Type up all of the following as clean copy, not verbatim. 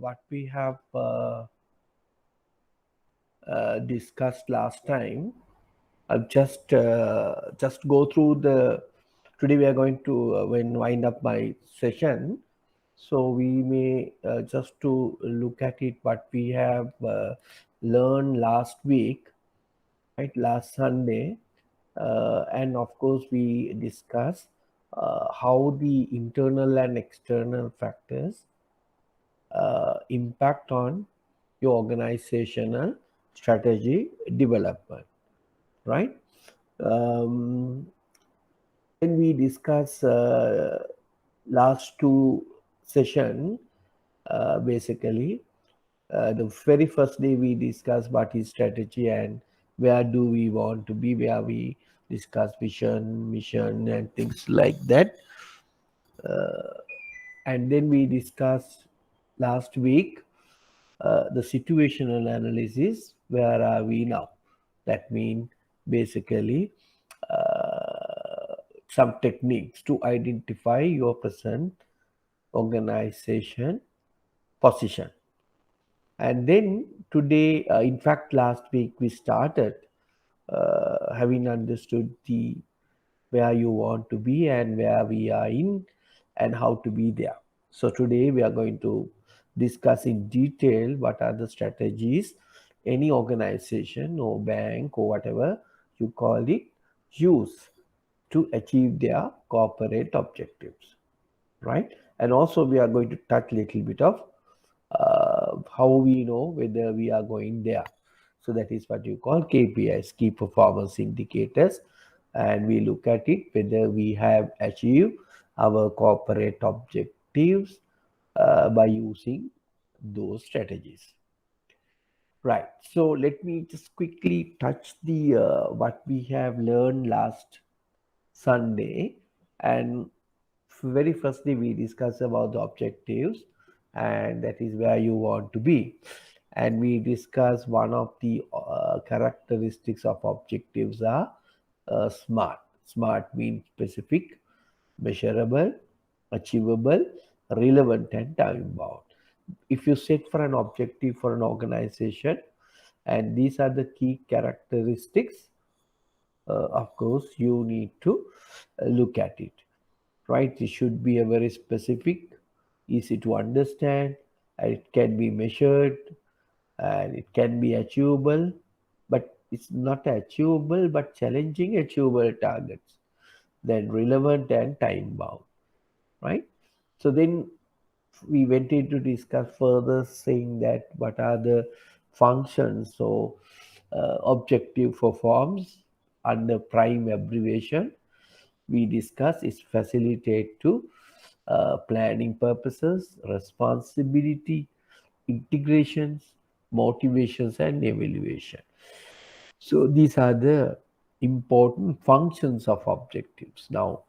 what we have discussed last time. I'll just go through the. Today we are going to wind up my session, so we may just to look at it what we have learned last week, right? Last Sunday, and of course we discuss how the internal and external factors impact on your organizational strategy development, right? Um, when we discuss last two session, basically, the very first day we discuss what is strategy and where do we want to be, where we discuss vision, mission, and things like that. And then we discussed last week the situational analysis. Where are we now? That means basically some techniques to identify your present organization position. And then today, in fact, last week we started having understood the where you want to be and where we are in and how to be there. So today we are going to discuss in detail what are the strategies any organization or bank or whatever you call it use to achieve their corporate objectives, right? And also we are going to touch a little bit of how we know whether we are going there. So that is what you call KPIs, key performance indicators, and we look at it whether we have achieved our corporate objectives by using those strategies. Right. So let me just quickly touch the what we have learned last Sunday, and very firstly we discussed about the objectives, and that is where you want to be. And we discussed one of the characteristics of objectives are SMART. SMART means specific, measurable, achievable, relevant, and time bound. If you set for an objective for an organization, and these are the key characteristics, of course, you need to look at it, right? It should be a very specific, easy to understand, and it can be measured, and it can be achievable, but it's not achievable but challenging achievable targets, then relevant and time bound, right? So then we went into discuss further, saying that what are the functions. So objective performs under prime abbreviation. We discuss is facilitate to planning purposes, responsibility, integrations, motivations, and evaluation. So these are the important functions of objectives. Now,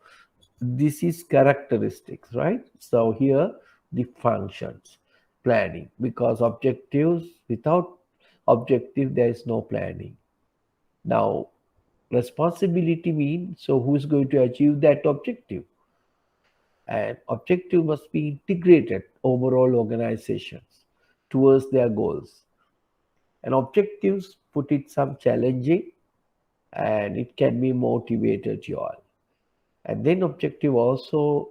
this is characteristics, right? So here the functions, planning, because objectives, without objective there is no planning. Now, responsibility means, so who is going to achieve that objective? And objective must be integrated overall organizations towards their goals. And objectives put it some challenging, and it can be motivated you all. And then objective also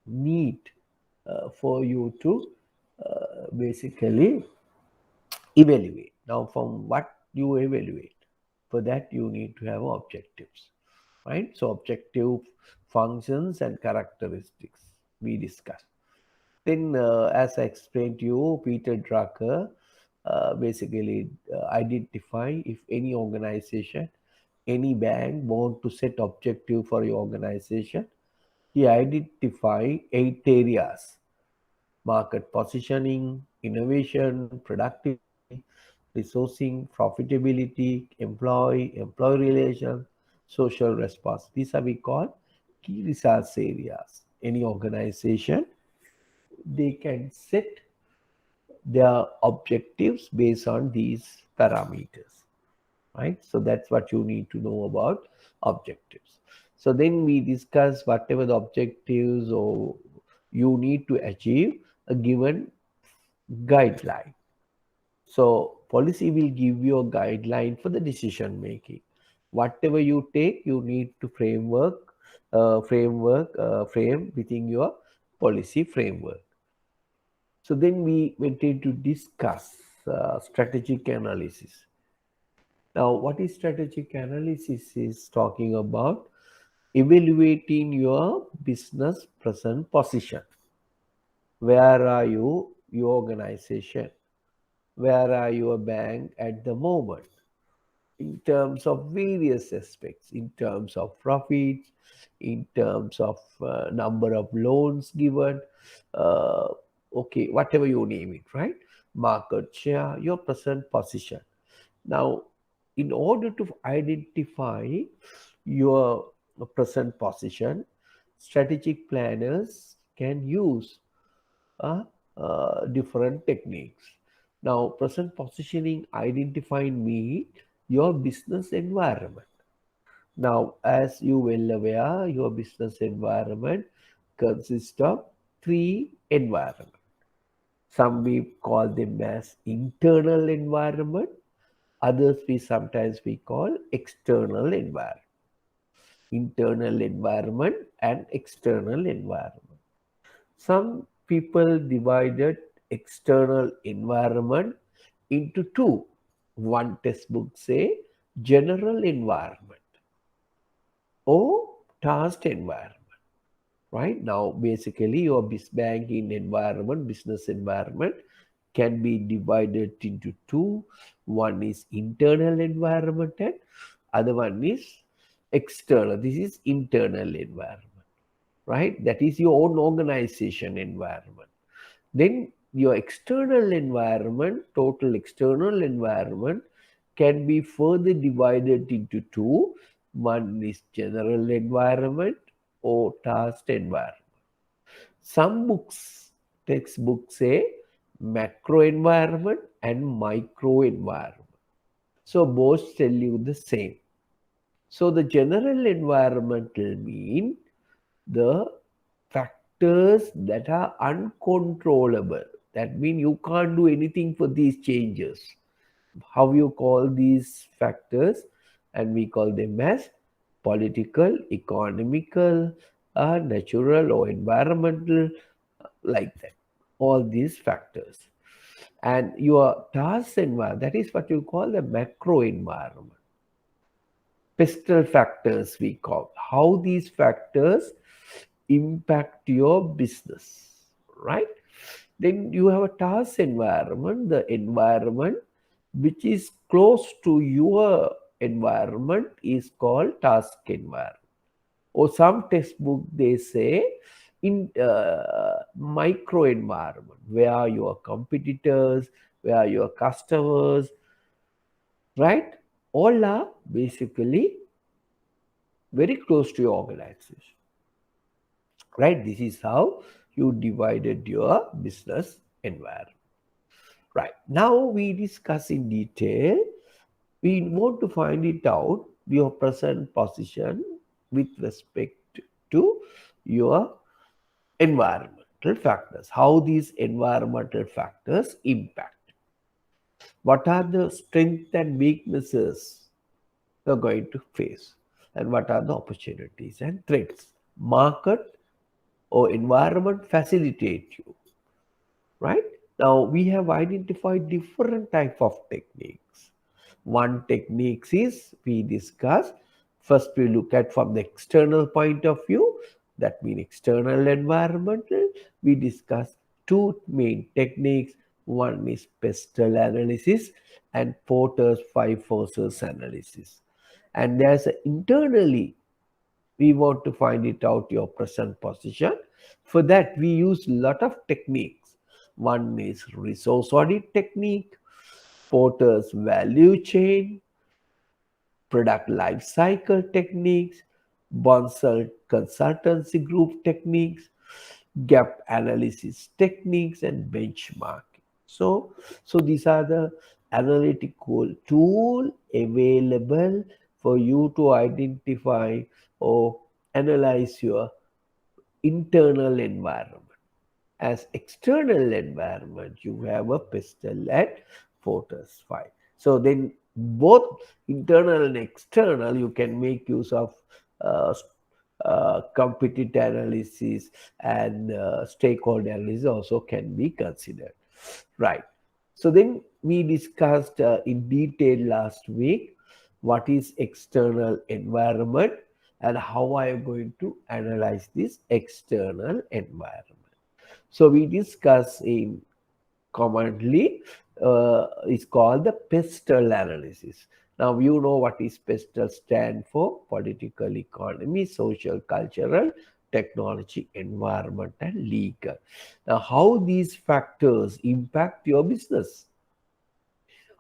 need for you to basically evaluate. Now, from what you evaluate, for that you need to have objectives, right? So objective functions and characteristics we discussed. Then, as I explained to you, Peter Drucker basically identify if any organization, any bank want to set objective for your organization. He identify 8 areas: market positioning, innovation, productivity, resourcing, profitability, employee relations, social response. These are we call key resource areas. Any organization, they can set their objectives based on these parameters, right? So that's what you need to know about objectives. So then we discuss whatever the objectives or you need to achieve a given guideline. So policy will give you a guideline for the decision making. Whatever you take, you need to frame within your policy framework. So then we went in to discuss strategic analysis. Now, what is strategic analysis? Is talking about evaluating your business present position. Where are you, your organization? Where are your bank at the moment? In terms of various aspects, in terms of profits, in terms of number of loans given, uh, okay, whatever you name it, right? Market share, your present position. Now, in order to identify your present position, strategic planners can use different techniques. Now, present positioning identifying me your business environment. Now, as you well aware, your business environment consists of three environments. Some we call them as internal environment, others we call external environment. Internal environment and external environment. Some people divided external environment into two. One textbook say general environment or task environment. Right now, basically, your banking environment, business environment can be divided into two. One is internal environment and other one is external. This is internal environment, right? That is your own organization environment. Then your external environment, total external environment, can be further divided into two. One is general environment or task environment. Some textbooks say macro environment and micro environment. So both tell you the same. So the general environment will mean the factors that are uncontrollable. That means you can't do anything for these changes. How you call these factors? And we call them as political, economical, natural or environmental, like that. All these factors. And your task environment, that is what you call the macro environment. Pestle factors we call. How these factors impact your business, right? Then you have a task environment, the environment which is close to your environment is called task environment. Or some textbook they say in micro environment, where are your competitors, where are your customers, right? All are basically very close to your organization, right? This is how you divided your business environment. Right. Now we discuss in detail. We want to find it out your present position with respect to your environmental factors. How these environmental factors impact. What are the strengths and weaknesses you're going to face? And what are the opportunities and threats? Market or environment facilitate you, right? Now we have identified different type of techniques. One technique is we discuss. First we look at from the external point of view, that means external environmental. We discuss two main techniques. One is pestle analysis and Porter's five forces analysis. And there's internally we want to find it out your present position. For that we use a lot of techniques. One is resource audit technique, Porter's value chain, product life cycle techniques, Bonsall consultancy group techniques, gap analysis techniques, and benchmarking. So these are the analytical tool available for you to identify or analyze your internal environment as external environment, you have a pistol and fortress fight. So then both internal and external, you can make use of uh, competitor analysis and stakeholder analysis also can be considered. Right. So then we discussed in detail last week what is external environment and how I am going to analyze this external environment. So we discuss in commonly is called the PESTEL analysis. Now you know what is PESTEL stand for: political economy, social, cultural, technology, environment, and legal. Now how these factors impact your business,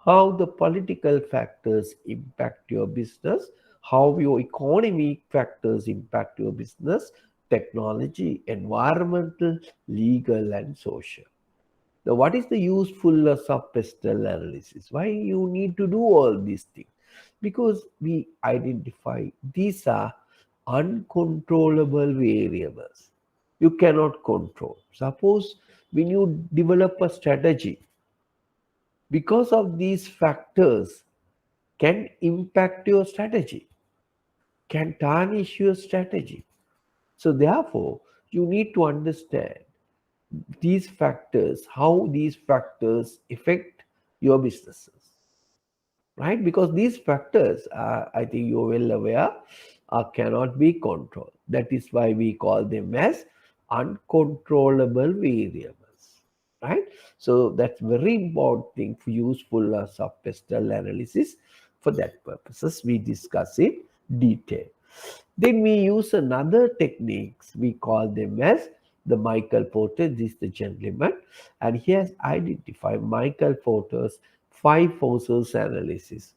how the political factors impact your business, how your economic factors impact your business, technology, environmental, legal, and social. Now, what is the usefulness of pestle analysis? Why you need to do all these things? Because we identify these are uncontrollable variables. You cannot control. Suppose when you develop a strategy, because of these factors can impact your strategy, can tarnish your strategy. So therefore, you need to understand these factors, how these factors affect your businesses, right? Because these factors are, I think you're well aware, cannot be controlled. That is why we call them as uncontrollable variables, right? So that's very important thing for usefulness of pestle analysis. For that purposes, we discuss in detail. Then we use another techniques. We call them as the Michael Porter. This is the gentleman, and he has identified Michael Porter's five forces analysis,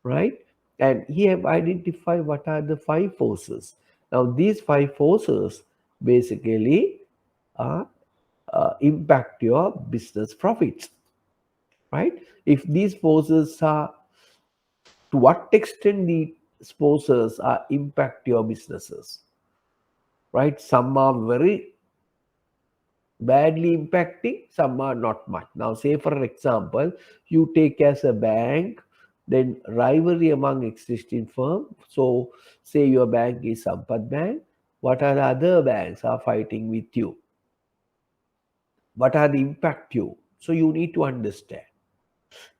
right? And he have identified what are the five forces. Now these five forces basically impact your business profits, right? If these forces are, to what extent these forces are impact your businesses, right? Some are very badly impacting, some are not much. Now, say for example, you take as a bank, then rivalry among existing firms. So, say your bank is Sampath Bank. What are the other banks are fighting with you? What are the impact you? So you need to understand.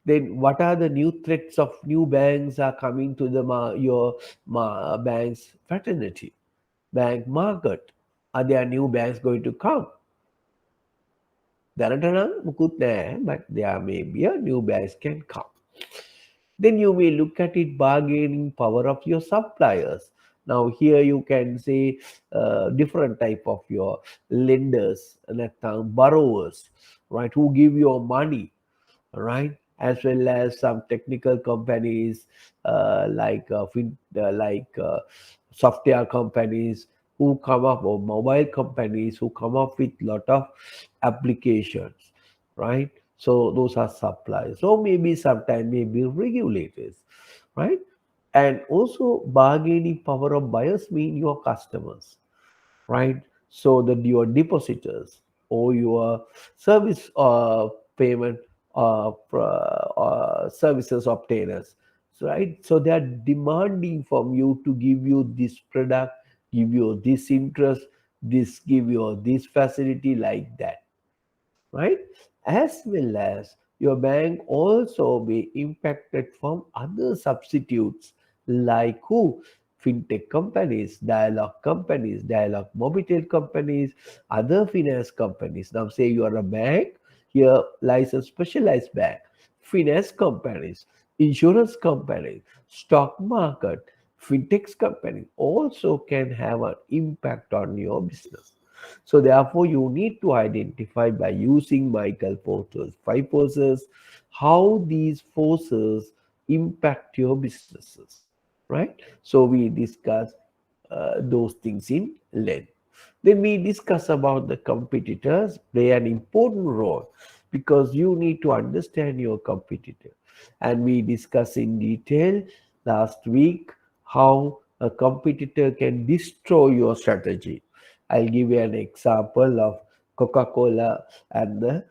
Then what are the new threats of new banks are coming to the your bank's fraternity, bank market? Are there new banks going to come? දැනට නම් මුකුත් නැහැ, but there may be a new banks can come. Then you may look at it bargaining power of your suppliers. Now here you can say different type of your lenders, borrowers, right, who give you money, right, as well as some technical companies software companies who come up, or mobile companies who come up with lot of applications, right? So those are suppliers. So maybe sometime maybe regulators, right? And also bargaining power of buyers mean your customers, right? So that your depositors or your service payment services obtainers, right? So they are demanding from you to give you this product, give you this interest, this give you this facility, like that, right? As well as your bank also be impacted from other substitutes like who? Fintech companies, dialogue mobitel companies, other finance companies. Now say you are a bank, here license specialized bank, finance companies, insurance companies, stock market, fintech companies also can have an impact on your business. So therefore, you need to identify by using Michael Porter's five forces how these forces impact your businesses, right? So we discuss those things in length. Then we discuss about the competitors play an important role because you need to understand your competitor. And we discuss in detail last week how a competitor can destroy your strategy. I'll give you an example of Coca-Cola and the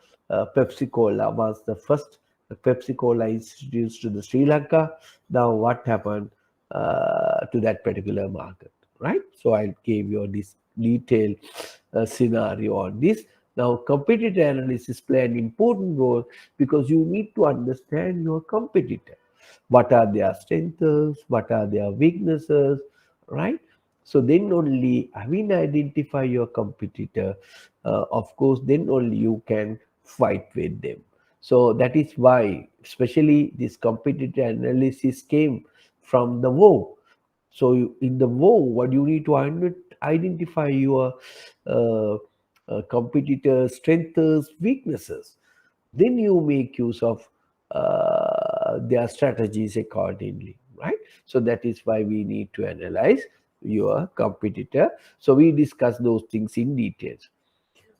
Pepsi-Cola was the first Pepsi-Cola introduced to the Sri Lanka. Now what happened to that particular market, right? So I gave you this detailed scenario on this. Now competitor analysis play an important role because you need to understand your competitor. What are their strengths? What are their weaknesses? Right? So then only having identify your competitor, of course, then only you can fight with them. So that is why, especially this competitor analysis came from the war. So in the war, what you need to identify your uh, competitors' strengths, weaknesses. Then you make use of their strategies accordingly, right? So that is why we need to analyze your competitor. So we discuss those things in details,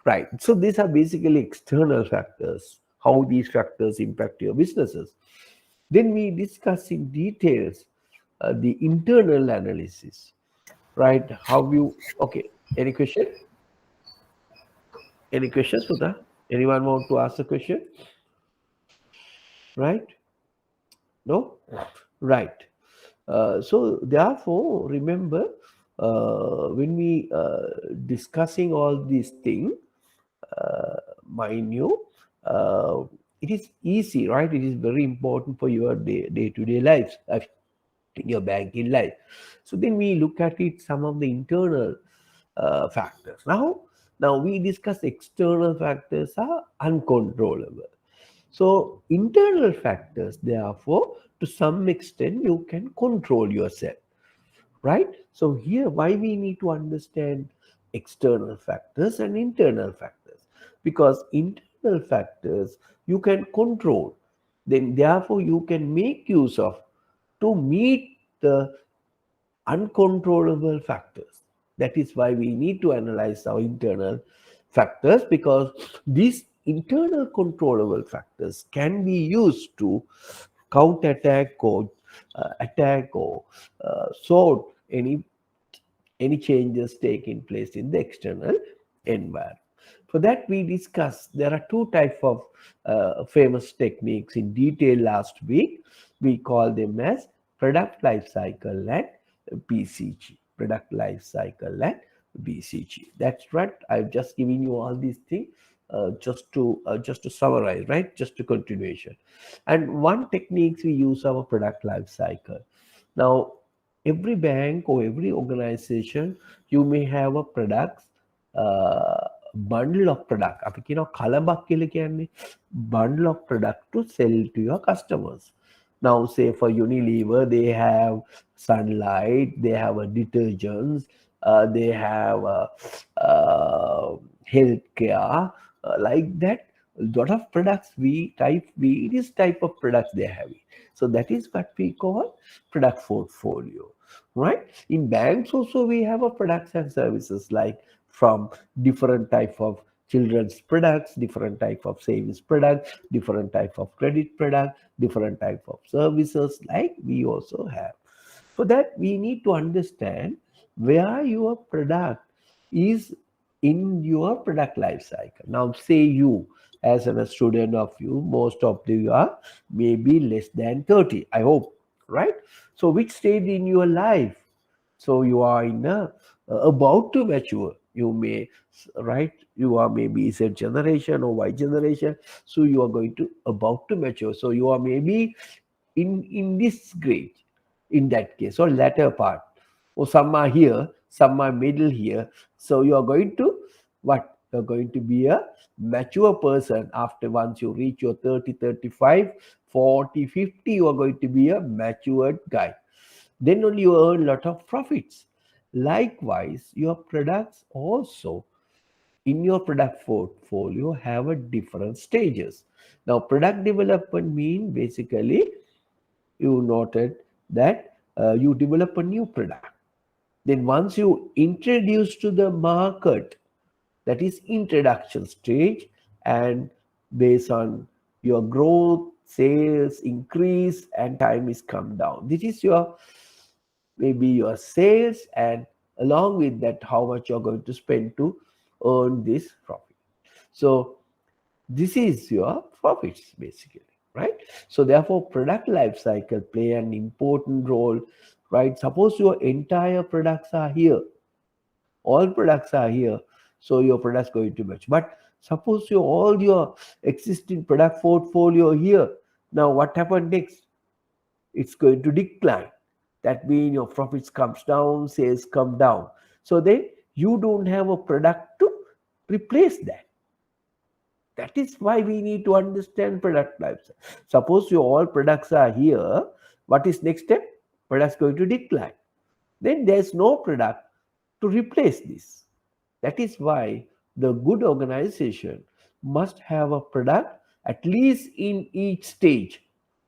right? So these are basically external factors, how these factors impact your businesses. Then we discuss in details the internal analysis, right? How you, okay, any question? Any questions, Sudha? Anyone want to ask a question? Right? No? Right. So therefore, remember, when we discussing all these things, uh, mind you, uh, it is easy, right? It is very important for your day-to-day lives, in your banking life. So then we look at it, some of the internal factors. Now we discuss external factors are uncontrollable. So internal factors, therefore, to some extent, you can control yourself, right? So here, why we need to understand external factors and internal factors, because internal factors you can control, then therefore you can make use of to meet the uncontrollable factors. That is why we need to analyze our internal factors, because these internal controllable factors can be used to counterattack or attack or sort any changes taking place in the external environment. For that, we discussed there are two types of famous techniques in detail last week. We call them as product life cycle and BCG. Product life cycle and BCG. That's right. I've just given you all these things just to summarize, right? Just to continuation. And one techniques we use our product life cycle. Now, every bank or every organization, you may have a products bundle of product. අපි කියනවා කලබක් කියලා කියන්නේ bundle of product to sell to your customers. Now, say for Unilever, they have sunlight, they have a detergents, they have healthcare, like that. A lot of products various type of products they have. So that is what we call product portfolio, right? In banks also we have a products and services, like from different type of children's products, different type of savings products, different type of credit product, different type of services, like we also have. For that, we need to understand where your product is in your product life cycle. Now, say you, as a student of you, most of you are maybe less than 30, I hope, right? So, which stage in your life? So, you are in a about to mature. You may, right? You are maybe Z generation or Y generation. So, you are going to about to mature. So, you are maybe in this grade, in that case, or latter part, or some are here, some are middle here. So you are going to what? You're going to be a mature person after once you reach your 30, 35, 40, 50, you are going to be a matured guy. Then only you earn a lot of profits. Likewise, your products also in your product portfolio have a different stages. Now, product development mean basically you noted that you develop a new product. Then once you introduce to the market, that is introduction stage, and based on your growth, sales increase, and time is come down. This is your maybe your sales, and along with that, how much you're going to spend to earn this profit. So this is your profits basically, right? So therefore product life cycle play an important role, right? Suppose your entire products are here, all products are here, so your products going to match. But suppose all your existing product portfolio here, now what happened next? It's going to decline. That means your profits comes down, sales come down. So then you don't have a product to replace that. That is why we need to understand product life cycle. Suppose your all products are here, what is next step? Products going to decline. Then there's no product to replace this. That is why the good organization must have a product at least in each stage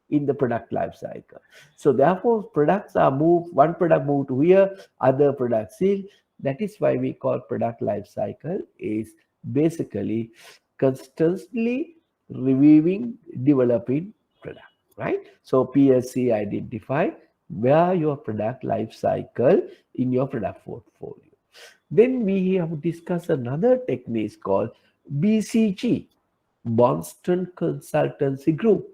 in the product life cycle. So therefore, products are moved, one product moved to here, other product see. That is why we call product life cycle is basically constantly reviewing, developing product, right? So PSC identify where your product life cycle in your product portfolio. Then we have discussed another technique called BCG, Boston Consultancy Group.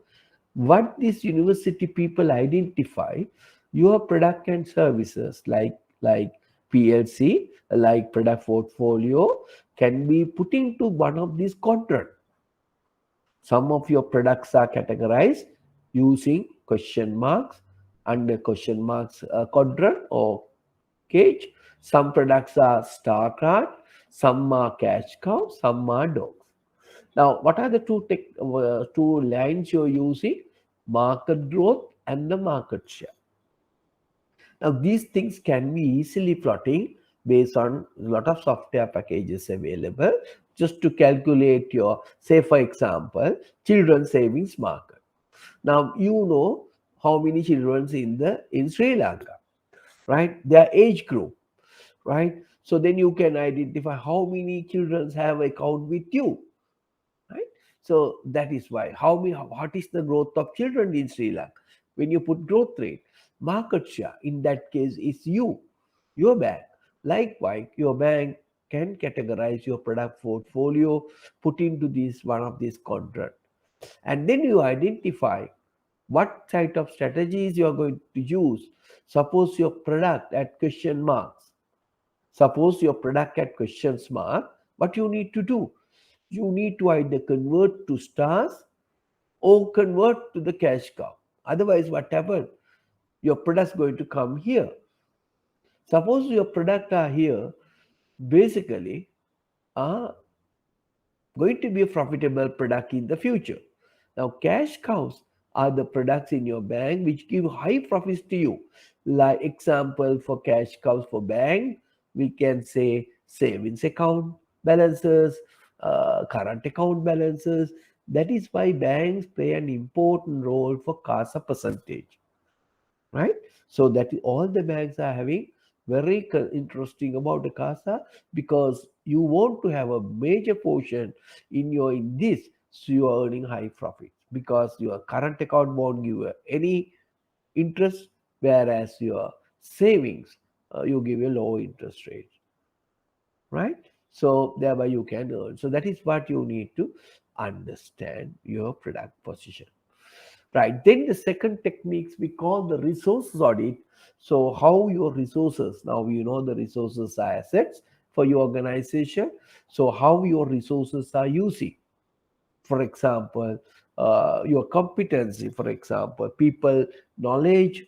What these university people identify, your product and services like PLC, like product portfolio, can be put into one of these quadrants. Some of your products are categorized using question marks under question marks quadrant or cage. Some products are star card, some are cash cow, some are dogs. Now, what are the two lines you're using? Market growth and the market share. Now, these things can be easily plotting based on a lot of software packages available just to calculate your, say for example, children savings market. Now, you know how many children in Sri Lanka, right? Their age group, right? So then you can identify how many children have account with you, right? So that is why what is the growth of children in Sri Lanka? When you put growth rate, market share, in that case is your bank. Likewise, your bank can categorize your product portfolio, put into this one of these contract, and then you identify what type of strategies you are going to use. Suppose your product at question marks. Suppose your product at questions mark, what you need to do? You need to either convert to stars or convert to the cash cow. Otherwise, what happens? Your product's going to come here. Suppose your product are here, basically are going to be a profitable product in the future. Now, cash cows are the products in your bank which give high profits to you. Like example for cash cows for bank, we can say savings account balances, current account balances. That is why banks play an important role for CASA percentage, right? So that all the banks are having very interesting about the CASA, because you want to have a major portion in this, so you are earning high profits because your current account won't give you any interest, whereas your savings you give a low interest rate, right? So thereby you can earn. So that is what you need to understand your product position. Right. Then the second techniques we call the resources audit. So how your resources, now you know the resources are assets for your organization. So how your resources are using. For example, your competency, for example, people knowledge,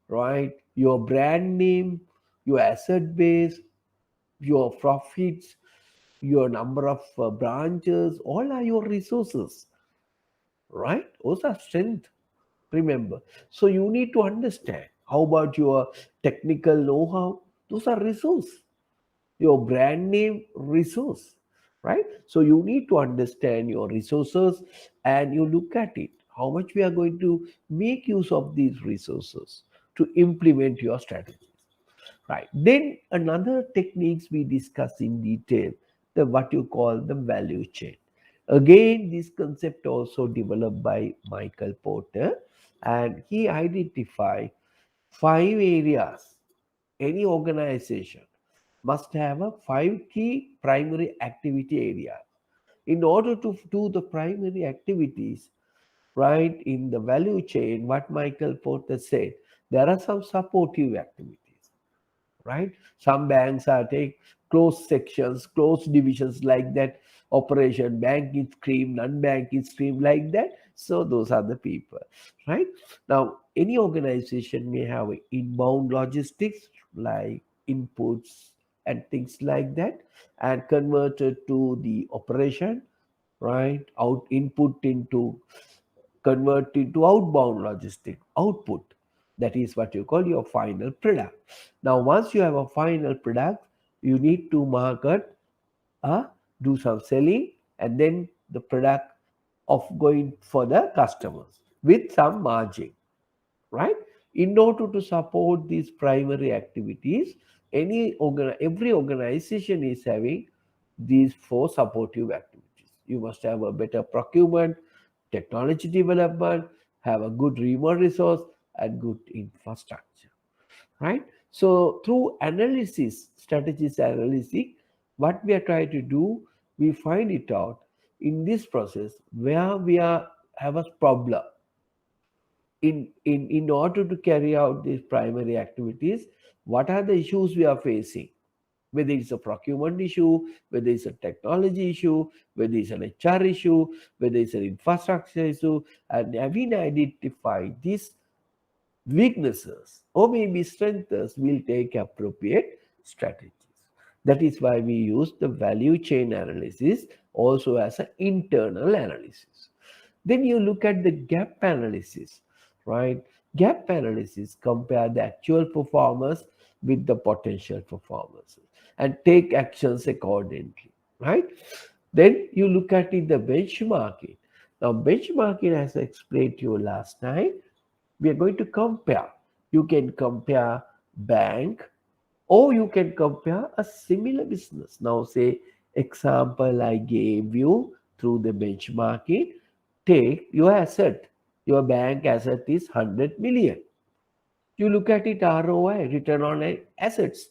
right? Your brand name, your asset base, your profits, your number of branches, all are your resources, right? Those are strength, remember. So you need to understand how about your technical know-how, those are resource, your brand name resource, right? So you need to understand your resources and you look at it, how much we are going to make use of these resources to implement your strategies, right? Then another techniques we discuss in detail, the what you call the value chain. Again, this concept also developed by Michael Porter, and he identified 5 areas. Any organization must have a 5 key primary activity areas. In order to do the primary activities, right, in the value chain, what Michael Porter said, there are some supportive activities, right? Some banks are take closed sections, closed divisions like that. Operation bank is stream, non-bank is stream like that. So those are the people, right? Now, any organization may have inbound logistics like inputs and things like that, and converted to the operation, right? Out input into convert into outbound logistic output. That is what you call your final product. Now, once you have a final product, you need to market, uh, do some selling, and then the product of going for the customers with some margin, right? In order to support these primary activities, every organization is having these four supportive activities. You must have a better procurement, technology development, have a good human resource, and good infrastructure, right? So through analysis, strategies analysis, what we are trying to do, we find it out in this process where we are have a problem in order to carry out these primary activities. What are the issues we are facing? Whether it's a procurement issue, whether it's a technology issue, whether it's an HR issue, whether it's an infrastructure issue, and having identified these weaknesses or maybe strengths, will take appropriate strategies. That is why we use the value chain analysis also as an internal analysis. Then you look at the gap analysis, right? Gap analysis compare the actual performance with the potential performance and take actions accordingly, right? Then you look at it, the benchmarking. Now, benchmarking, as I explained to you last time, we are going to compare. You can compare bank or you can compare a similar business. Now, say, example I gave you through the benchmarking, take your asset. Your bank asset is 100 million. You look at it ROI, return on assets.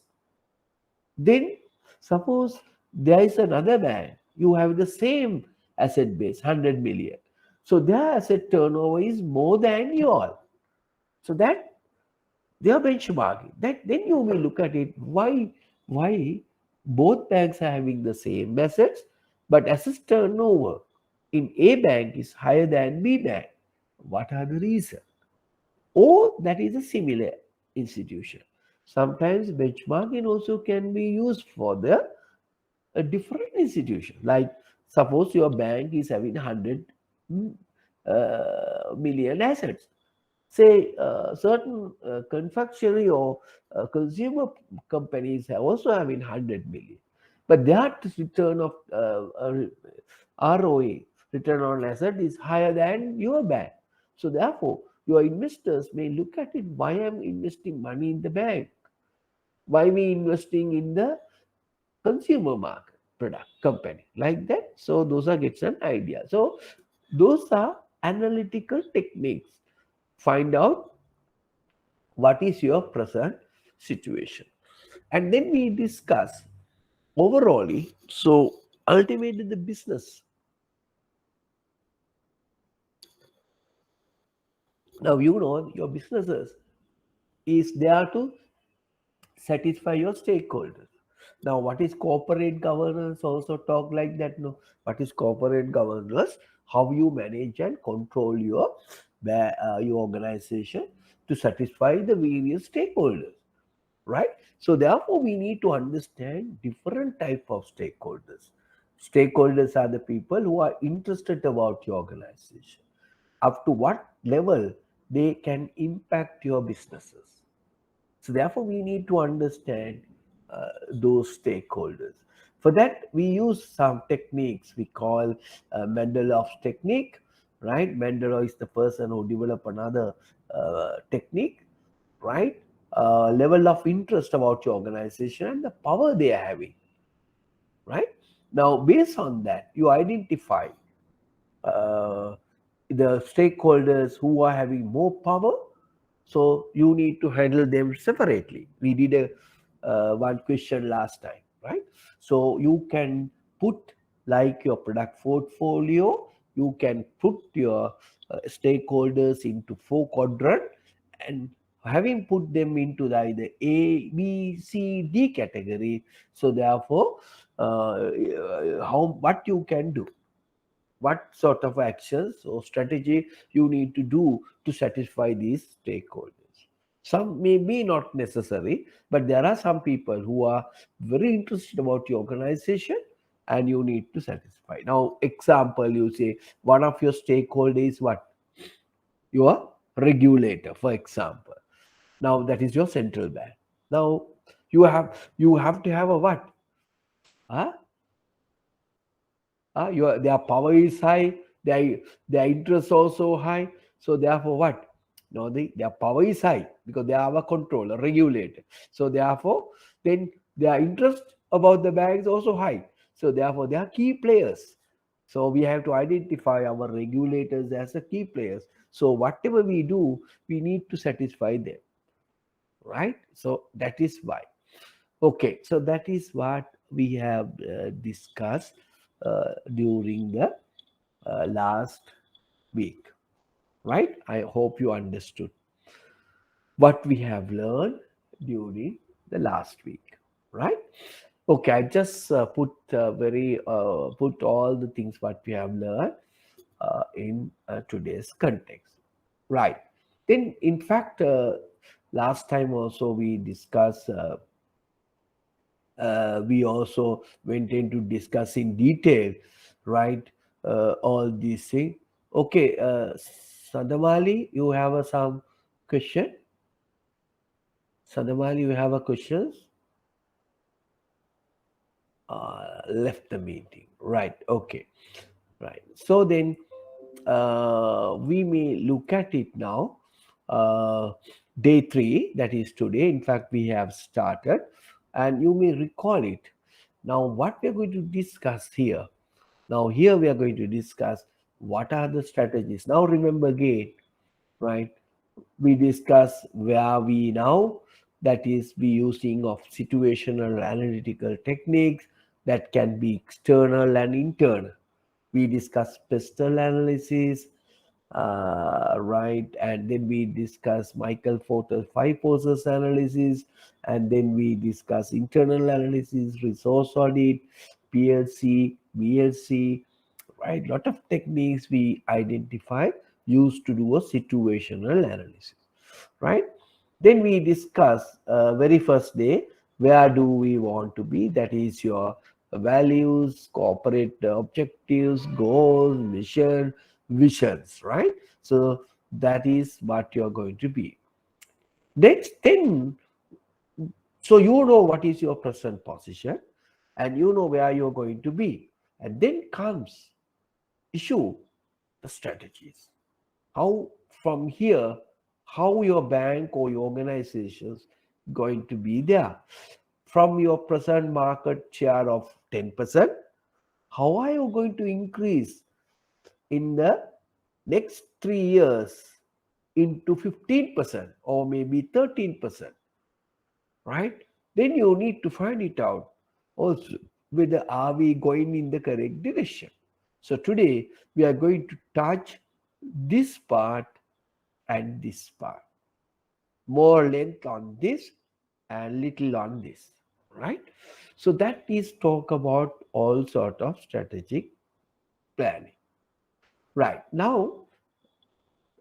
Then suppose there is another bank, you have the same asset base, 100 million. So their asset turnover is more than yours. So that they are benchmarking. That then you will look at it. Why both banks are having the same assets, but assets turnover in A bank is higher than B bank. What are the reasons? Or that is a similar institution. Sometimes benchmarking also can be used for the a different institution. Like suppose your bank is having 100 million assets. Say certain confectionery or consumer companies have also having 100 million, but their return of ROA, return on asset, is higher than your bank. So therefore, your investors may look at it: why I'm investing money in the bank? Why we investing in the consumer market product company like that? So those are gets an idea. So those are analytical techniques. Find out what is your present situation, and then we discuss overall. So ultimately the business, now you know your businesses is there to satisfy your stakeholders. Now what is corporate governance? Also talk like that. No, what is corporate governance? How you manage and control your organization to satisfy the various stakeholders, right? So therefore we need to understand different type of stakeholders. Stakeholders are the people who are interested about your organization, up to what level they can impact your businesses. So therefore we need to understand those stakeholders. For that we use some techniques we call Mendelow's technique, right? Mendelov is the person who developed another technique, right? Level of interest about your organization and the power they are having, right? Now, based on that, you identify uh, the stakeholders who are having more power. So you need to handle them separately. We did a one question last time, right? So you can put like your product portfolio, you can put your stakeholders into four quadrant, and having put them into the either A, B, C, D category. So therefore, how what you can do, what sort of actions or strategy you need to do to satisfy these stakeholders. Some may be not necessary, but there are some people who are very interested about your organization and you need to satisfy. Now, example, you say one of your stakeholders is what? Your regulator, for example. Now that is your central bank. Now you have to have a what? Huh? Their power is high, their interest also high. So therefore, what? No, their power is high because they are a controller, regulator. So therefore, then their interest about the banks also high. So therefore, they are key players. So we have to identify our regulators as the key players. So whatever we do, we need to satisfy them, right? So that is why. Okay, so that is what we have discussed during the last week, right? I hope you understood what we have learned during the last week, right? Okay, I just put all the things what we have learned in today's context, right? Then, in fact, last time also we discussed. We also went into discuss in detail, right? All these things. Okay, Sadamali, you have some question? Sadamali, you have a questions? Left the meeting, right? Okay, right. So then we may look at it now. Day 3, that is today. In fact, we have started, and you may recall it. Now, what we are going to discuss here. Now, here we are going to discuss what are the strategies. Now, remember again, right? We discuss where we now, that is, we using of situational analytical techniques that can be external and internal. We discuss pestle analysis, right? And then we discuss Michael Porter's 5 forces analysis, and then we discuss internal analysis, resource audit, PLC, BLC, right? Lot of techniques we identify used to do a situational analysis, right? Then we discuss very first day, where do we want to be? That is your values, corporate objectives, goals, mission, visions, right? So that is what you're going to be. Next, then, so you know what is your present position and you know where you're going to be. And then comes issue the strategies. How from here, how your bank or your organizations going to be there. From your present market share of 10%, how are you going to increase in the next 3 years into 15% or maybe 13%, right? Then you need to find it out also whether are we going in the correct direction. So today we are going to touch this part and this part, more length on this and little on this, right? So that is talk about all sort of strategic planning. Right, now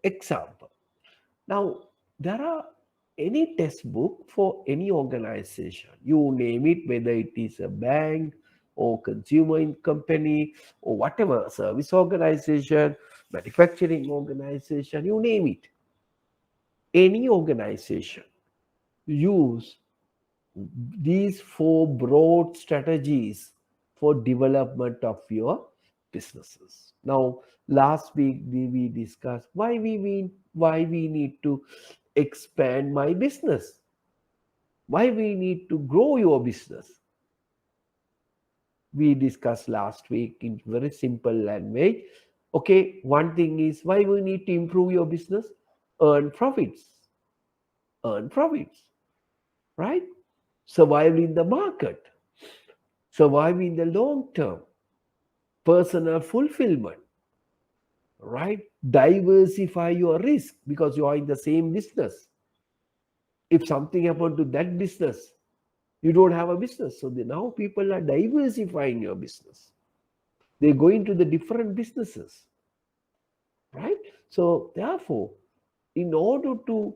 example. Now there are any textbook for any organization, you name it, whether it is a bank or consumer company or whatever, service organization, manufacturing organization, you name it. Any organization use these 4 broad strategies for development of your businesses. Now, last week we discussed why we need to expand my business, why we need to grow your business. We discussed last week in very simple language. Okay, one thing is why we need to improve your business, earn profits, earn profits, right? Survive in the market, survive in the long term, personal fulfillment, right? Diversify your risk because you are in the same business. If something happened to that business, you don't have a business. So now people are diversifying your business. They go into the different businesses, right? So therefore, in order to,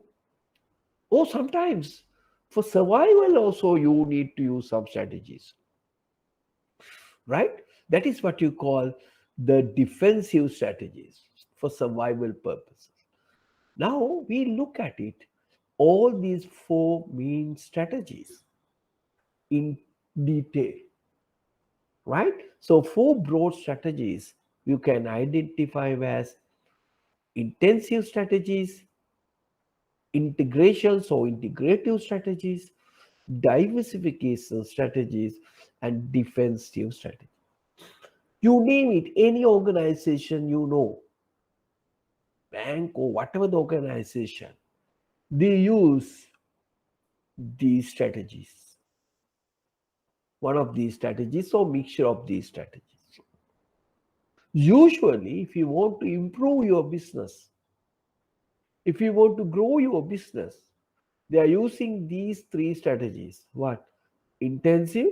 or sometimes for survival also you need to use some strategies, right? That is what you call the defensive strategies for survival purposes. Now we look at it, all these four main strategies in detail, right? So four broad strategies you can identify as intensive strategies, integrations or integrative strategies, diversification strategies, and defensive strategies. You name it, any organization you know, bank or whatever the organization, they use these strategies. One of these strategies or mixture of these strategies. Usually, if you want to improve your business, if you want to grow your business, they are using these three strategies. What? Intensive,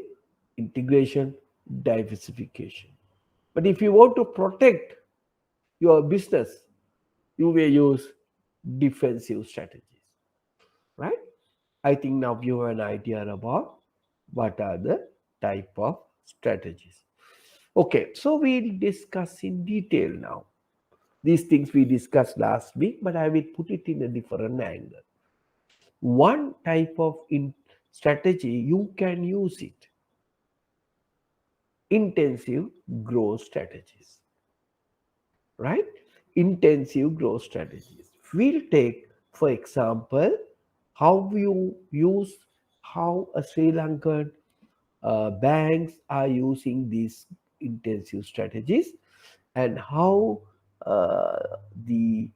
integration, diversification. But if you want to protect your business, you may use defensive strategies, right? I think now you have an idea about what are the type of strategies. Okay, so we'll discuss in detail now. These things we discussed last week, but I will put it in a different angle. One type of strategy, you can use it. Intensive growth strategies, right? Intensive growth strategies. We'll take, for example, how you use, how a Sri Lankan banks are using these intensive strategies, and how uh, the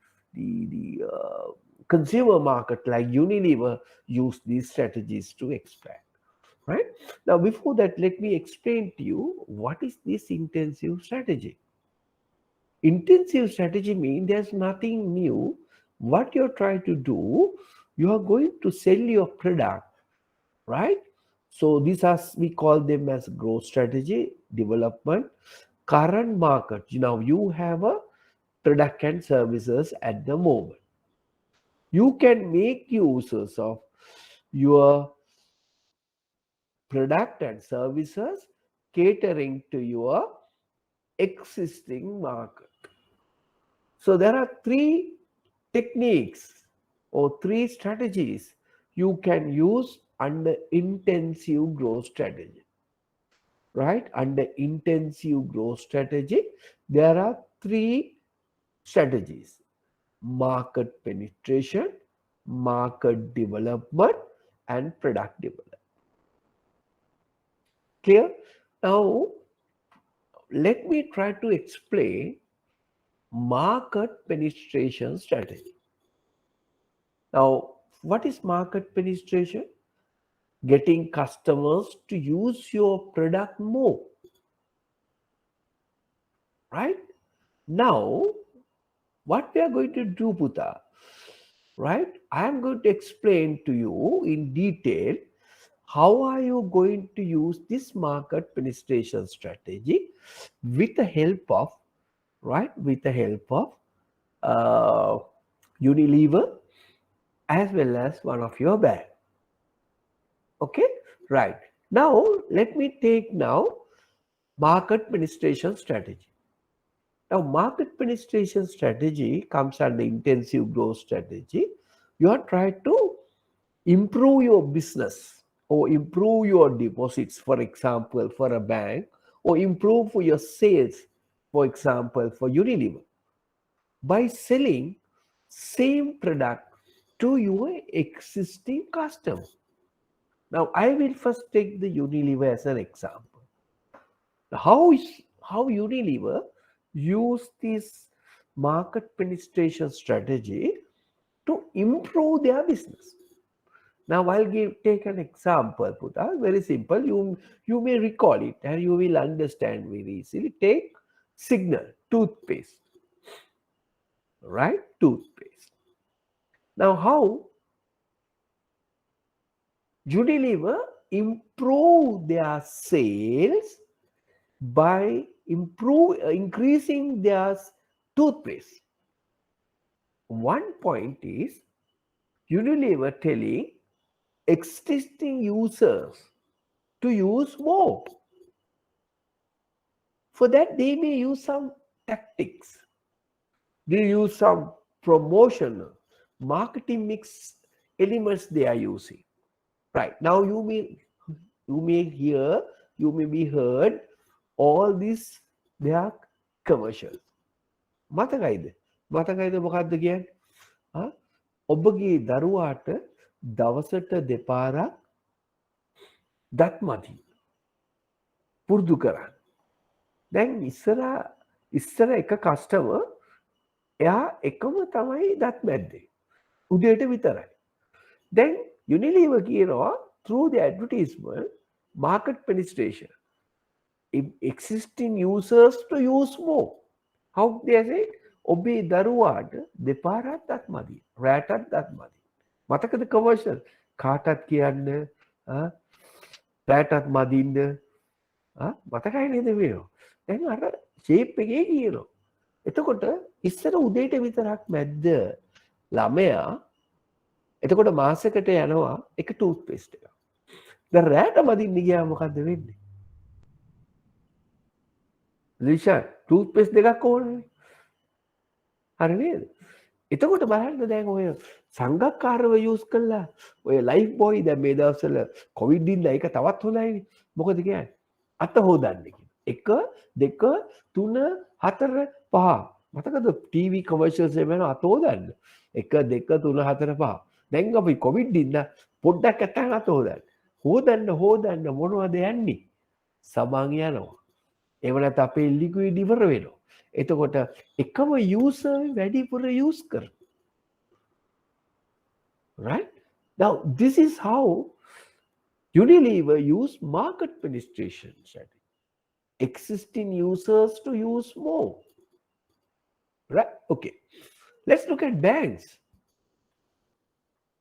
consumer market like Unilever use these strategies to expand. Right now, before that, let me explain to you what is this intensive strategy. Intensive strategy means there's nothing new. What you're trying to do, you are going to sell your product, right? So these are, we call them as growth strategy, development, current market. Now you have a product and services at the moment. You can make uses of your product and services catering to your existing market. So there are three techniques or three strategies you can use under intensive growth strategy. Right? Under intensive growth strategy, there are three strategies: market penetration, market development, and product development. Clear? Now, let me try to explain market penetration strategy. Now, what is market penetration? Getting customers to use your product more. Right? Now, what we are going to do, Puta, right? I am going to explain to you in detail how are you going to use this market penetration strategy with the help of, right, with the help of uh, Unilever as well as one of your bank. Okay, right. Now, let me take now market penetration strategy. Now, market penetration strategy comes under intensive growth strategy. You are trying to improve your business or improve your deposits, for example, for a bank, or improve for your sales, for example, for Unilever, by selling same product to your existing customer. Now, I will first take the Unilever as an example. How Unilever use this market penetration strategy to improve their business. Now I'll take an example, Puta, very simple. You may recall it and you will understand very easily. Take Signal, toothpaste, right? Toothpaste. Now, how Unilever improve their sales by increasing their toothpaste. One point is Unilever telling existing users to use more. For that, they may use some tactics. They use some promotional marketing mix elements they are using. Right now, you may be heard all these they are commercials. මතකයිද? මතකයිද මොකක්ද කියන්නේ? ඔබගේ දරුවාට දවසට දෙපාරක් දත් මදි. පුරුදු කරන්න. දැන් ඉස්සර එක කස්ටමර් එයා එකම තමයි දත් මැද්දේ. උදේට විතරයි. දැන් Unilever කියනවා through the advertisement market penetration existing users to use more. How they say ඔබේ දරුවාට දෙපාරක් දත් මදි. රැටත් දත් මදි. මතකද commercial කාටත් කියන්න රැටත් මදින්න මතකයි නේද මේවා. දැන් අර ෂේප් එකේ කියනවා. එතකොට ඉස්සර උදේට විතරක් මැද්ද ළමයා එතකොට මාසෙකට යනවා එක ටූත්පේස්ට් එකක්. දැන් රැට මදින්න ගියා මොකද්ද වෙන්නේ? ලිෂා ටූත්පේස්ට් දෙකක් ඕනේ. හරි නේද? එතකොට බලන්න දැන් ඔය සංගක්කාරව යූස් කළා ඔය ලයිෆ් බොයි දැන් මේ දවස්වල කොවිඩ් ඉඳලා ඒක තවත් හොඳයිනේ. මොකද කියන්නේ? අත හොදන්න කියන. 1 2 3 4 5 මතකද ටීවී කොමර්ෂල්ස් එකේ අත හොදන්න 1 2 3 4 5 දැන් අපි කොවිඩ් ඉඳලා පොඩ්ඩක් අතන අත හොදන්න මොනවද යන්නේ? සබන් යනවා. ඒව නැත්නම් අපේ ලික්විඩ් ඉවර වෙනවා. එතකොට එකම යූසර් වැඩිපුර යූස් කරනවා. Right? Now this is how Unilever use market penetration strategy. Existing users to use more. Right? Okay. Let's look at banks.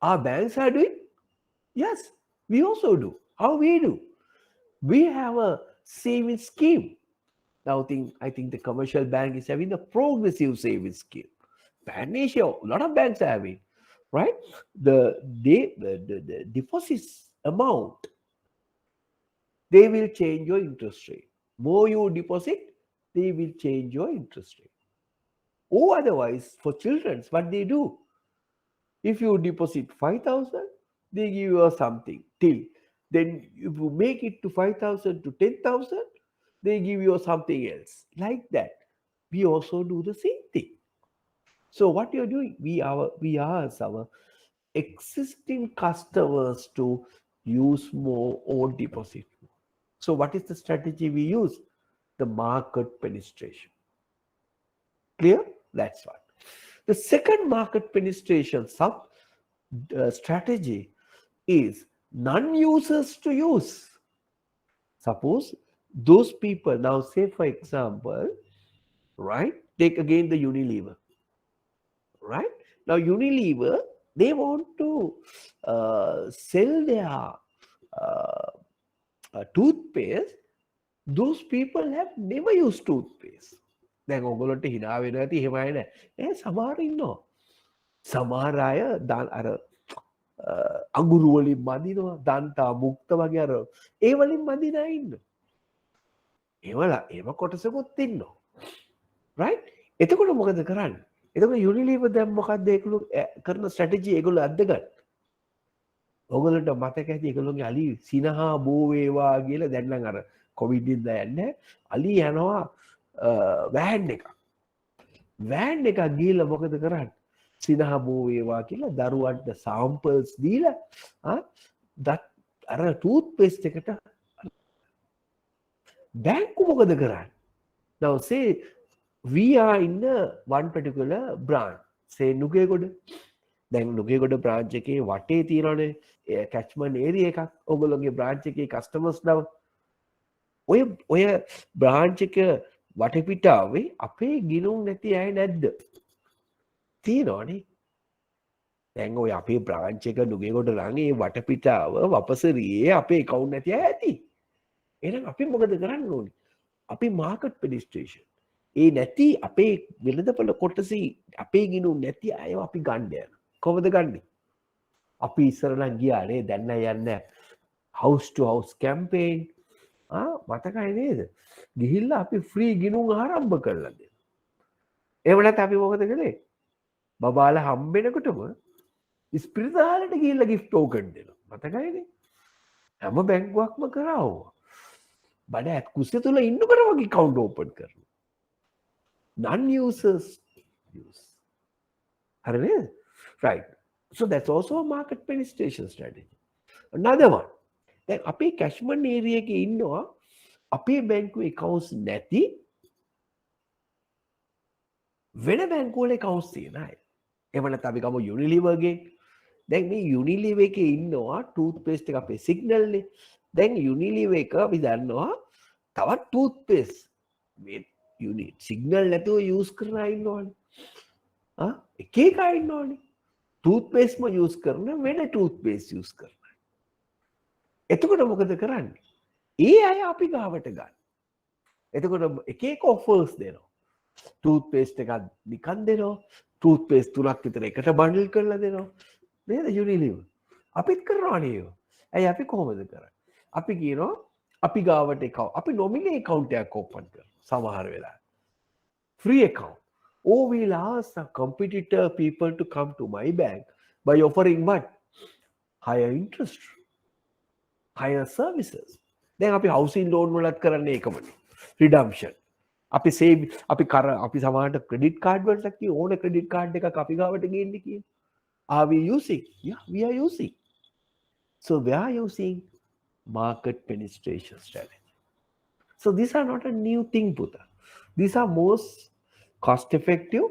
Our banks are doing? Yes, we also do. How we do? We have a savings scheme. Now I think the commercial bank is having the progressive savings scheme. Pan Asia, a lot of banks are having, right? The deposits amount, they will change your interest rate. More you deposit, they will change your interest rate. Or otherwise, for children, what they do? If you deposit 5,000, they give you something till. Then if you make it to 5,000 to 10,000, they give you something else. Like that. We also do the same thing. So what you're doing, we ask our existing customers to use more or deposit more. So what is the strategy we use? The market penetration. Clear? That's one. The second market penetration strategy is non-users to use. Suppose those people, now say for example, right, take again the Unilever, right? Now Unilever, they want to sell their toothpaste. Those people have never used toothpaste. දැන් ඔයගොල්ලන්ට hina වෙනවා ඇති එහෙමයි නෑ. සමහර ඉන්නවා. සමහර අය අර අඟුරු වලින් මදිනවා, දන්තා මුක්ත වගේ අර ඒ වලින් මදින අය ඉන්නවා. ඒව කොටසකුත් ඉන්නවා. right? එතකොට මොකද කරන්නේ? එතකොට Unilever දැන් මොකක්ද ඒගොල්ලෝ කරන ස්ට්‍රැටජි ඒගොල්ලෝ අද්දගන්න. ඔයගොල්ලන්ට මතක ඇති ඒගොල්ලෝගේ අලි සිනහා බෝ වේවා කියලා දැන් නම් අර කොවිඩ් ඉඳලා යන්නේ අලි යනවා වෑන් එකක් ගිහලා මොකද කරන්නේ? සිනහ බෝ වේවා කියලා දරුවන්ට සාම්පල්ස් දීලා අර ටූත්පේස්ට් එකට බැංකු මොකද කරන්නේ? Now say we are in one particular branch. Say Nugegoda. දැන් නුගේගොඩ branch එකේ වටේ තියෙනනේ catchment area එකක්. ඔයගොල්ලෝගේ branch එකේ customers ලා ඔය branch එක වටපිටාවේ අපේ ගිනුම් නැති අය නැද්ද? තියෙනවනේ. දැන් ඔය අපේ බ්‍රාන්ච් එක නුගේගොඩ නම් ඒ වටපිටාව වපසරියේ අපේ account නැති අය ඇති. එහෙනම් අපි මොකද කරන්න ඕනේ? අපි මාකට් පෙනිස්ට්‍රේෂන්. ඒ නැති අපේ වෙළඳපොළ කොටසේ අපේ ගිනුම් නැති අයව අපි ගන්න යනවා. කොහොමද ගන්නේ? අපි ඉස්සරලා ගියානේ දැන් නෑ යන්නේ house to house campaign. මතකයි නේද? ගිහිල්ලා අපි ෆ්‍රී ගිනුම් ආරම්භ කරලා දෙනවා. එහෙම නැත්නම් අපි මොකද කළේ? බබාලා හම්බෙනකොටම ස්පිරිතාලෙට ගිහිල්ලා gift token දෙනවා. මතකයිනේ? හැම බැංකුවක්ම කරා ඕවා. බඩ කුස්සිය තුල ඉන්නකොට වගේ account open කරනවා. Non-users use. හරි නේද? Right. So that's also a market penetration strategy. Another one. දැන් අපේ catchment area එකේ ඉන්නවා අපේ බැංකුවේ accounts නැති වෙන බැංකුවල accounts තියෙන අය. එහෙම නැත්නම් අපි ගමු Unilever ගේ. දැන් මේ Unilever එකේ ඉන්නවා toothpaste එක අපේ signal නේ. දැන් Unilever එක අපි දන්නවා තවත් toothpaste මේ unit signal නැතුව use කරන අය ඉන්නවනේ. එක එක අය ඉන්නවනේ. toothpaste ම use කරන වෙන toothpaste use කරන. එතකොට මොකද කරන්නේ? ඒ අය අපි ගාවට ගන්න. එතකොට එක එක offers දෙනවා. toothpaste එකක් නිකන් දෙනවා. toothpaste තුනක් විතර එකට bundle කරලා දෙනවා. නේද Unilever? අපිත් කරනවානේ ඒක. ඇයි අපි කොහොමද කරන්නේ? අපි කියනවා අපි ගාවට account අපි nominee account එකක් open කරනවා සමහර වෙලාවට. Free account. Or we'll ask a competitor people to come to my bank by offering what? Higher interest. Higher services. දැන් අපි housing loan වලත් කරන්නේ ඒකමනේ. Redemption. අපි save අපි සමහරට credit card වලට කිය ඕන credit card එකක් අපි ගාවට ගේන්න කියන. Are we using? Yeah, we are using. So we are using market penetration strategy. So these are not a new thing, Buddha. These are most cost effective.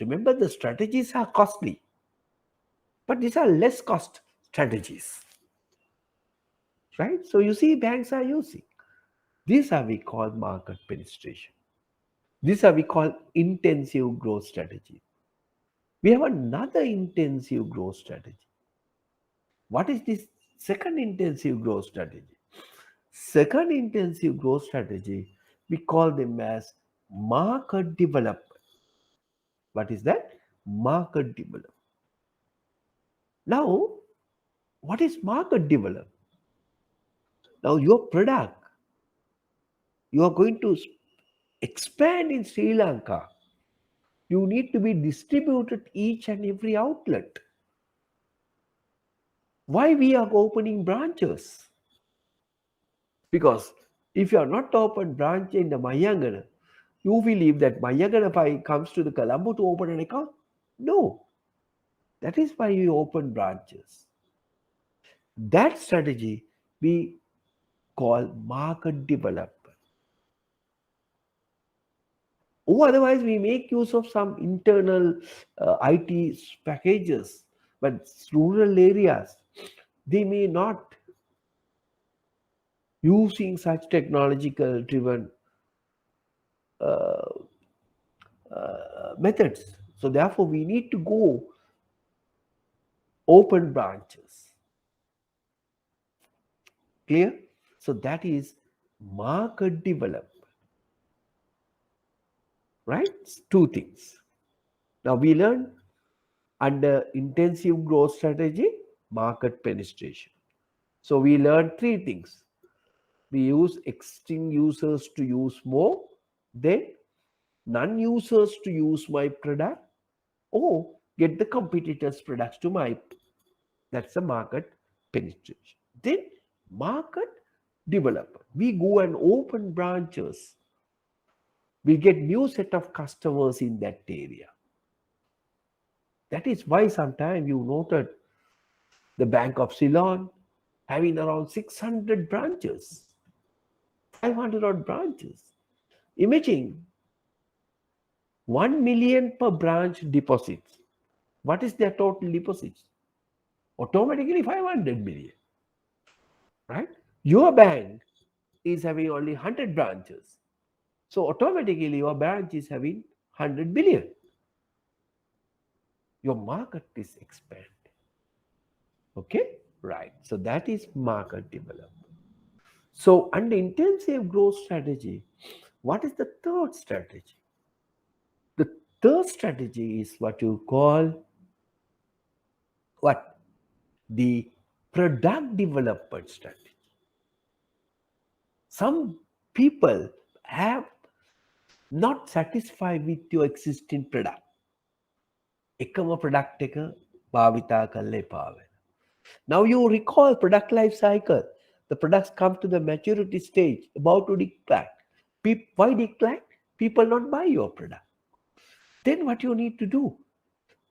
Remember, the strategies are costly, but these are less cost strategies. Right? So you see, banks are using. These are we call market penetration. These are we call intensive growth strategy. We have another intensive growth strategy. What is this second intensive growth strategy? Second intensive growth strategy, we call them as market development. What is that? Market development. Now, what is market development? Now, your product, you are going to expand in Sri Lanka. You need to be distributed each and every outlet. Why we are opening branches? Because if you are not open branch in the Mayangana, you believe that Mayangana comes to the Colombo to open an account? No. That is why we open branches. That strategy we call market development. Or otherwise we make use of some internal IT packages, but rural areas, they may not using such technological driven methods. So therefore we need to go open branches. Clear? So that is market development. Right? Two things. Now we learn under intensive growth strategy, market penetration. So we learned three things. We use existing users to use more, then non-users to use my product, or get the competitors' products to my. That's the market penetration. Then market development. We go and open branches. We get new set of customers in that area. That is why sometimes you noted the Bank of Ceylon having around 600 branches, 500 odd branches. Imagine 1 million per branch deposits. What is their total deposits? Automatically 500 million. Right? Your bank is having only 100 branches. So automatically your branch is having 100 billion. Your market is expanding. Okay, right. So that is market development. So under intensive growth strategy, what is the third strategy? The third strategy is what you call what? The product development strategy. Some people have not satisfied with your existing product. එකම product එක භාවිතා කරලා එපා වෙනවා. Now you recall product life cycle. The products come to the maturity stage, about to decline. Why decline? People not buy your product. Then what you need to do?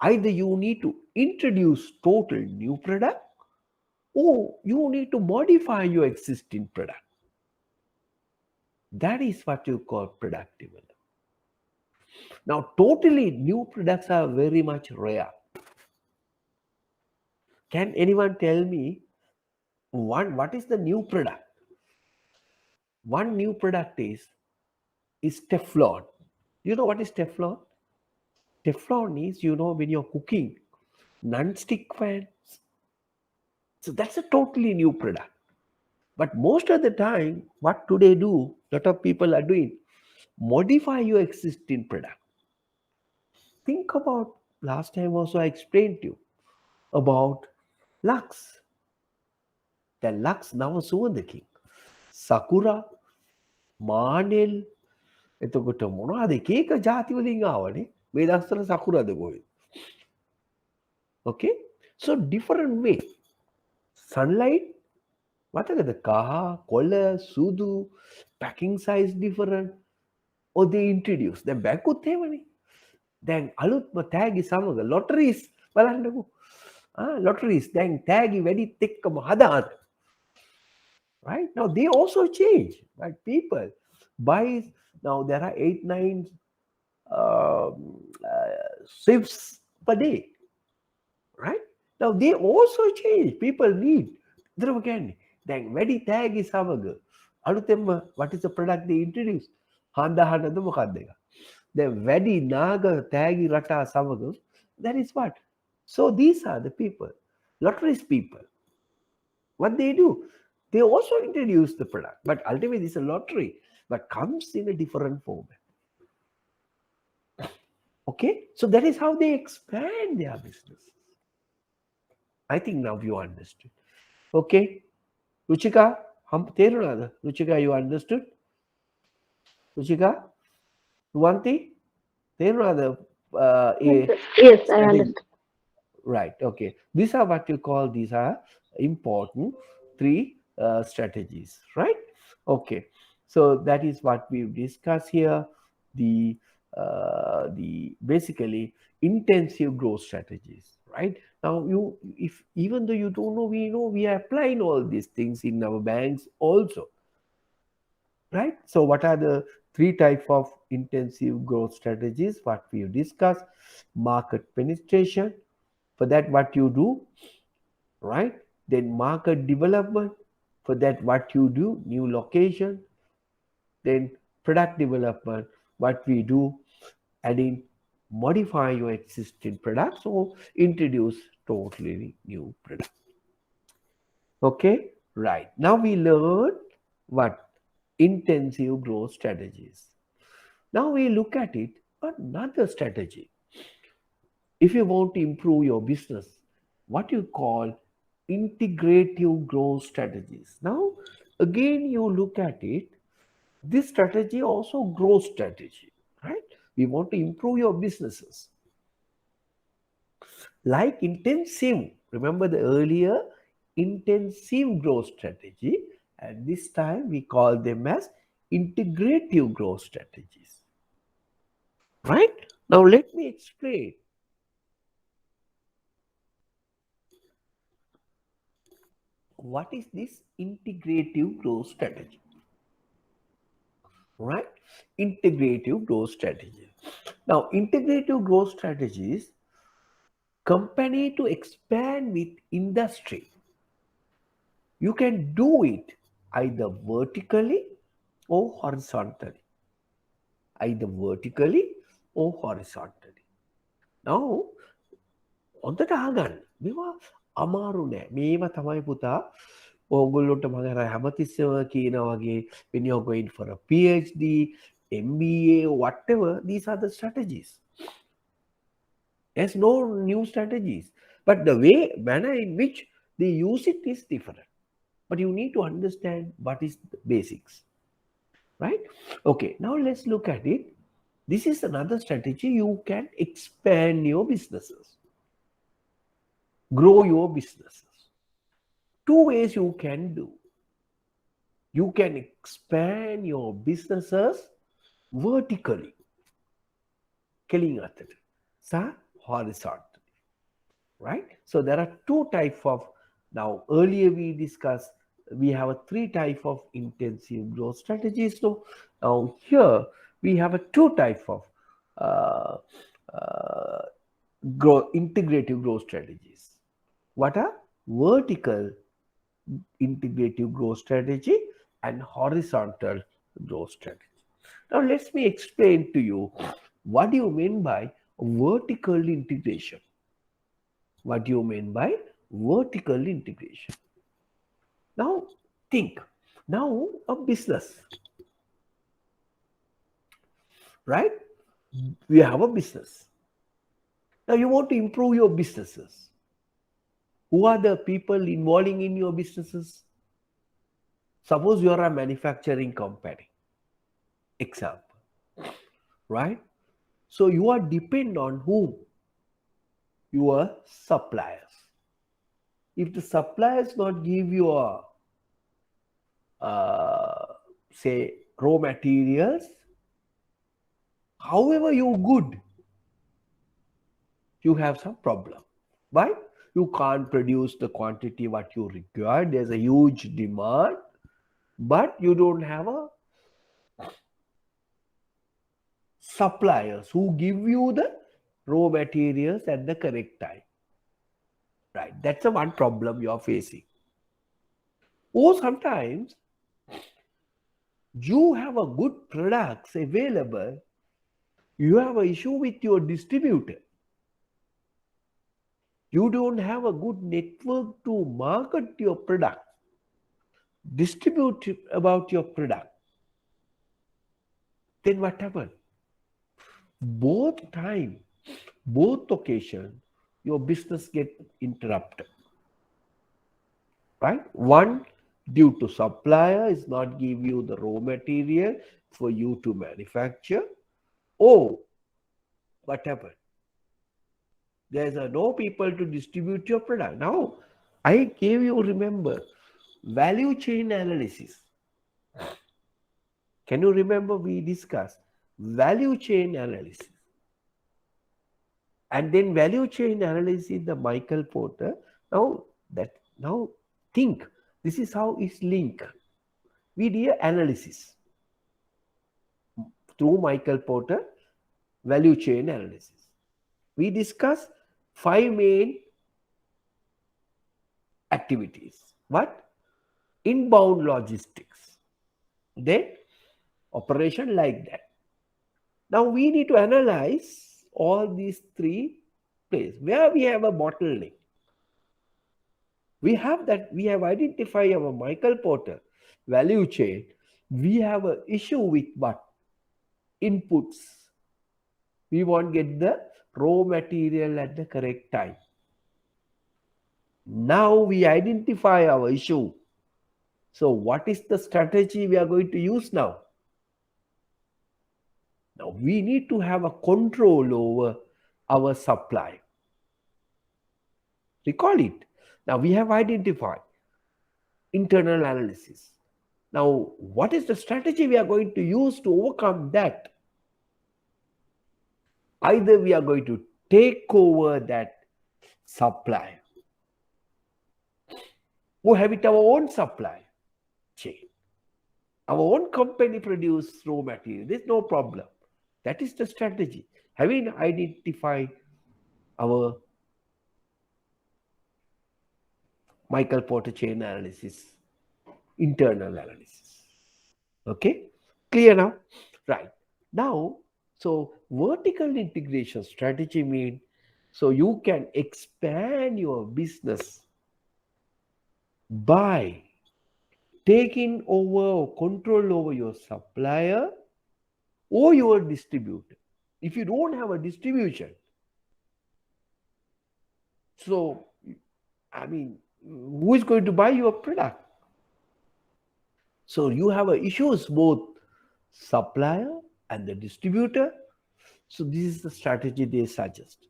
Either you need to introduce total new product or you need to modify your existing product. That is what you call product development. Now, totally new products are very much rare. Can anyone tell me what is the new product? One new product is Teflon. You know what is Teflon? Teflon is, when you're cooking, non-stick pans. So that's a totally new product. But most of the time, what do they do? A lot of people are doing, modify your existing product. Think about, last time also I explained to you about Lux. The Lux now the king. Sakura, Manel, එතකොට මොනවාද එක එක ජාති වලින් ආවනේ මේ දවස්වල සකුරාද කොහෙද? Okay, so different way. Sunlight, මතකද කහ කොළ සුදු packing size different, or they introduce දැන් බැංකුත් එහෙමනේ. දැන් අලුත්ම තෑගි සමග lotteries බලන්නකෝ. Lotteries දැන් තෑගි වැඩිත් එක්කම හදාන. Right, now they also change, right? People buy. Now there are 8-9 shifts per day, right? Now they also change. People need. Then වැඩි තෑගි සමග අලුතෙන්ම what is the product they introduce? හන්දහනද මොකක්ද එක? දැන් වැඩි නාග තෑගි රටා සමග, that is what. So these are the people, lotteries people. What they do? They also introduce the product, but ultimately it's a lottery, but comes in a different format. Okay, so that is how they expand their business. I think now you understood. Okay, Ruchika, Ruchika, you understood? Ruchika, Ruanti, Yes, I understand. Right, okay. These are what you call, these are important 3 strategies, right? Okay, so that is what we've discussed here. The basically intensive growth strategies, right? Now if even though you don't know, we are applying all these things in our banks also, right? So what are the 3 types of intensive growth strategies? What we discussed: market penetration. For that, what you do, right? Then market development. For that, what you do, new location. Then product development, what we do, adding, modify your existing products or introduce totally new product. Okay, right. Now we learn what? Intensive growth strategies. Now we look at it, another strategy. If you want to improve your business, what you call integrative growth strategies. Now, again, you look at it, this strategy also growth strategy, right? We want to improve your businesses. Like intensive, remember the earlier intensive growth strategy, and this time we call them as integrative growth strategies. Right? Now let me explain. What is this integrative growth strategy? Right? Integrative growth strategy. Now, integrative growth strategies, company to expand with industry. You can do it either vertically or horizontally. either vertically or horizontally. Now, හොඳට අහගන්න. මේවා අමාරු නෑ. මේවා තමයි පුතා ඕගොල්ලොන්ට මම අර හැමතිස්සෙම කියන වගේ when you're going for a PhD, MBA, whatever, these are the strategies. There's no new strategies. But the manner in which they use it is different. But you need to understand what is the basics. Right? Okay, now let's look at it. This is another strategy. You can expand your businesses, grow your businesses. Two ways you can do. You can expand your businesses vertically, killing horizontally. Right? So there are two types of, now earlier we discussed, we have a three type of intensive growth strategies. So now here we have a two type of uh, integrative growth strategies. What are vertical integrative growth strategy and horizontal growth strategy? Now let me explain to you what do you mean by vertical integration. What do you mean by vertical integration? Now think, now a business, right? We have a business. Now you want to improve your businesses. Who are the people involving in your businesses? Suppose you are a manufacturing company, example, right? So you are depend on whom? Your suppliers. If the suppliers not give you say raw materials, however you good, you have some problem. Why? You can't produce the quantity what you require. There's a huge demand, but you don't have a suppliers who give you the raw materials at the correct time. Right? That's the one problem you're facing. Or sometimes you have a good products available, you have an issue with your distributor. You don't have a good network to market your product, distribute about your product. Then what happened? Both time, both occasion, your business get interrupted. Right? One, due to supplier is not give you the raw material for you to manufacture. Oh, what happened? There's no people to distribute your product. Now, I gave you, remember, value chain analysis. Can you remember we discussed value chain analysis? And then value chain analysis, the Michael Porter. Now think, this is how it's linked. We did analysis through Michael Porter value chain analysis. We discussed 5 main activities. What? Inbound logistics. Then operation like that. Now we need to analyze all these three places where we have a bottleneck. We have that, we have identified our Michael Porter value chain. We have an issue with what? Inputs. We won't get the raw material at the correct time. Now we identify our issue. So what is the strategy we are going to use now? Now we need to have a control over our supply. Recall it. Now we have identified internal analysis. Now what is the strategy we are going to use to overcome that? Either we are going to take over that supply or have it our own supply chain. Our own company produce raw material. There's no problem. That is the strategy. Having identified our Michael Porter chain analysis, internal analysis. Okay, clear now? Right. Now, so vertical integration strategy means so you can expand your business by taking over or control over your supplier or your distributor. If you don't have a distribution, so I mean, who is going to buy your product? So you have issues both supplier and the distributor. So this is the strategy they suggest.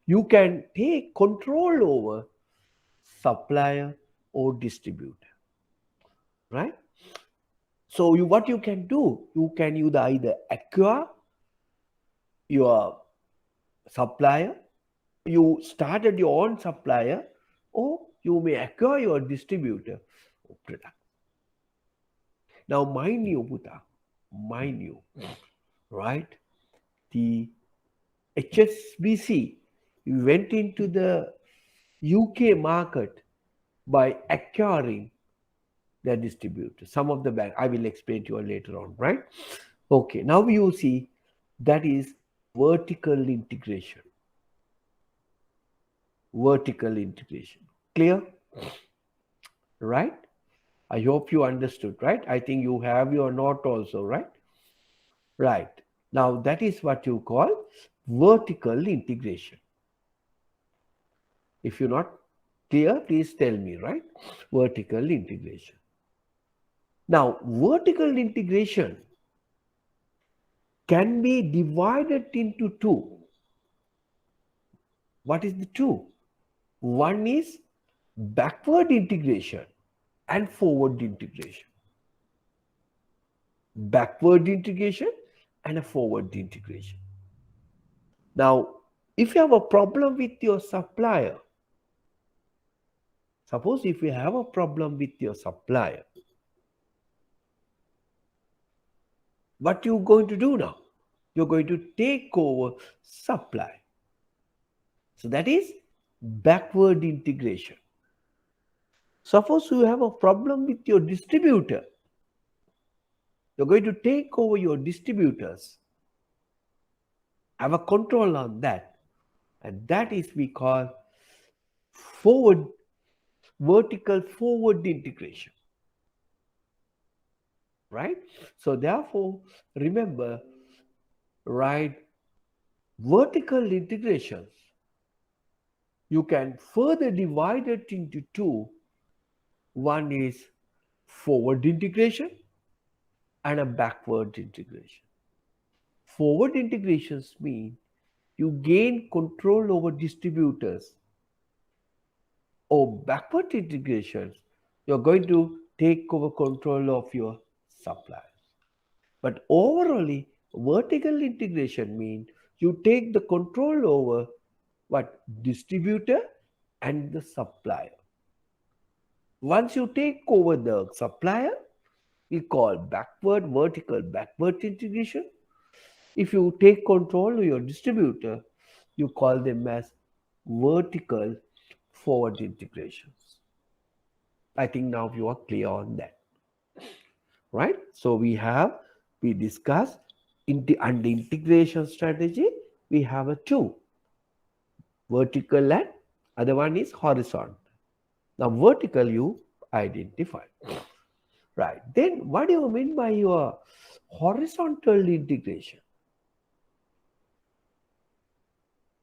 You can take control over supplier or distributor, right? So what you can do, you can either acquire your supplier, you started your own supplier, or you may acquire your distributor or product. Now, mind you, Buddha, mind you, right? The HSBC went into the UK market by acquiring their distributor. Some of the bank, I will explain to you later on, right? Okay, now you see that is vertical integration. Vertical integration. Clear? Right? I hope you understood, right? I think you have your note also, right? Right. Now that is what you call vertical integration. If you're not clear, please tell me, right? Vertical integration. Now, vertical integration can be divided into two. What is the two? One is backward integration and forward integration. Backward integration and a forward integration. Now, if you have a problem with your supplier, suppose if you have a problem with your supplier, what you going to do now? You're going to take over supply. So that is backward integration. Suppose you have a problem with your distributor, you're going to take over your distributors, have a control on that, and that is we call forward vertical forward integration, right? So therefore, remember, right, vertical integrations, you can further divide it into two. One is forward integration and a backward integration. Forward integrations mean you gain control over distributors, or backward integrations, you're going to take over control of your suppliers. But overall, vertical integration means you take the control over what distributor and the supplier. Once you take over the supplier, we call vertical backward integration. If you take control of your distributor, you call them as vertical forward integrations. I think now you are clear on that, right? So we discussed under integration strategy, we have a two, vertical and other one is horizontal. Now vertical you identify, right? Then what do you mean by your horizontal integration?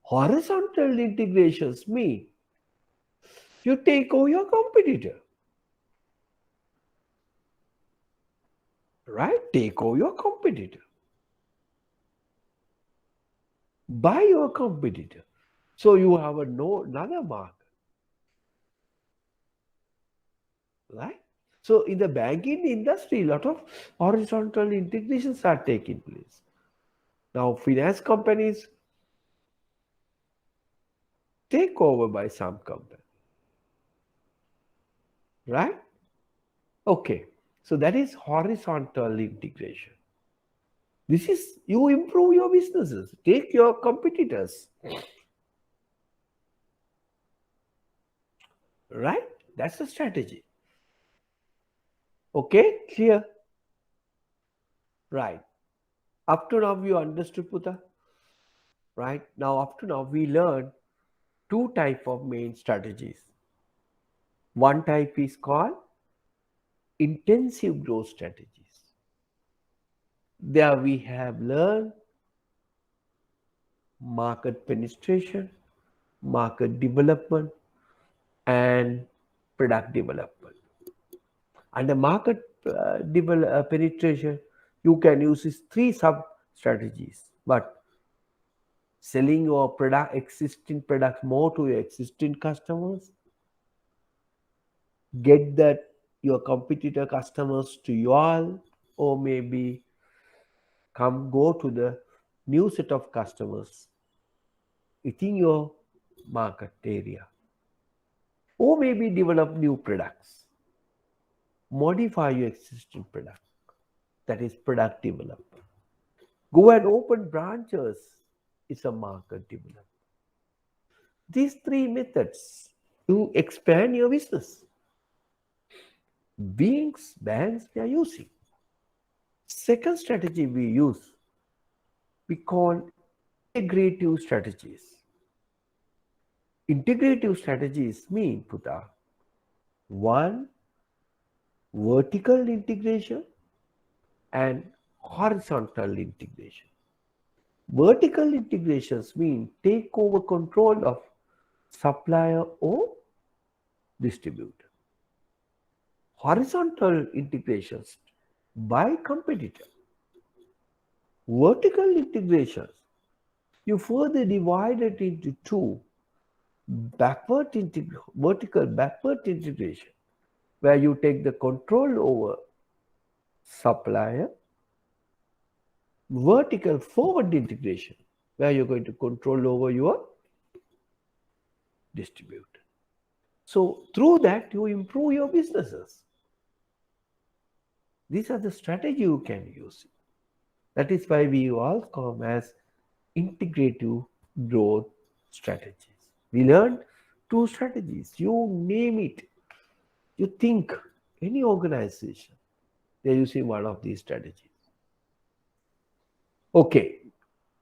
Horizontal integrations mean you take over your competitor, right? Take over your competitor, buy your competitor. So you have another market, right? So in the banking industry, a lot of horizontal integrations are taking place. Now finance companies take over by some company, right? Okay, so that is horizontal integration. This is you improve your businesses, take your competitors, right? That's the strategy. Okay, clear? Right. Up to now you understood, Puta, right? Now up to now we learned two type of main strategies. One type is called intensive growth strategies. There we have learned market penetration, market development, and product development. Under market penetration, you can use these three sub strategies. But selling your product, existing products more to your existing customers, get that your competitor customers to you all, or maybe go to the new set of customers within your market area, or maybe develop new products, modify your existing product. That is product development. Go and open branches is a market development. These three methods to expand your business. Banks, they are using. Second strategy we use, we call integrative strategies. Integrative strategies mean, Puta, one, vertical integration and horizontal integration. Vertical integrations mean take over control of supplier or distributor. Horizontal integrations by competitor. Vertical integrations, you further divide it into two. Vertical backward integration, where you take the control over supplier. Vertical forward integration, where you're going to control over your distributor. So through that, you improve your businesses. These are the strategy you can use. That is why we all call them as integrative growth strategies. We learned two strategies. You name it. You think any organization, they're using one of these strategies. Okay,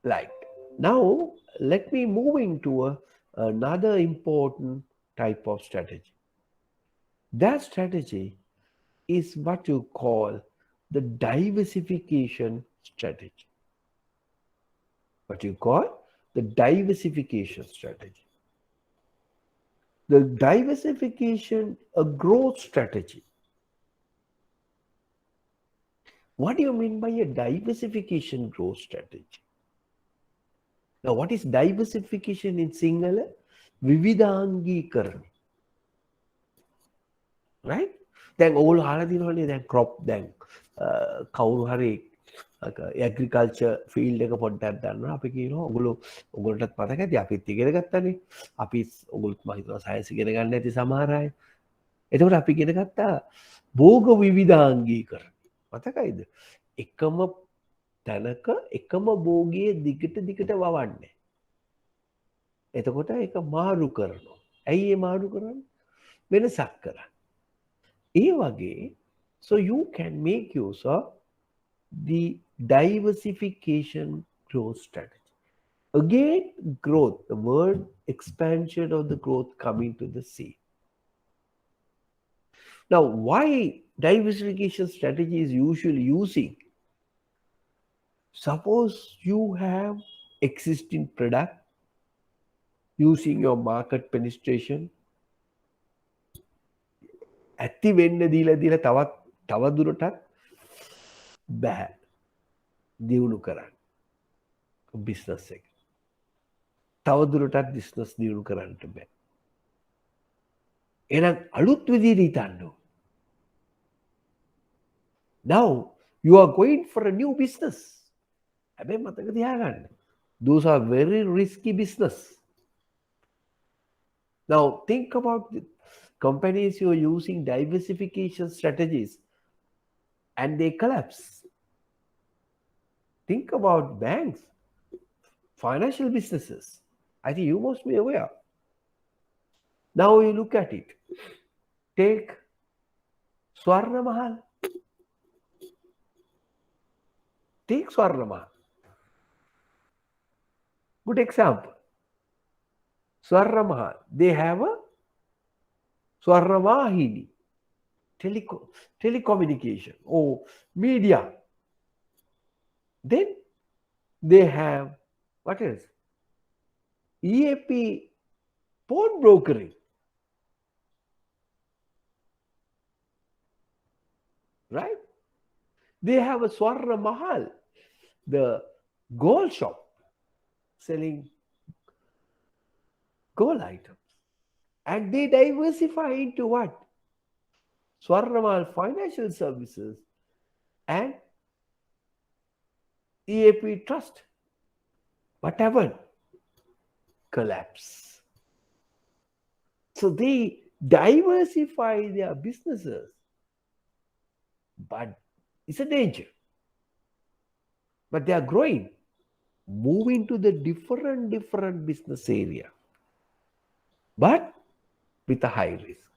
right. Now, let me move into another important type of strategy. That strategy is what you call the diversification strategy. What you call the diversification strategy. The diversification, a growth strategy. What do you mean by a diversification growth strategy? Now, what is diversification in Sinhala? Vividangīkarana. Right? දැන් ඕගොල්ලෝ අහලා තියෙනවනේ දැන් crop දැන් කවුරු හරි agriculture field එක පොඩ්ඩක් දන්නවා අපි කියනවා ඔයගොල්ලන්ටත් මතක ඇති අපිත් ඉගෙන ගත්තානේ අපි ඔයගොල්ලොත් මම හිතනවා සයන්ස් ඉගෙන ගන්න ඇති සමහර අය එතකොට අපි ඉගෙන ගත්තා භෝග විවිධාංගීකරණ මතකයිද එකම තැනක එකම භෝගයේ දිගට වවන්නේ එතකොට ඒක මාරු කරනවා ඇයි ඒ මාරු කරන්නේ වෙනසක් කරන්නේ so you can make use of the diversification growth strategy. Again, growth, the word expansion of the growth coming to the sea. Now, why diversification strategy is usually using? Suppose you have existing product using your market penetration. ඇති වෙන්න දීලා තව දුරටත් බෑ දියුණු කරන්න business එක තව දුරටත් බිස්නස් දියුණු කරන්නට බෑ එහෙනම් අලුත් විදිහට හිතන්න now you are going for a new business හැබැයි මතක තියාගන්න those are very risky business now think about the companies who are using diversification strategies and they collapse. Think about banks, financial businesses. I think you must be aware. Now you look at it. Take Swarna Mahal. Take Swarna Mahal. Good example. Swarna Mahal. They have a Swarna Vahini, telecommunication or media. Then they have what else? EAP pawn brokering. Right? They have a Swarna Mahal, the gold shop selling gold items. And they diversify into what? Swarna Mahal Financial Services and EAP Trust. Whatever collapse. So they diversify their businesses, but it's a danger. But they are growing, moving to the different business area, but with a high risk.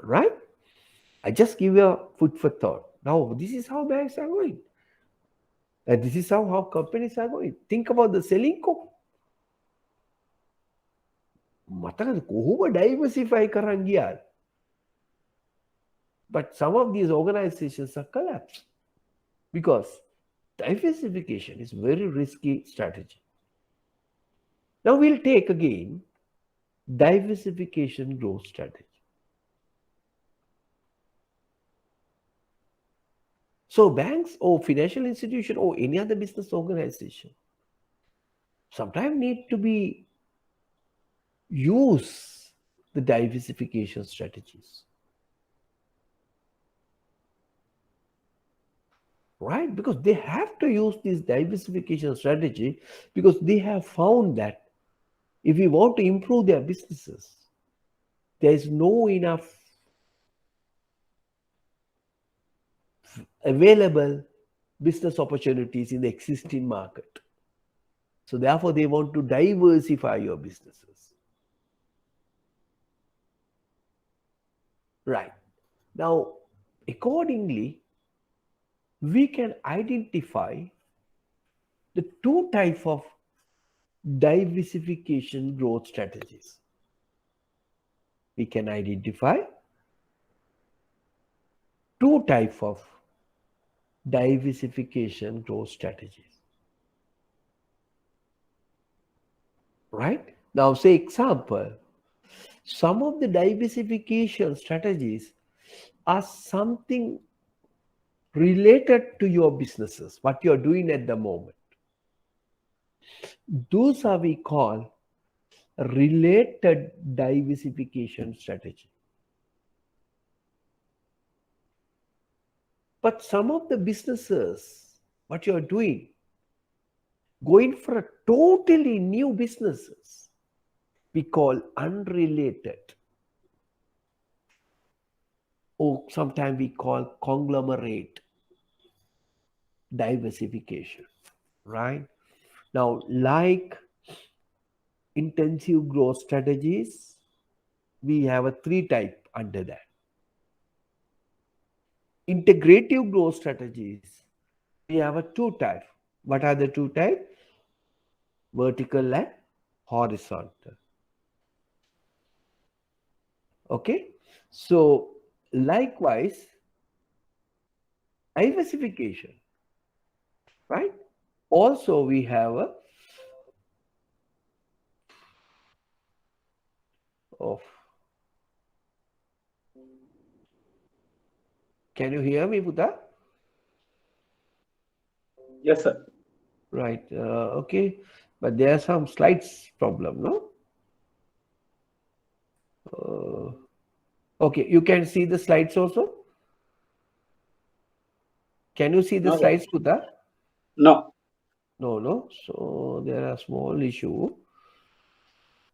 Right? I just give you a food for thought. Now, this is how banks are going. And this is how companies are going. Think about the Selinco. මතකද කොහොම diversify කරන් ගියාද? But some of these organizations are collapsed because diversification is very risky strategy. Now we'll take again diversification growth strategy. So banks or financial institution or any other business organization sometimes need to be use the diversification strategies. Right? Because they have to use this diversification strategy because they have found that if we want to improve their businesses, there is no enough available business opportunities in the existing market. So therefore, they want to diversify your businesses. Right. Now, accordingly, we can identify the two types of diversification growth strategies. We can identify two types of diversification growth strategies. Right? Now, say example, some of the diversification strategies are something related to your businesses, what you're doing at the moment. Those are we call related diversification strategy. But some of the businesses, what you're doing, going for a totally new businesses, we call unrelated. Or sometimes we call conglomerate diversification, right? Now, like intensive growth strategies, we have a three type under that. Integrative growth strategies, we have a two type. What are the two types? Vertical and horizontal. Okay, so likewise, diversification, right? Also, we have a Can you hear me, Buddha? Yes, sir. Right. Okay, but there are some slides problem, no? Okay, you can see the slides also. Can you see the slides, Buddha? No. No. So there are small issue.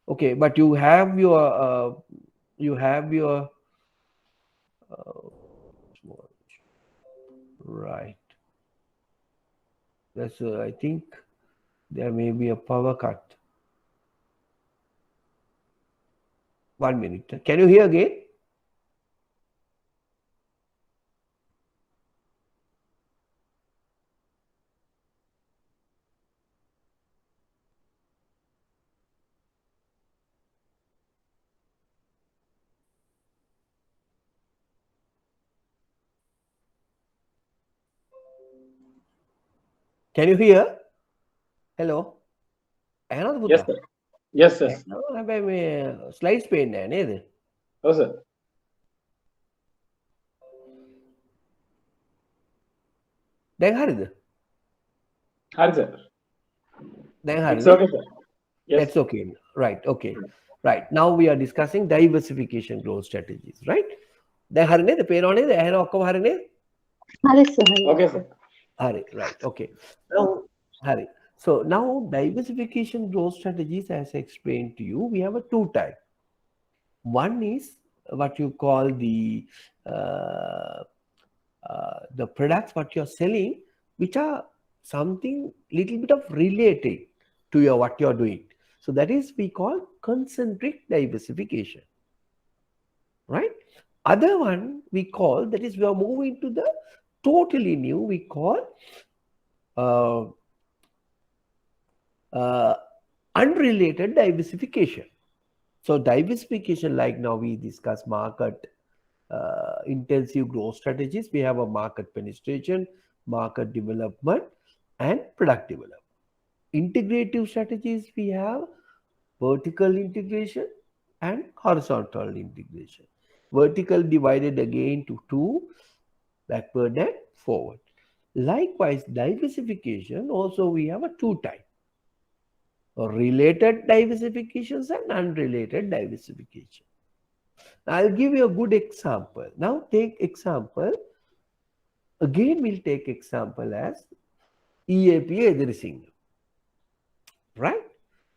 Okay, but you have your small issue. Right. That's I think there may be a power cut. 1 minute. Can you hear again? Can you hear? Hello? ඇහෙනවද Yes, පුතා? sir. Yes, sir. හැබැයි මේ slides පේන්නේ නැහැ නේද? Oh, sir. දැන් හරිද? Hi, sir. දැන් It's හරිනේ? okay, sir. Yes. That's okay. Right. Okay. Right. Now we are discussing diversification growth strategies. Right. දැන් හරි නේද? පේනව නේද? ඇහෙනව ඔක්කොම හරි නේද? හරි sir. Okay, sir. Hari, right. Okay. Now, Hari. So now diversification growth strategies, as I explained to you, we have a two type. One is what you call the products what you're selling, which are something little bit of related to your what you're doing. So that is we call concentric diversification. Right? Other one we call, that is we are moving to the totally new, we call unrelated diversification. So diversification, like now we discuss market intensive growth strategies. We have a market penetration, market development, and product development. Integrative strategies, we have vertical integration and horizontal integration. Vertical divided again to two, backward and forward. Likewise, diversification also we have a two type: related diversifications and unrelated diversification. I'll give you a good example. Now take example, again we'll take example as EAP Edrising. Right?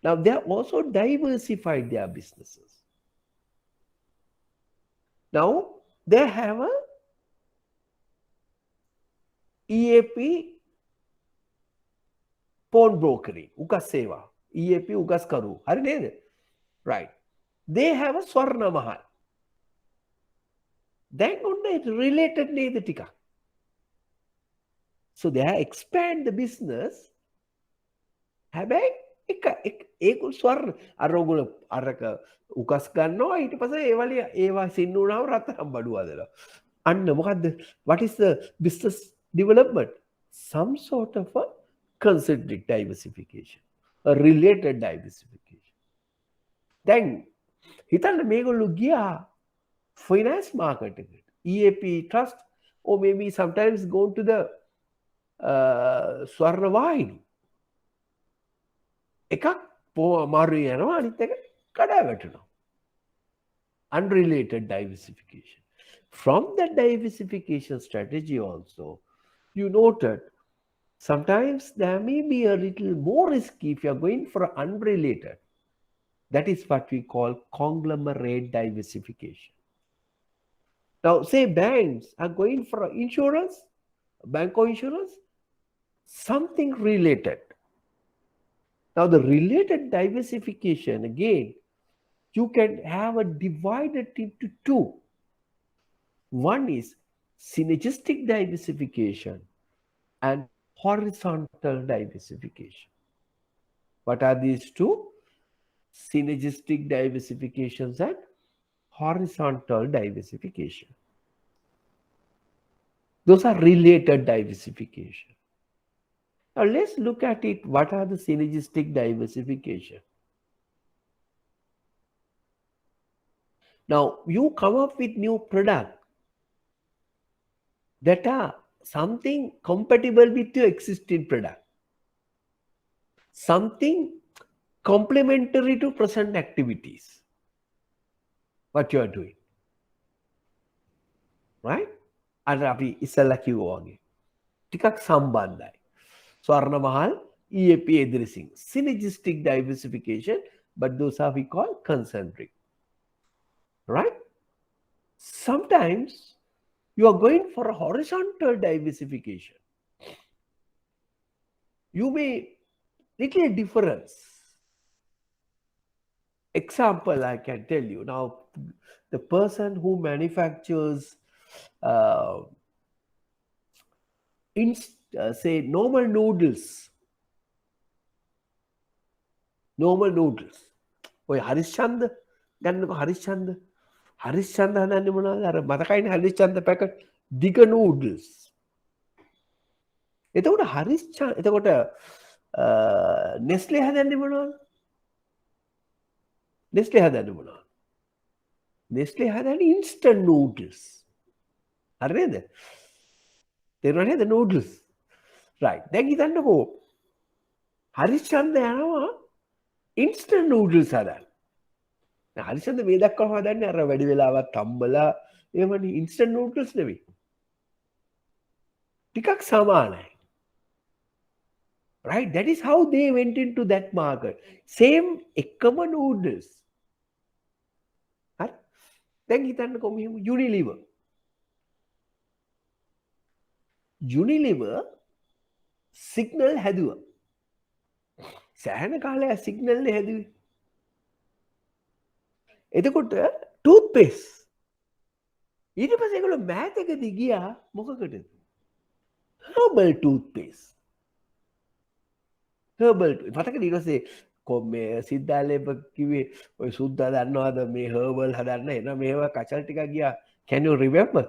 Now they have also diversified their businesses. Now they have a EAP pawn brokering, Ugas Seva, EAP Ugas Karu. Right. They have a Swarna Mahal. Then it related neda tika. So they have expand the business. හැබැයි ඒකුල් ස්වර්ණ අරගුල අරක උකස් ගන්නවා ඊට පස්සේ ඒවල ඒවා සින්න වුණාම රත්තරන් බඩු හදලා. අන්න මොකද්ද? What is the business development? Some sort of a concentric diversification, a related diversification. දැන් හිතන්න මේගොල්ලෝ ගියා finance market එකට. EAP trust, or maybe sometimes go to the ස්වර්ණ වාහිනී. එකක් මාරු යනවා අනිත් එක කඩා වැටෙනවා. Unrelated diversification. From that diversification strategy also, you noted sometimes there may be a little more risky if you're going for unrelated. That is what we call conglomerate diversification. Now say banks are going for insurance, banco insurance, something related. Now the related diversification, again, you can have a divided into two. One is synergistic diversification and horizontal diversification. What are these two? Synergistic diversifications and horizontal diversification. Those are related diversification. Now let's look at it. What are the synergistic diversification? Now you come up with new product that are something compatible with your existing product, something complementary to present activities, what you are doing, right? අර අපි ඉස්සෙල්ලා කිව්වා වගේ ටිකක් සම්බන්ධයි. ස්වර්ණ මහල්, EAP Edrising, synergistic diversification, but those are we call concentric, right? Sometimes you are going for a horizontal diversification. You may little difference. Example I can tell you now, the person who manufactures say normal noodles. ඔය හරිශ්චන්ද ගන්නකො හරිශ්චන්ද හදන්නේ මොනවද? අර මතකයිනේ හරිශ්චන්ද packet දිග noodles. එතකොට හරිස්චා එතකොට නෙස්ලේ හදන්නේ මොනවද? නෙස්ලේ හදන්නේ මොනවද? නෙස්ලේ හදන්නේ ඉන්ස්ටන්ට් නූඩල්ස්. හරිද? තේරුණා නේද නූඩල්ස්? රයිට්. දැන් හිතන්නකෝ හරිස්චන්ද යනවා ඉන්ස්ටන්ට් නූඩල්ස් හදන්න. හරිස්චන්ද මේ දක්වා හදන්නේ අර වැඩි වෙලාවක් තම්බලා එහෙමනේ ඉන්ස්ටන්ට් නූඩල්ස් නෙවෙයි. ටිකක් සමානයි. Right? That is how they went into that market. Same එකම noodles. හරි? දැන් හිතන්නකෝ මෙහෙම Unilever. Unilever signal හැදුවා. සෑහෙන කාලයක් signal නේ හැදුවේ. එතකොට toothpaste. ඊට පස්සේ ඒගොල්ලෝ මෑතකදී ගියා මොකකටද? herbal toothpaste. herbal මතකද ඊට පස්සේ මේ සිද්ධාලේප කිව්වේ ඔය සුද්දා දන්නවද මේ herbal හදන්න එන මේවා කචල් ටිකක් ගියා. Can you remember?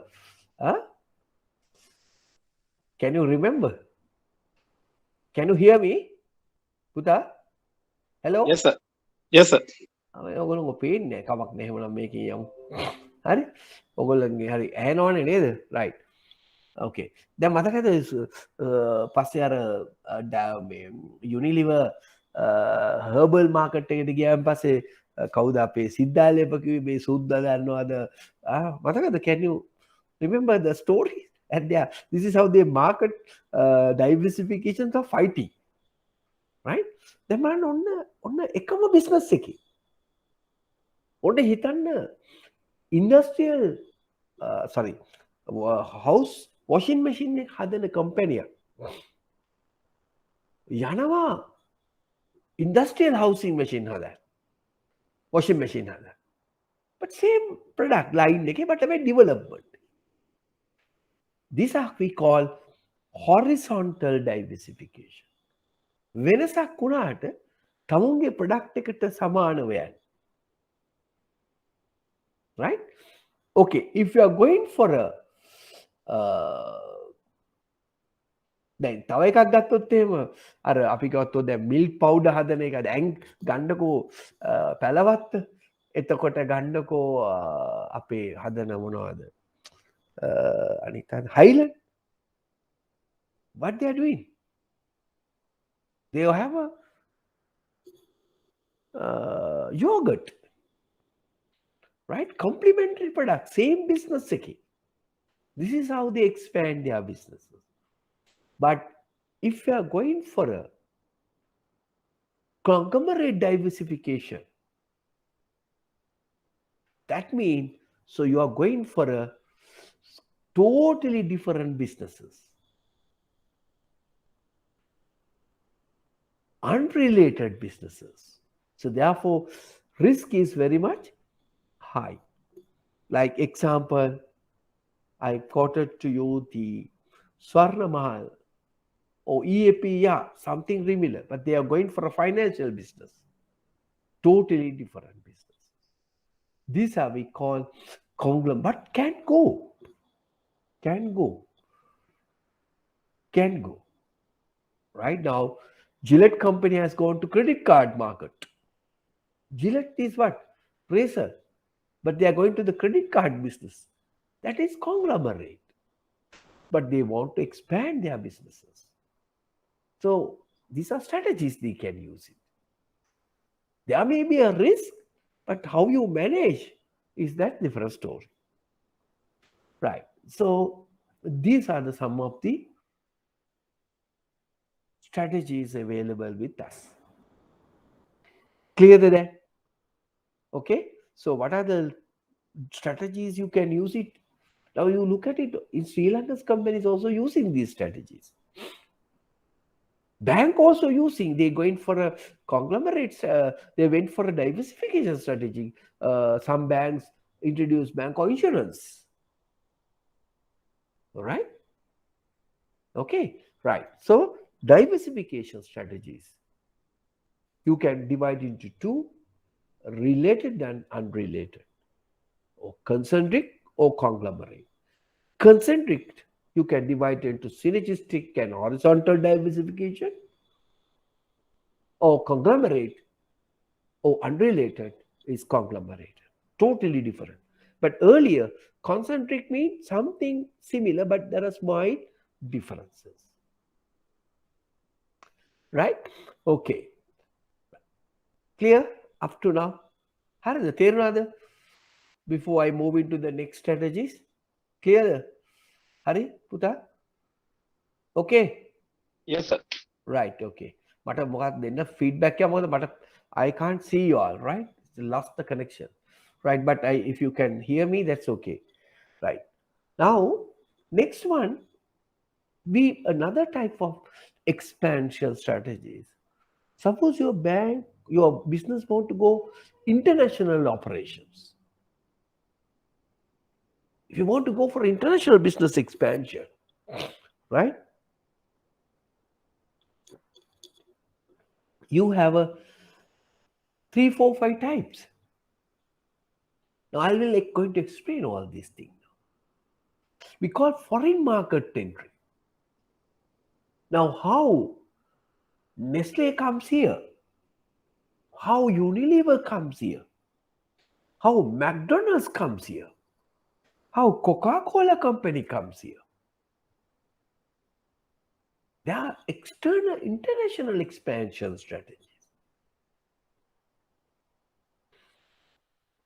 Can you remember? Can you hear me? පුතා? Hello? Yes, sir. Yes, sir. ඔයගොල්ලෝ පේන්නේ කමක් නැහැ එහෙමනම් මේකේ යමු. හරි? ඔයගොල්ලන්ගේ හරි ඇහෙනවනේ නේද? right. Okay. දැන් මතකද පස්සේ අර මේ Unilever herbal market එකට ගියාන් පස්සේ කවුද අපේ සිද්ධාලේප කිව්වේ මේ සුද්දා දන්නවද? මතකද? Can you remember the story? And yeah, this is how they market diversifications of IT. Right? දැන් බලන්න ඔන්න එකම business එකේ. ඔන්න හිතන්න industrial sorry house washing machine එක හදන කම්පැනියක් යනවා industrial housing machine හදන්න washing machine හදන්න but same product line එකේ but a development. These are we call horizontal diversification. වෙනසක් වුණාට තමුන්ගේ product එකට සමානව යන්න. Right? Okay, if you are going for a දැන් තව එකක් ගත්තොත් එහෙම අර අපි ගත්තොත් දැන් මිල්ක් පවුඩර් හදන එක දැන් ගන්නකෝ පැලවත්ත එතකොට ගන්නකෝ අපේ හදන මොනවද අනිත් highland what they are doing they have a yogurt, right? Complementary product, same business එකේ. This is how they expand their businesses. But if you are going for a conglomerate diversification, that means so you are going for a totally different businesses, unrelated businesses. So therefore, risk is very much high. Like example, I quoted to you the Swarna Mahal or EAP, yeah, something similar, but they are going for a financial business. Totally different business. These are we call conglomerate, but can go. Right now, Gillette company has gone to credit card market. Gillette is what? Razor. But they are going to the credit card business. That is conglomerate. But they want to expand their businesses. So these are strategies they can use it. There may be a risk, but how you manage is that different story. Right. So these are the some of the strategies available with us. Clear that? Okay. So what are the strategies you can use it? Now you look at it, in Sri Lanka's companies also using these strategies. Bank also using, they going for a conglomerates, they went for a diversification strategy. Some banks introduce bank or insurance. All right? Okay, right. So diversification strategies, you can divide into two, related and unrelated, or concentric or conglomerate. Concentric You can divide into synergistic and horizontal diversification, or conglomerate, or unrelated is conglomerate. Totally different. But earlier, concentric means something similar, but there are slight differences. Right? Okay. Clear up to now? හරිද තේරුණාද? Before I move into the next strategies? Clear? හරි පුතා? Okay. Yes, sir. Right, okay. මට මොකක්ද දෙන්න feedback එක මොකද මට I can't see you all, right? Lost the connection. Right, but if you can hear me, that's okay. Right. Now, next one, another type of expansion strategies. Suppose your bank, your business want to go international operations. If you want to go for international business expansion, right? You have a 3, 4, 5 types. Now I will going to explain all these things. We call foreign market entry. Now how Nestle comes here? How Unilever comes here? How McDonald's comes here? How Coca-Cola company comes here? There are external, international expansion strategies.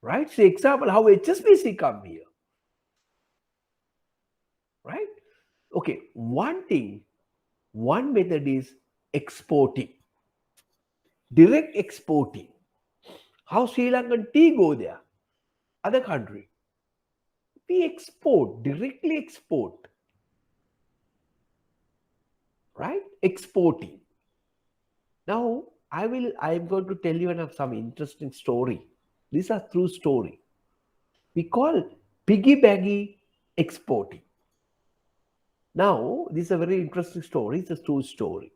Right? Say example, how HSBC come here. Right? Okay, one method is exporting. Direct exporting. How Sri Lankan tea go there? Other country. We export, directly export. Right? Exporting. Now, I'm going to tell you some interesting story. These are true story. We call piggy-baggy exporting. Now, this is a very interesting story. It's a true story.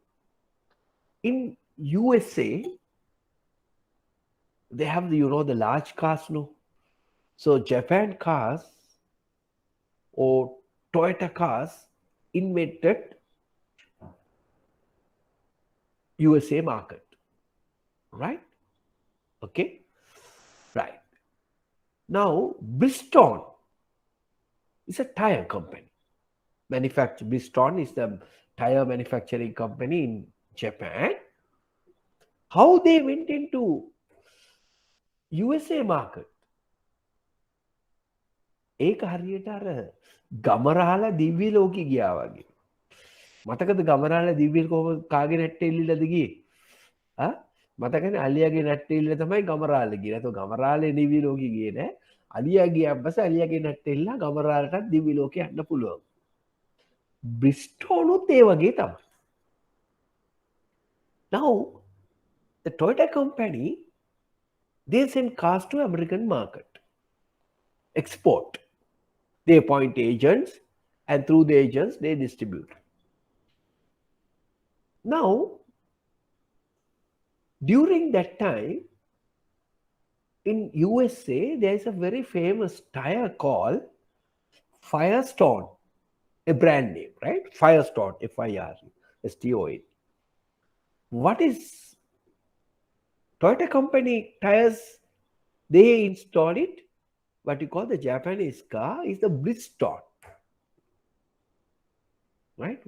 In USA, they have the large cars, no? So Japan cars or Toyota cars invented USA market, right? Okay, right. Now, Bridgestone is a tire company. Bridgestone is the tire manufacturing company in Japan. How they went into USA market? ඒක හරියට අර ගමරාල දිව්‍ය ලෝකෙ ගියා වගේ. මතකද ගමරාල දිව්‍ය කොහොම කාගේ නැට්ටේ ඉල්ලලාද ගියේ? මතකනේ අලියාගේ නැට්ටේ ඉල්ලලා තමයි ගමරාල ගියේ. නැත්නම් ගමරාලේ දිව්‍ය ලෝකෙ ගියේ නෑ. අලියා ගියාන් පස්සේ අලියාගේ නැට්ටේ ඉල්ලලා ගමරාලටත් දිව්‍ය ලෝකෙ යන්න පුළුවන්. බ්‍රිස්ටෝනුත් ඒ වගේ තමයි. Now, the Toyota company, they send cars to American market. Export. They appoint agents, and through the agents, they distribute. Now, during that time, in USA, there is a very famous tire called Firestone, a brand name, right? Firestone, Firestone. What is Toyota company tires? They install it. What you call the Japanese car is the Bridgestone. Right?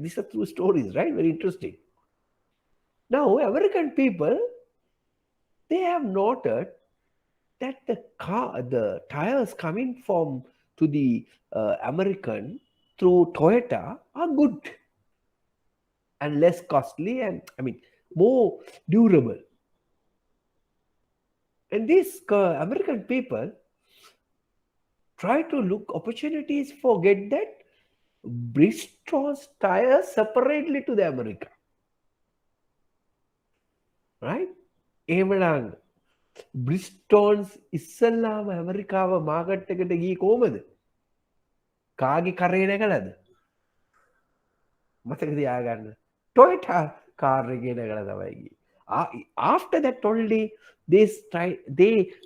These are true stories, right? Very interesting. Now, American people, they have noted that the tires coming to the American through Toyota are good and less costly and more durable. And these American people try to look opportunities for get that Bristone's tires separately to the America. Right? එහෙමනම් Bristone's ඉස්සල්ලාම ඇමරිකාව market එකට ගියේ කොහමද? කාගේ කරේ නැගලාද? මතක තියාගන්න. Toyota කාර් එකේ නැගලා තමයි ගියේ. After that only the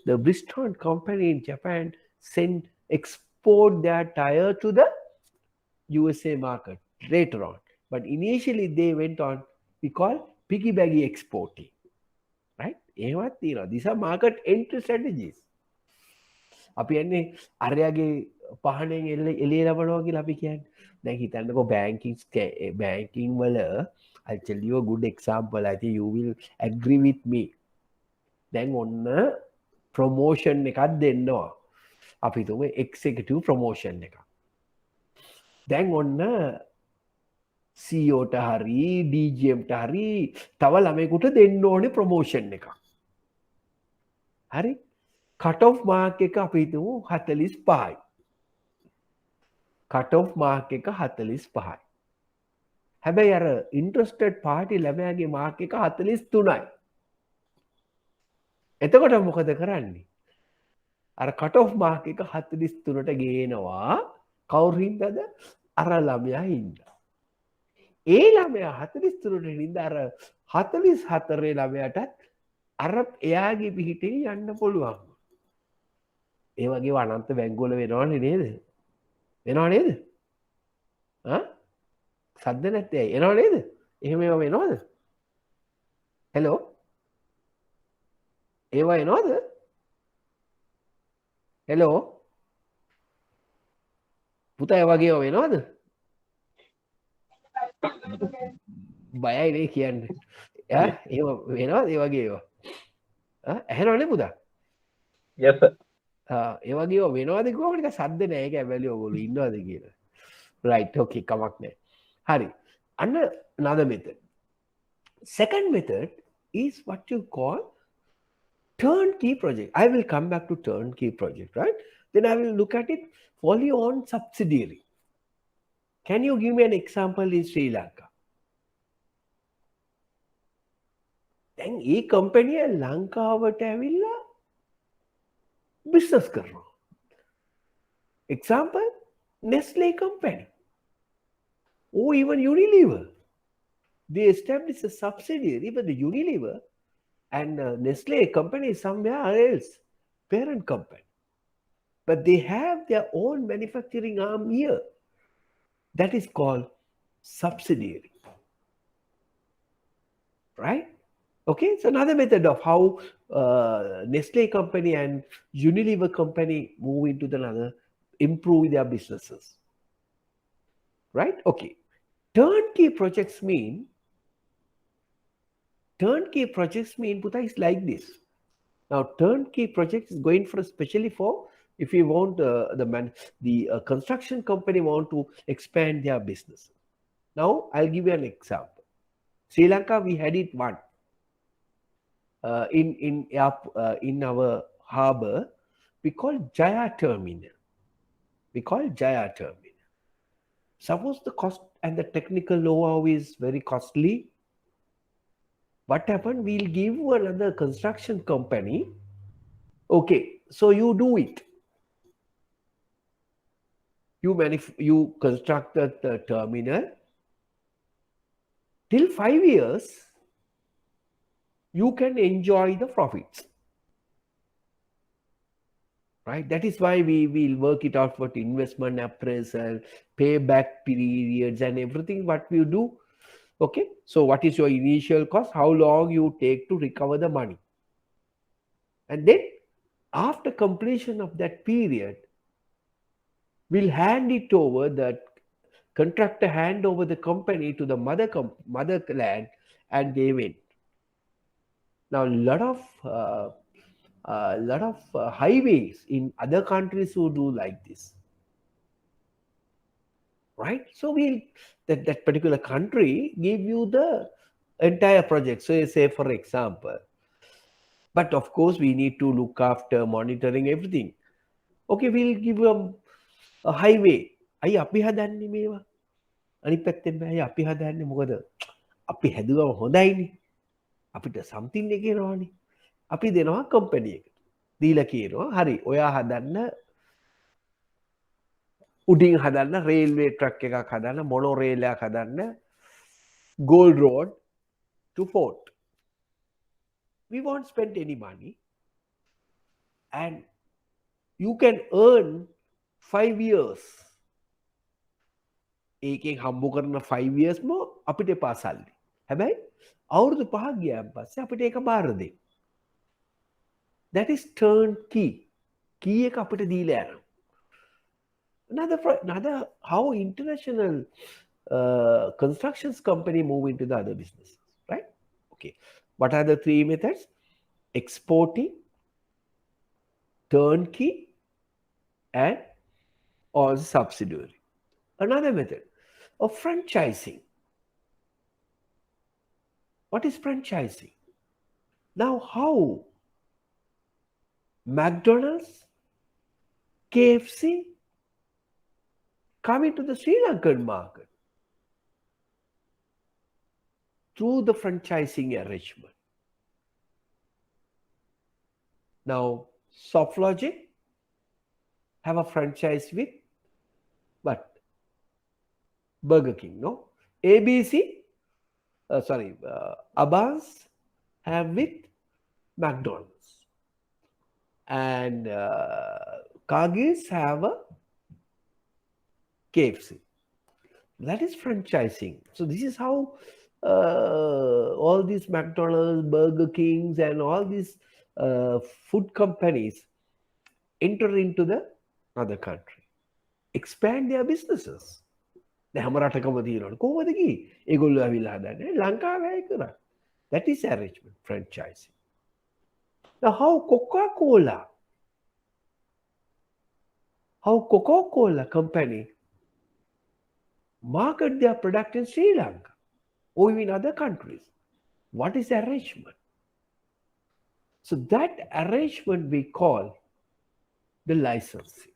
Bridgestone company in Japan export their tire to the USA market later on. But initially they went on, we call piggy exporting. Right? These are market entry strategies. අපි යන්නේ අරයාගේ පහනෙන් එළිය ලබනවා කියලා අපි කියන්නේ. දැන් හිතන්නකෝ banking වල I'll tell you a good example. I think you will agree with me. දැන් ඔන්න promotion එකක් දෙන්නවා. අපි තුමේ executive promotion එකක්. දැන් ඔන්න CEOට හරි DGMට හරි තව ළමයෙකුට දෙන්න ඕනේ promotion එකක්. හරි? cut off mark එක අපි හිතමු 45යි. cut off mark එක 45යි. හැබැයි අර interested party ළමයාගේ mark එක 43යි. එතකොට මොකද කරන්නේ? අර cut off mark එක 43ට ගේනවා කවුරු හින්දාද? අර ළමයා හින්දා. ඒ ළමයා 43ට හින්දා අර 44 ළමයාටත් අර එයාගේ පිහිටේ යන්න පුළුවන්. ඒ වගේ අනන්ත බැංකුවල වෙනවනේ නේද? වෙනව නේද? සද්ද නැත්තේ එනව නේද? එහෙම ඒවා වෙනවද? හෙලෝ? ඒවා එනවද? හෙලෝ? පුතා ඒ වගේ ඒවා වෙනවද? බයයි නේ කියන්නේ. ඒව වෙනවද ඒ වගේ ඒවා? ඇහෙනවනේ පුතා? Yes, sir. ඒ වගේ ඒවා වෙනවද කිව්වම නිකන් සද්ද නැහැ. ඒක ඇබැලි ඔයගොල්ලෝ ඉන්නවද කියලා. Right, okay, කමක් නැහැ. Hari. Another method. Second method is what you call turnkey project. I will come back to turnkey project, right? Then I will look at it fully on subsidiary. Can you give me an example in Sri Lanka? Then ඒ කම්පැනිය ලංකාවට ඇවිල්ලා business කරනවා. Example, Nestle company. Or even Unilever. They established a subsidiary, but the Unilever and Nestle company is somewhere else, parent company. But they have their own manufacturing arm here. That is called subsidiary. Right? Okay, so another method of how Nestle company and Unilever company move into another, improve their businesses. Right? Okay. Turnkey projects mean, Puta, is like this. Now, turnkey project is going for especially for if you want the construction company want to expand their business. Now, I'll give you an example. Sri Lanka, we had it one. In our harbor, we call Jaya Terminal. Suppose the cost and the technical know-how is very costly. What happened? We'll give another construction company. Okay, so you do it. You constructed the terminal. Till 5 years, you can enjoy the profits. Right? That is why we will work it out for investment appraisal, payback periods and everything what we do. Okay, so what is your initial cost? How long you take to recover the money? And then after completion of that period, we'll hand it over, the contractor hand over the company to the motherland and they win. Now, a lot of highways in other countries who do like this. Right? So that particular country give you the entire project. So you say, for example, but of course we need to look after monitoring everything. Okay, we'll give you a highway. අයි අපි හදන්නේ මේවා. අනිත් පැත්තෙන් බෑ අපි හදන්නේ මොකද? අපි හැදුවම හොඳයිනේ. අපිට something එක එනවනේ. අපි දෙනවා කම්පැනි එකට. දීලා කියනවා හරි ඔයා හදන්න උඩින් හදන්න රේල්වේ ට්‍රක් එකක් හදන්න මොනෝ රේල් එකක් හදන්න Gold Road to Port. We won't spend any money and you can earn 5 years ඒකෙන් හම්බ කරන 5 years ම අපිට එපා සල්ලි. හැබැයි අවුරුදු 5ක් ගියාන් පස්සේ අපිට ඒක බාර දෙන්න. That is turnkey. Key එක අපිට දීලා යනවා. Another how international constructions company move into the other businesses, right? Okay. What are the three methods? Exporting, turnkey, and or subsidiary. Another method of franchising. What is franchising? Now, how McDonald's, KFC come into the Sri Lankan market? Through the franchising arrangement. Now, SoftLogic have a franchise with what? Burger King, no? ABC, Abbas have with McDonald's. And Kagis have a KFC. That is franchising. So this is how all these McDonald's, Burger Kings, and all these food companies enter into the other country, expand their businesses. හැම රටකම තියෙනවනේ කොහොමද කි ඒගොල්ලෝ ඇවිල්ලා හදන්නේ ලංකාවේ අය කරා. That is arrangement, franchising. Now how Coca-Cola company market their product in Sri Lanka or in other countries? What is arrangement? So that arrangement we call the licensing.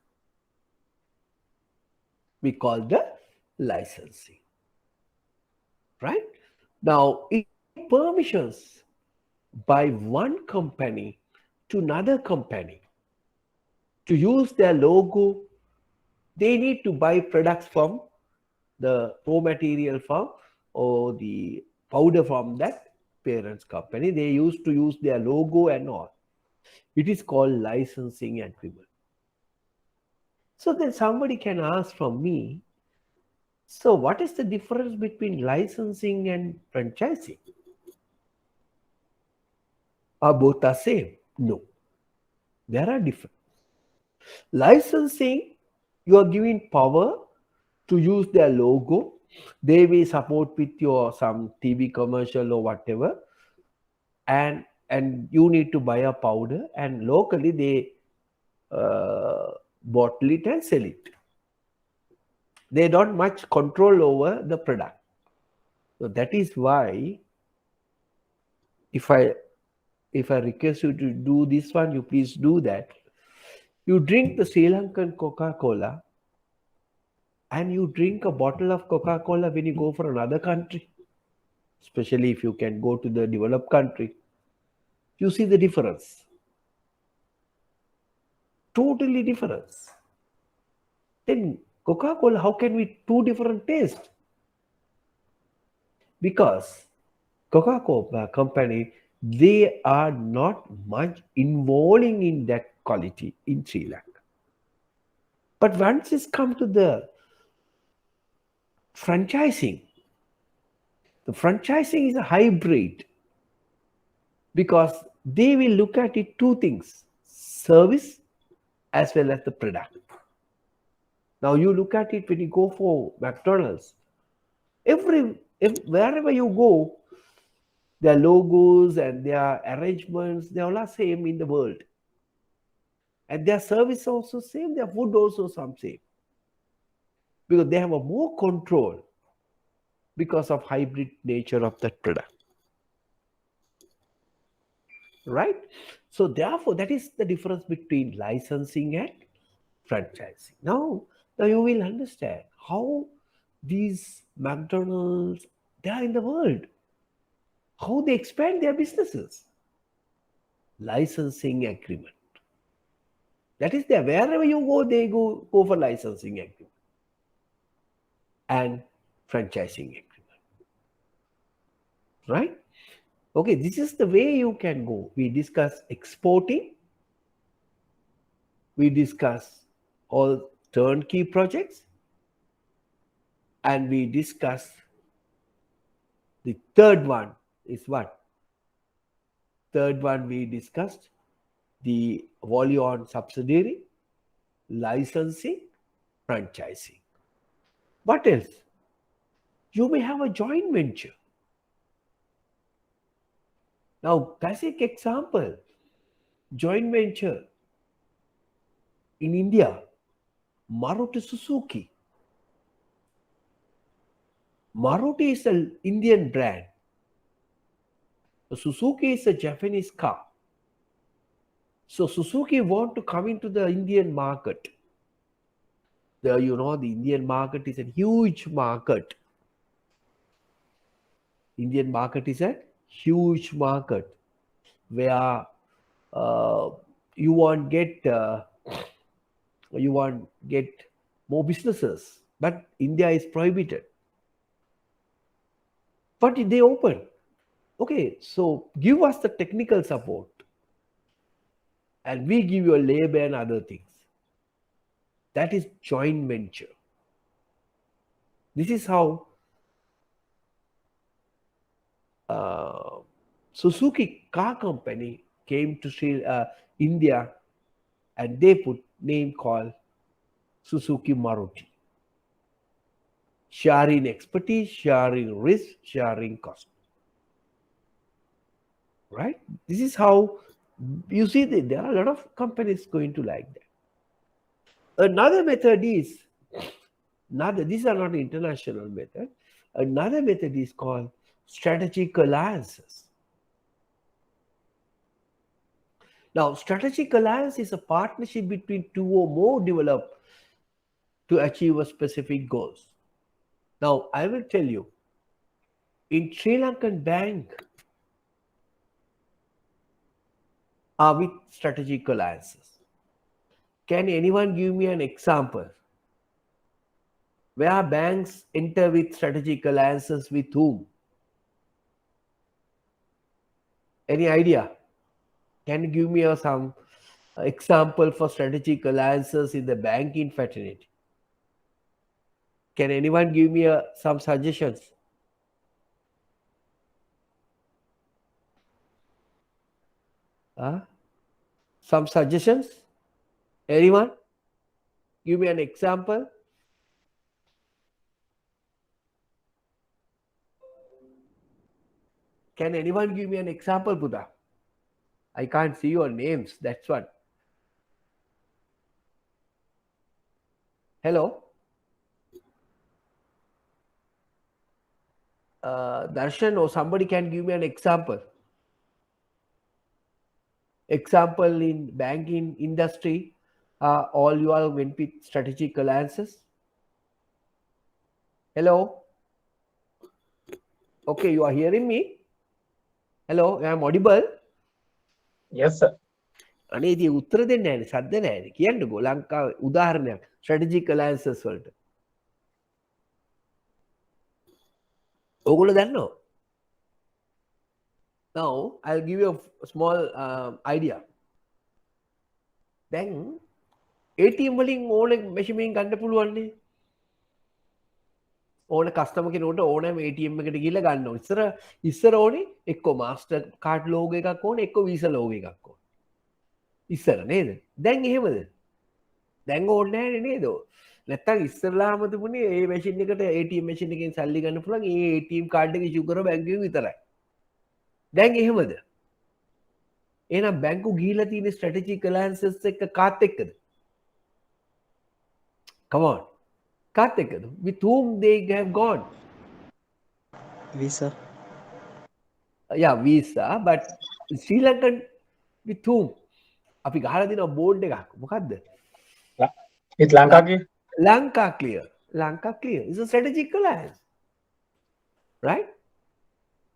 We call the licensing. Right? Now, if permissions by one company to another company to use their logo, they need to buy products from the raw material from or the powder from that parents company. They used to use their logo and all. It is called licensing agreement. So then somebody can ask from me, so what is the difference between licensing and franchising? Are both the same? No. There are different. Licensing, you are giving power to use their logo. They will support with your some TV commercial or whatever. And you need to buy a powder, and locally they bottle it and sell it. They don't much control over the product. So that is why if I request you to do this one, you please do that. You drink the Sri Lankan Coca-Cola and you drink a bottle of Coca-Cola when you go for another country, especially if you can go to the developed country. You see the difference. Totally difference. Then Coca-Cola, how can we two different tastes? Because Coca-Cola company, they are not much involving in that quality in Sri Lanka. But once it's come to the franchising, the franchising is a hybrid, because they will look at it two things: service as well as the product. Now you look at it when you go for McDonald's, wherever you go, their logos and their arrangements, they all are same in the world. And their service also same, their food also some same. Because they have a more control because of hybrid nature of that product. Right? So therefore, that is the difference between licensing and franchising. Now you will understand how these McDonald's, they are in the world, how they expand their businesses. Licensing agreement. That is there. Wherever you go, they go for licensing agreement and franchising agreement. Right? Okay, this is the way you can go. We discuss exporting. We discuss all turnkey projects And we discussed the third one is what? Third one we discussed the wholly owned subsidiary, licensing, franchising. What else? You may have a joint venture. Now, classic example, joint venture in India, Maruti Suzuki. Maruti is an Indian brand. Suzuki is a Japanese car. So Suzuki want to come into the Indian market. The Indian market is a huge market. Indian market is a huge market where you want get more businesses, but India is prohibited. But they open. Okay, so give us the technical support, and we give you a labor and other things. That is joint venture. This is how Suzuki car company came to India, and they put name called Suzuki Maruti. Sharing expertise, sharing risk, sharing cost. Right? This is how you see there are a lot of companies going to like that. Another method is these are not international method. Another method is called strategic alliances. Now, strategic alliance is a partnership between two or more developed to achieve a specific goals. Now, I will tell you, in Sri Lankan bank are with strategic alliances. Can anyone give me an example where banks enter with strategic alliances with whom? Any idea? Can you give me some example for strategic alliances in the banking fraternity? Can anyone give me some suggestions? Some suggestions? Anyone? Give me an example. Can anyone give me an example, Buddha? I can't see your names. That's what. Hello? Darshan or somebody can give me an example. Example in banking industry, all you all went with strategic alliances. Hello? Okay, you are hearing me? Hello, I am audible? Yes, sir. අනේ ඉතින් උත්තර දෙන්නේ නැහැ සද්ද නැහැ කියන්නකෝ ලංකාවේ උදාහරණයක් strategic alliances වලට. ඕගොල්ලෝ දන්නෝ? Now I'll give you a small idea. දැන් ATM වලින් ඕන මැෂින් ගන්න පුළුවන්නේ. ඕන කස්ටමර් කෙනෙකුට ඕනෑම ATM එකට ගිහලා ගන්න ඕන. ඉස්සර ඕනේ එක්ක මාස්ටර් කාඩ් ලෝගෝ එකක් ඕනේ එක්ක වීසා ලෝගෝ එකක් ඕනේ. ඉස්සර නේද? දැන් එහෙමද? දැන් ඕනේ නැහැ නේද? නැත්තම් ඉස්සරලාම තිබුණේ ඒ මැෂින් එකට ATM මැෂින් එකෙන් සල්ලි ගන්න පුළුවන් ඒ ATM කාඩ් එක ඉෂුව කරව බැංකුවෙන් විතරයි. දැන් එහෙමද? එහෙනම් බැංකු ගිහිලා තියෙන ස්ට්‍රැටජික් ඇලයන්සස් එක කාත් එක්කද? Come on. කාත් එක්කද? With whom they have gone? Visa. Yeah, Visa, but Sri Lankan with whom? අපි ගහලා දෙනවා බෝඩ් එකක්. මොකද්ද? It's Lanka ki? Lanka Clear. Lanka Clear is a strategic alliance. Right?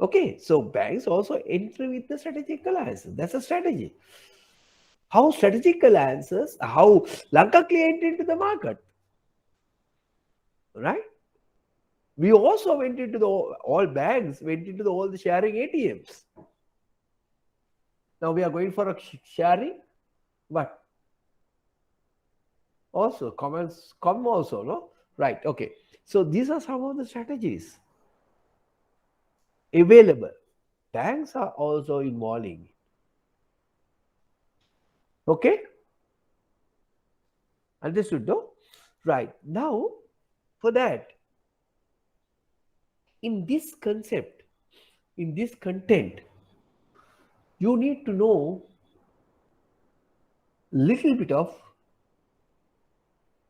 Okay, so banks also enter with the strategic alliances. That's a strategy. How strategic alliances, how Lanka Clear entered into the market. Right? We also went into all banks, went into all the sharing ATMs. Now we are going for a sharing, what? Also, come also, no? Right, okay. So these are some of the strategies available. Banks are also involving. Okay? Understood, no? Right. Now, for that, in this concept, in this content, you need to know little bit of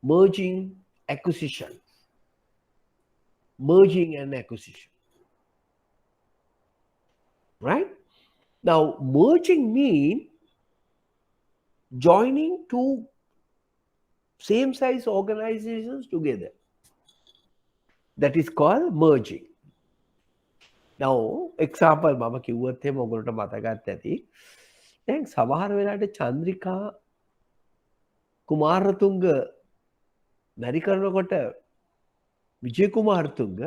merging acquisition. Merging and acquisition. Right? Now, merging means joining two same size organizations together. That is called merging. Now, example මම කිව්වොත් එහෙම ඔයගොල්ලන්ට මතකත් ඇති. දැන් සමහර වෙලාවට චන්ද්‍රිකා කුමාරතුංග මැරි කරනකොට විජය කුමාරතුංග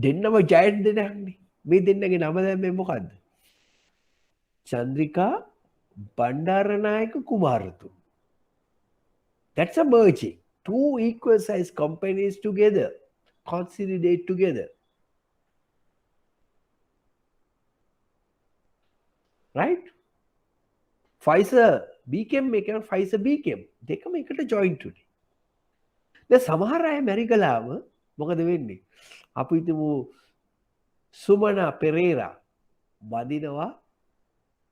දෙන්නම ජයන්ට් දෙනන්නේ. මේ දෙන්නගේ නම දැම්මේ මොකද්ද? Chandrika Bandaranaike Kumaratunga. That's a merging. Two equal size companies together, consolidate together. Right? Pfizer became maker, Pfizer became. දෙකම එකට join today. දැන් සමහර අය මැරි කළාම මොකද වෙන්නේ? අපි හිතමු සුමනා පෙරේරා වදිනවා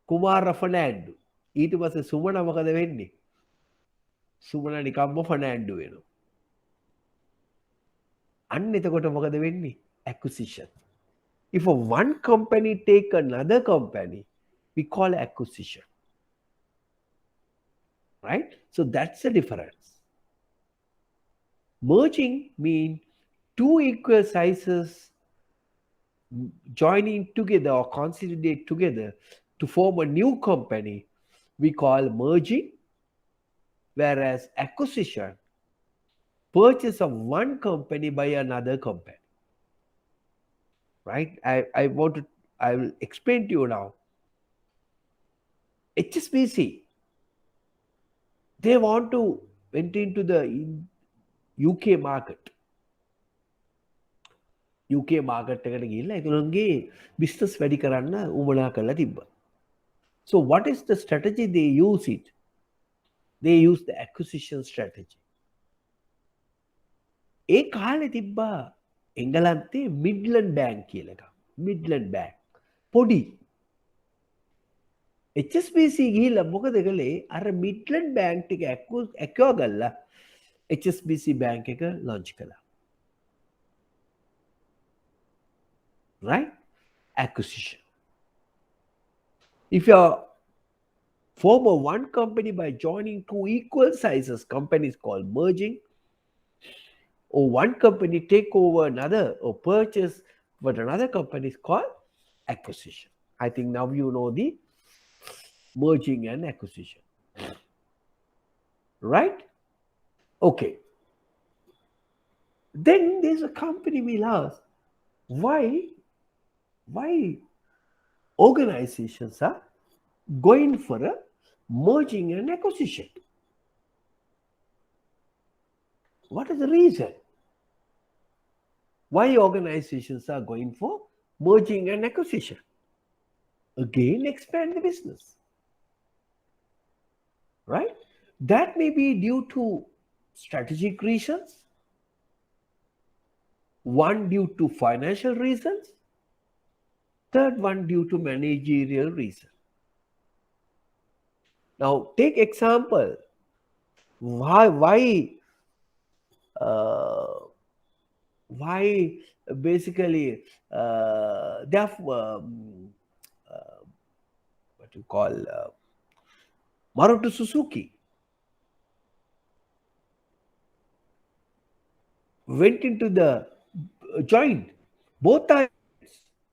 කුමාර ෆර්නෑන්ඩෝ. ඊට පස්සේ සුමනා මොකද වෙන්නේ? සුමනා නිකම්ම ෆර්නෑන්ඩෝ වෙනවා. අන්න එතකොට මොකද වෙන්නේ? Acquisition. If one company take another company, we call acquisition. Right? So that's the difference. Merging means two equal sizes joining together or consolidate together to form a new company. We call merging, whereas acquisition, purchase of one company by another company. Right? I will explain to you now. HSBC, they want to enter into the UK market. UK market එකට ගිහිල්ලා ඒගොල්ලන්ගේ business වැඩි කරන්න උවමනා කරලා තිබ්බා. So what is the strategy they use it? They use the acquisition strategy. ඒ කාලේ තිබ්බා එංගලන්තේ Midland Bank කියලා එකක්. Midland Bank. පොඩි. HSBC ගිහිල්ලා මොකද කළේ? අර Midland Bank ටික acquire කරලා HSBC Bank එක launch කළා. Right? Acquisition. If you form one company by joining two equal sizes, companies called merging, or one company take over another or purchase what another company is called acquisition. I think now you know the merging and acquisition. Right? Okay. Then there's a company will ask, why organizations are going for a merging and acquisition? What is the reason? Why organizations are going for merging and acquisition? Again, expand the business. Right? That may be due to strategic reasons, one due to financial reasons, third one due to managerial reason. Now, take example. Why basically they have what you call Maruti Suzuki went into the joint. Both are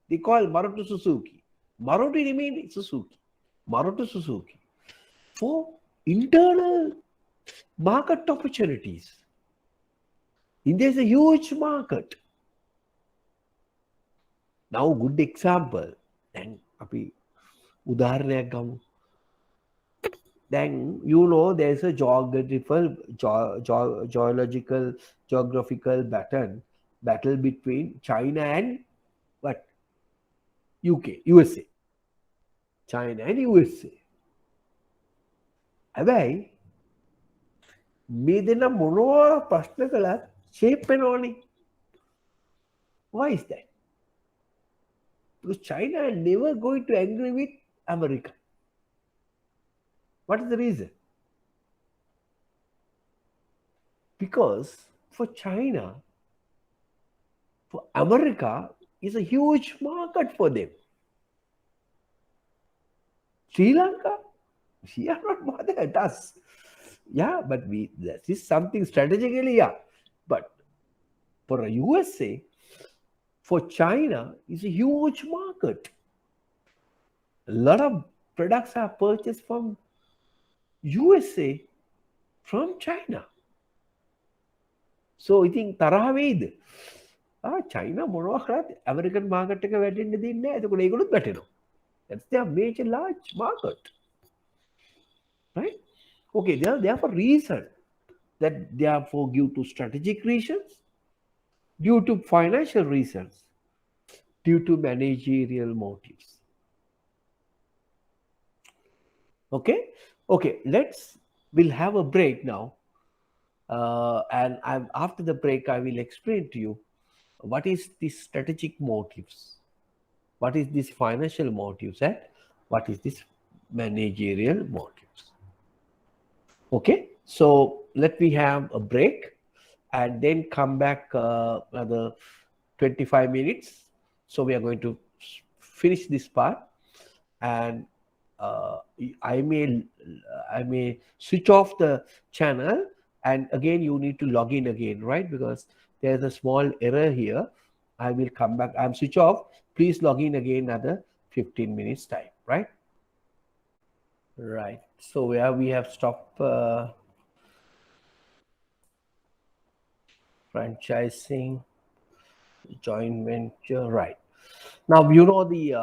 they call Maruti Suzuki. Maruti remained Suzuki. Maruti Suzuki for internal market opportunities. India is a huge market. Now, good example. And අපි උදාහරණයක් ගමු. then you know there's a geographical battle between China and what? USA. China and USA. හැබැයි මේ දෙන්න මොනවා ප්‍රශ්න කළත් shape වෙනවනේ. Why is that? Because China is never going to agree with America. What is the reason? Because for China, for America is a huge market for them. Sri Lanka, we are not bothered at us. Yeah, but this is something strategically, yeah. But for a USA, for China, is a huge market. A lot of products are purchased from USA from China. So I think තරහ වෙයිද? China මොනවා කරත් American market එක වැටෙන්න දෙන්නේ නැහැ. එතකොට ඒගොල්ලොත් වැටෙනවා. That's their major large market. Right? Okay, there are reason that therefore due to strategic reasons, due to financial reasons, due to managerial motives. Okay, we'll have a break now. And after the break, I will explain to you what is this strategic motives, what is this financial motives, and what is this managerial motives. Okay, so let me have a break and then come back another 25 minutes. So we are going to finish this part, and I may switch off the channel, and again you need to log in again, right? Because there's a small error here. I will come back. I'm switch off. Please log in again another 15 minutes time, right? Right. So where we have stopped franchising, joint venture, right? Now you know the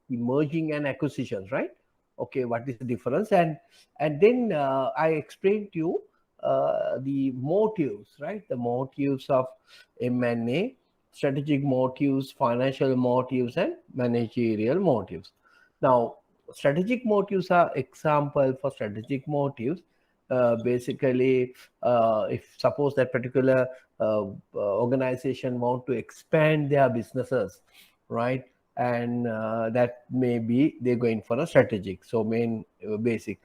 merging and acquisitions, right? Okay, what is the difference? And then I explained to you the motives, right? The motives of M&A, strategic motives, financial motives, and managerial motives. Now, strategic motives are example for strategic motives. Basically, if suppose that particular organization want to expand their businesses, right? And that may be they're going for a strategic, so main basic.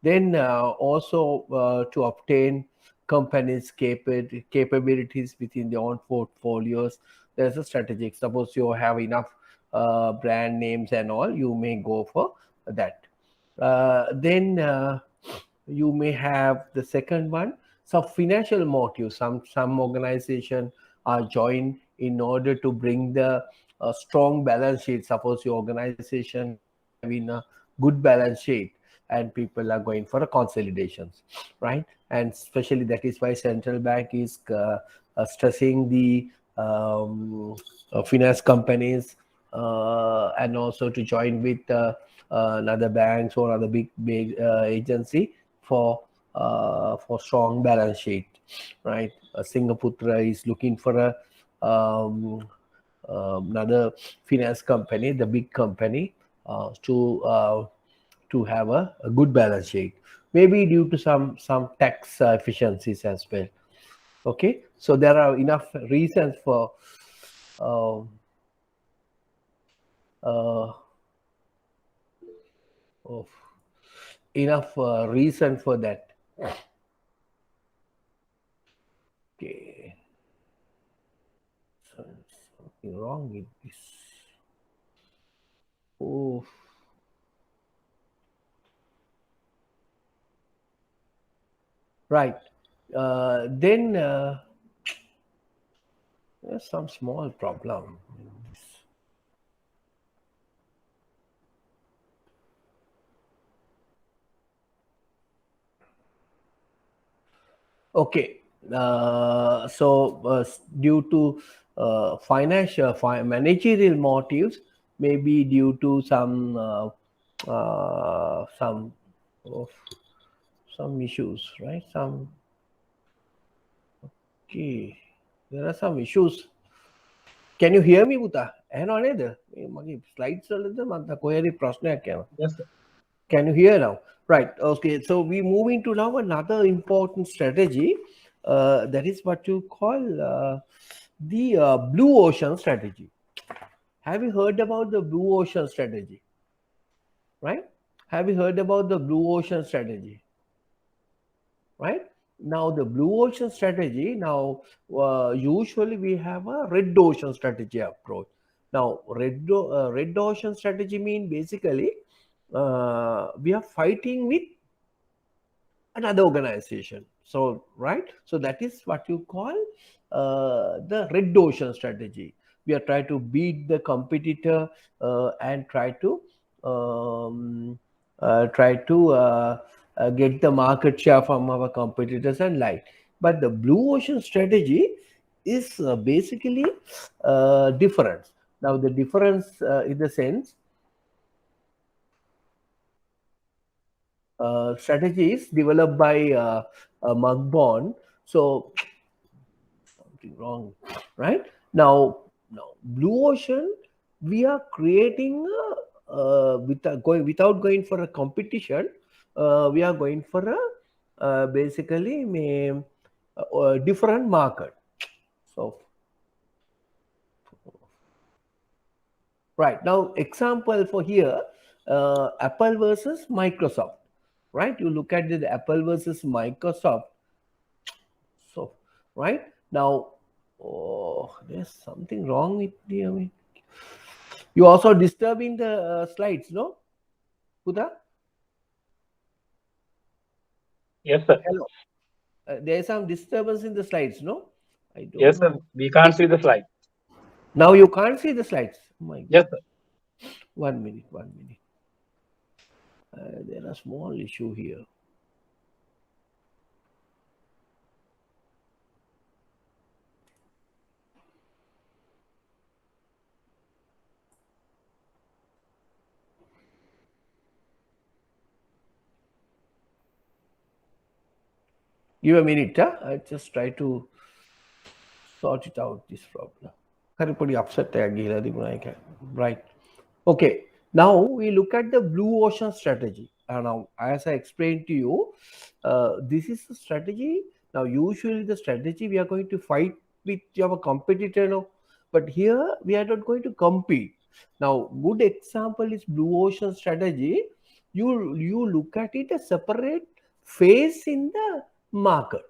Then also to obtain companies capabilities within their own portfolios, there's a strategic. Suppose you have enough brand names and all, you may go for that. Then you may have the second one, some financial motives. Some organization are joined in order to bring the strong balance sheet. Suppose your organization having a good balance sheet and people are going for a consolidations, right? And especially that is why central bank is stressing the finance companies and also to join with another banks or other big agency for strong balance sheet, right? Singaputra is looking for a another finance company, the big company, to have a good balance sheet, maybe due to some tax efficiencies as well. Okay, so there are enough reasons for reason for that. Okay, so something wrong with this. Oh, right. Then there's some small problem. Okay, so due to financial managerial motives, maybe due to some some issues, right? Okay, there are some issues. Can you hear me, Buta? ඇහෙනව නේද? මගේ slides වලද මම කොහේ හරි ප්‍රශ්නයක් යනවා. Yes, sir. Can you hear now? Right. Okay. So we move into now another important strategy. That is what you call the blue ocean strategy. Have you heard about the blue ocean strategy? Right? Have you heard about the blue ocean strategy? Right? Now the blue ocean strategy, now usually we have a red ocean strategy approach. Now red ocean strategy mean basically we are fighting with another organization. So right, so that is what you call the red ocean strategy. We are trying to beat the competitor and try to get the market share from our competitors and like. But the blue ocean strategy is basically different. Now the difference in the sense strategies developed by Mugbon. So something wrong, right? Now blue ocean, we are creating without going for a competition. We are going for a basically a different market. So right now, example for here, Apple versus Microsoft. Right, you look at the Apple versus Microsoft. So right now, oh, there's something wrong with the. I mean, you also disturbing the slides, no, Huda? Yes, sir. Hello. There is some disturbance in the slides, no? I don't Yes, know. sir. We can't see the slide. Now you can't see the slides. Oh my God. Yes, sir. 1 minute, 1 minute. There are small issue here. Give a minute, huh? I just try to sort it out, this problem. හරි පොඩි upset එකක් ගිහිලා තිබුණා ඒක. Right. Okay. Now we look at the blue ocean strategy. Now, as I explained to you, this is the strategy. Now, usually the strategy we are going to fight with our competitor, no? But here we are not going to compete. Now, good example is blue ocean strategy. You look at it as separate phase in the market.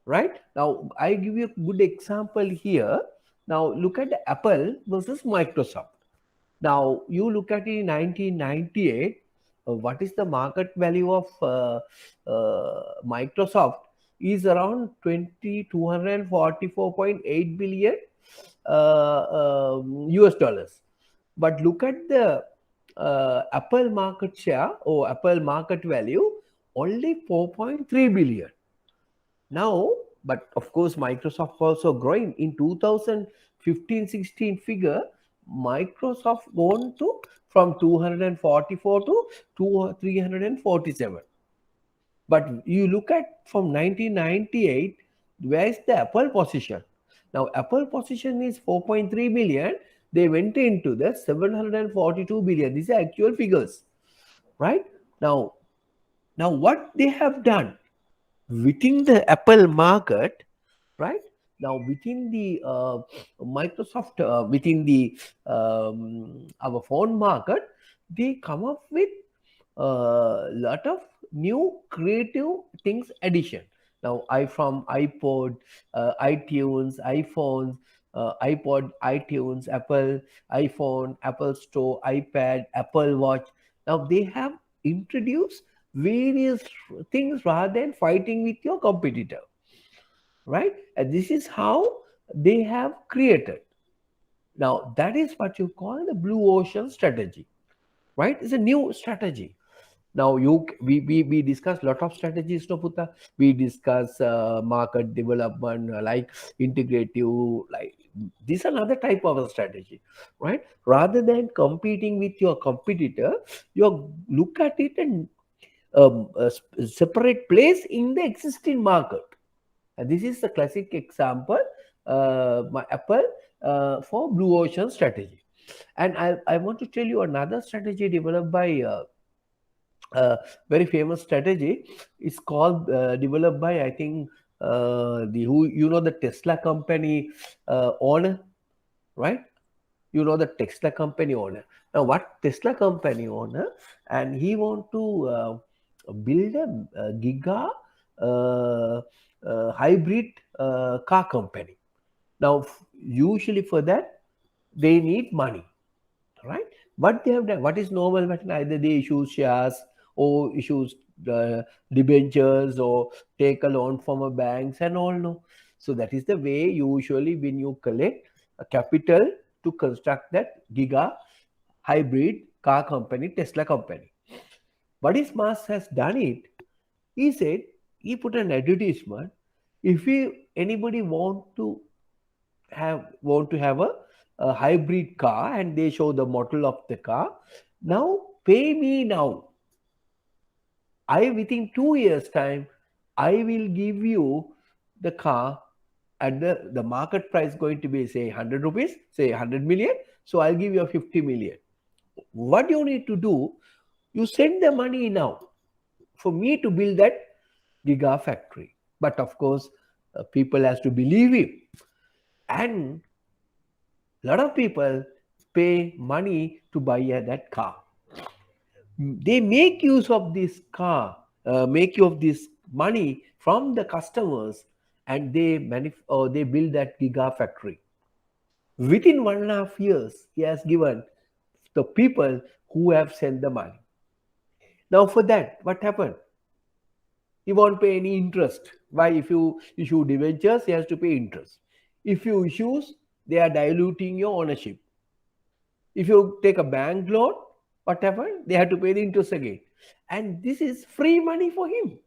Right now, I give you a good example here. Now look at Apple versus Microsoft. Now you look at it in 1998, what is the market value of Microsoft is around 244.8 billion US dollars. But look at the Apple market share or Apple market value, only 4.3 billion. Now, but of course, Microsoft also growing. In 2015-16 figure, Microsoft gone to from 244 to 347. But you look at from 1998, where is the Apple position? Now, Apple position is 4.3 billion. They went into the 742 billion. These are actual figures, right? Now what they have done within the Apple market, right? Now within the Microsoft, within the our phone market, they come up with a lot of new creative things addition. Now from iPod, iTunes, iPhones, iPod, iTunes, Apple, iPhone, Apple Store, iPad, Apple Watch. Now they have introduced various things rather than fighting with your competitor, right? And this is how they have created. Now that is what you call the blue ocean strategy, right? It's a new strategy. Now we discuss lot of strategies, no Putta? We discuss market development, like integrative, like this is another type of a strategy, right? Rather than competing with your competitor, you look at it and separate place in the existing market. And this is the classic example, my Apple for blue ocean strategy. And I want to tell you another strategy developed by very famous strategy. It's called developed by, I think, the who you know the Tesla company owner, right? You know the Tesla company owner. Now, what Tesla company owner, and he want to build a giga uh, hybrid car company. Now, usually for that, they need money, right? What they have done, what is normal pattern? Either they issue shares or issues debentures or take a loan from a banks and all. No, so that is the way usually when you collect a capital to construct that giga hybrid car company, Tesla company. But if Musk has done it, he said he put an advertisement. If anybody want to have a hybrid car, and they show the model of the car, now pay me now. I within 2 years time, I will give you the car at the market price going to be say 100 rupees, say 100 million. So I'll give you a 50 million. What you need to do, you send the money now for me to build that giga factory. But of course, people has to believe him, and a lot of people pay money to buy that car. They make use of this car, make use of this money from the customers, and they build that giga factory. Within 1.5 years, he has given the people who have sent the money. Now, for that, what happened? He won't pay any interest. Why? If you issue debentures, he has to pay interest. If you issues, they are diluting your ownership. If you take a bank loan, what happened? They have to pay the interest again. And this is free money for him.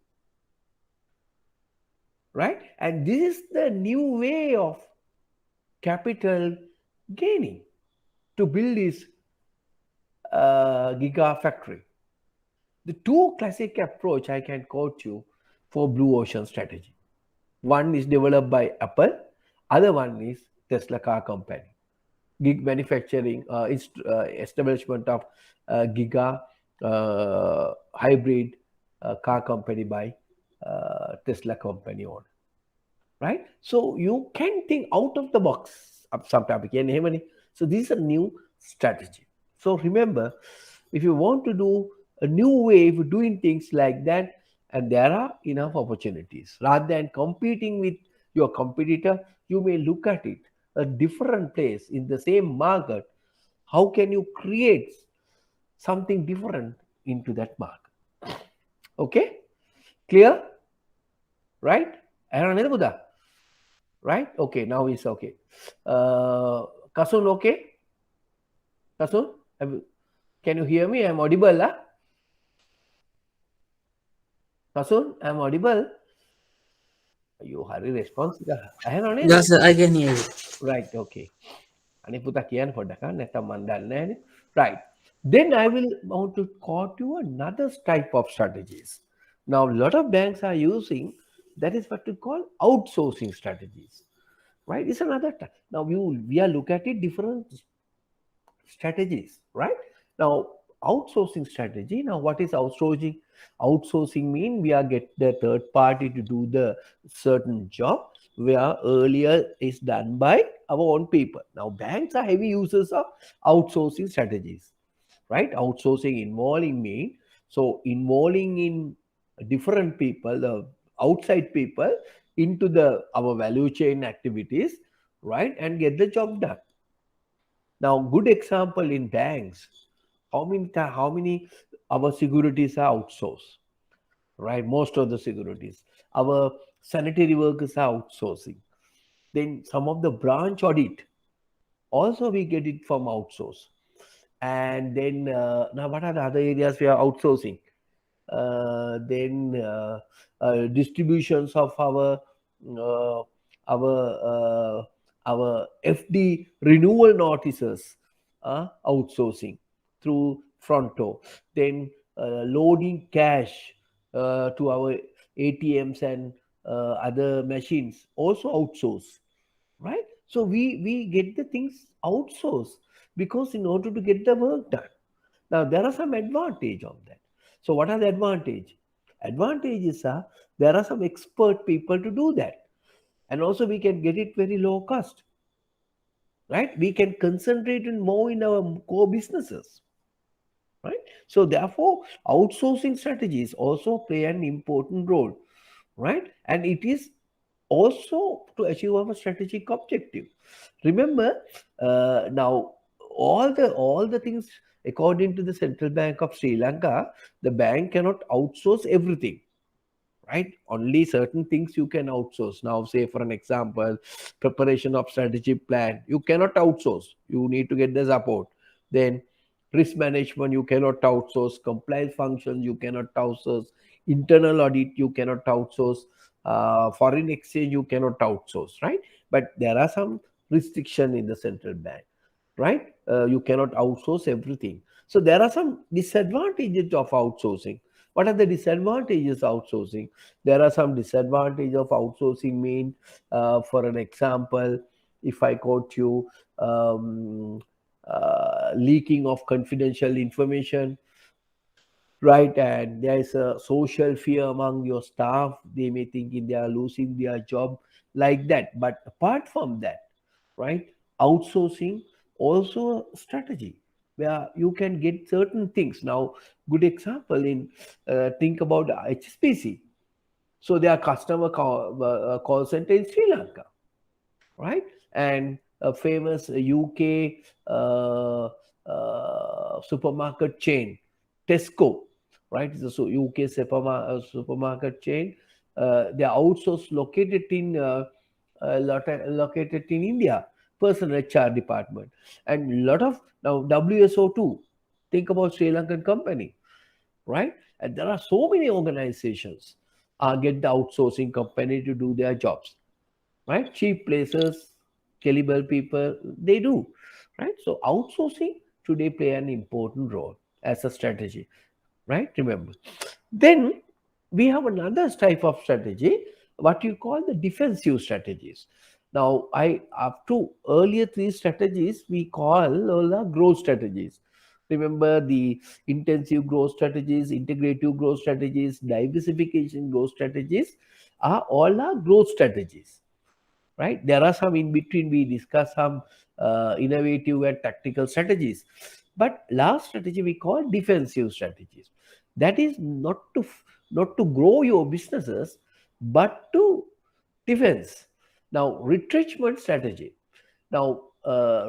Right? And this is the new way of capital gaining to build this giga factory. The two classic approach I can quote you for blue ocean strategy. One is developed by Apple, other one is Tesla car company. Gig manufacturing, establishment of giga hybrid car company by Tesla company owner, right? So you can think out of the box of some topic. So this is a new strategy. So remember, if you want to do a new way of doing things like that, and there are enough opportunities, rather than competing with your competitor, you may look at it a different place in the same market. How can you create something different into that market? Okay, clear? Right? Right? Okay, now it's okay. Kasun, okay? Kasun, can you hear me? I'm audible, lah? Kasun, I'm audible. You hari response ka? Ayan na Yes, sir, I can hear you. Right, okay. Ani puta kiyan phoda neta mandal na. Right. Then I will want to quote you another type of strategies. Now, a lot of banks are using that is what we call outsourcing strategies. Right? It's another type. Now we are look at it different strategies, right? Now, outsourcing strategy. Now, what is outsourcing? Outsourcing mean we are get the third party to do the certain job where earlier is done by our own people. Now, banks are heavy users of outsourcing strategies, right? Outsourcing involving mean so involving in different people, the outside people into the our value chain activities, right, and get the job done. Now, good example in banks. How many our securities are outsourced, right? Most of the securities. Our sanitary workers are outsourcing. Then some of the branch audit also we get it from outsource. And then now what are the other areas we are outsourcing? Then distributions of uh, our our FD renewal notices, outsourcing through Fronto. Then loading cash to our ATMs and other machines also outsource, right? So we get the things outsourced because in order to get the work done. Now there are some advantage of that. So what are the advantage? Advantages are there are some expert people to do that, and also we can get it very low cost, right? We can concentrate in more in our core businesses, right? So therefore outsourcing strategies also play an important role, right? And it is also to achieve our strategic objective. Remember, now all the things, according to the Central Bank of Sri Lanka, the bank cannot outsource everything, right? Only certain things you can outsource. Now, say for an example, preparation of strategy plan, you cannot outsource. You need to get the support. Then risk management, you cannot outsource. Compliance functions, you cannot outsource. Internal audit, you cannot outsource. Foreign exchange, you cannot outsource, right? But there are some restriction in the central bank, right? You cannot outsource everything. So there are some disadvantages of outsourcing. What are the disadvantages of outsourcing? There are some disadvantages of outsourcing. Mean, for an example, if I quote you, leaking of confidential information, right? And there is a social fear among your staff. They may think they are losing their job, like that. But apart from that, right, outsourcing also a strategy where you can get certain things. Now, good example in think about HSBC. So their customer call center in Sri Lanka, right? And a famous UK supermarket chain, Tesco, right? It's a UK supermarket chain. They are also located in India, personal HR department, and lot of now WSO2. Think about Sri Lankan company, right? And there are so many organizations get the outsourcing company to do their jobs, right? Cheap places, caliber people, they do, right? So outsourcing today play an important role as a strategy, right? Remember. Then we have another type of strategy, what you call the defensive strategies. Now, up to earlier three strategies, we call all the growth strategies. Remember the intensive growth strategies, integrative growth strategies, diversification growth strategies are all our growth strategies, right? There are some in between. We discuss some innovative and tactical strategies, but last strategy we call defensive strategies. That is not to grow your businesses, but to defense. Now, retrenchment strategy. Now,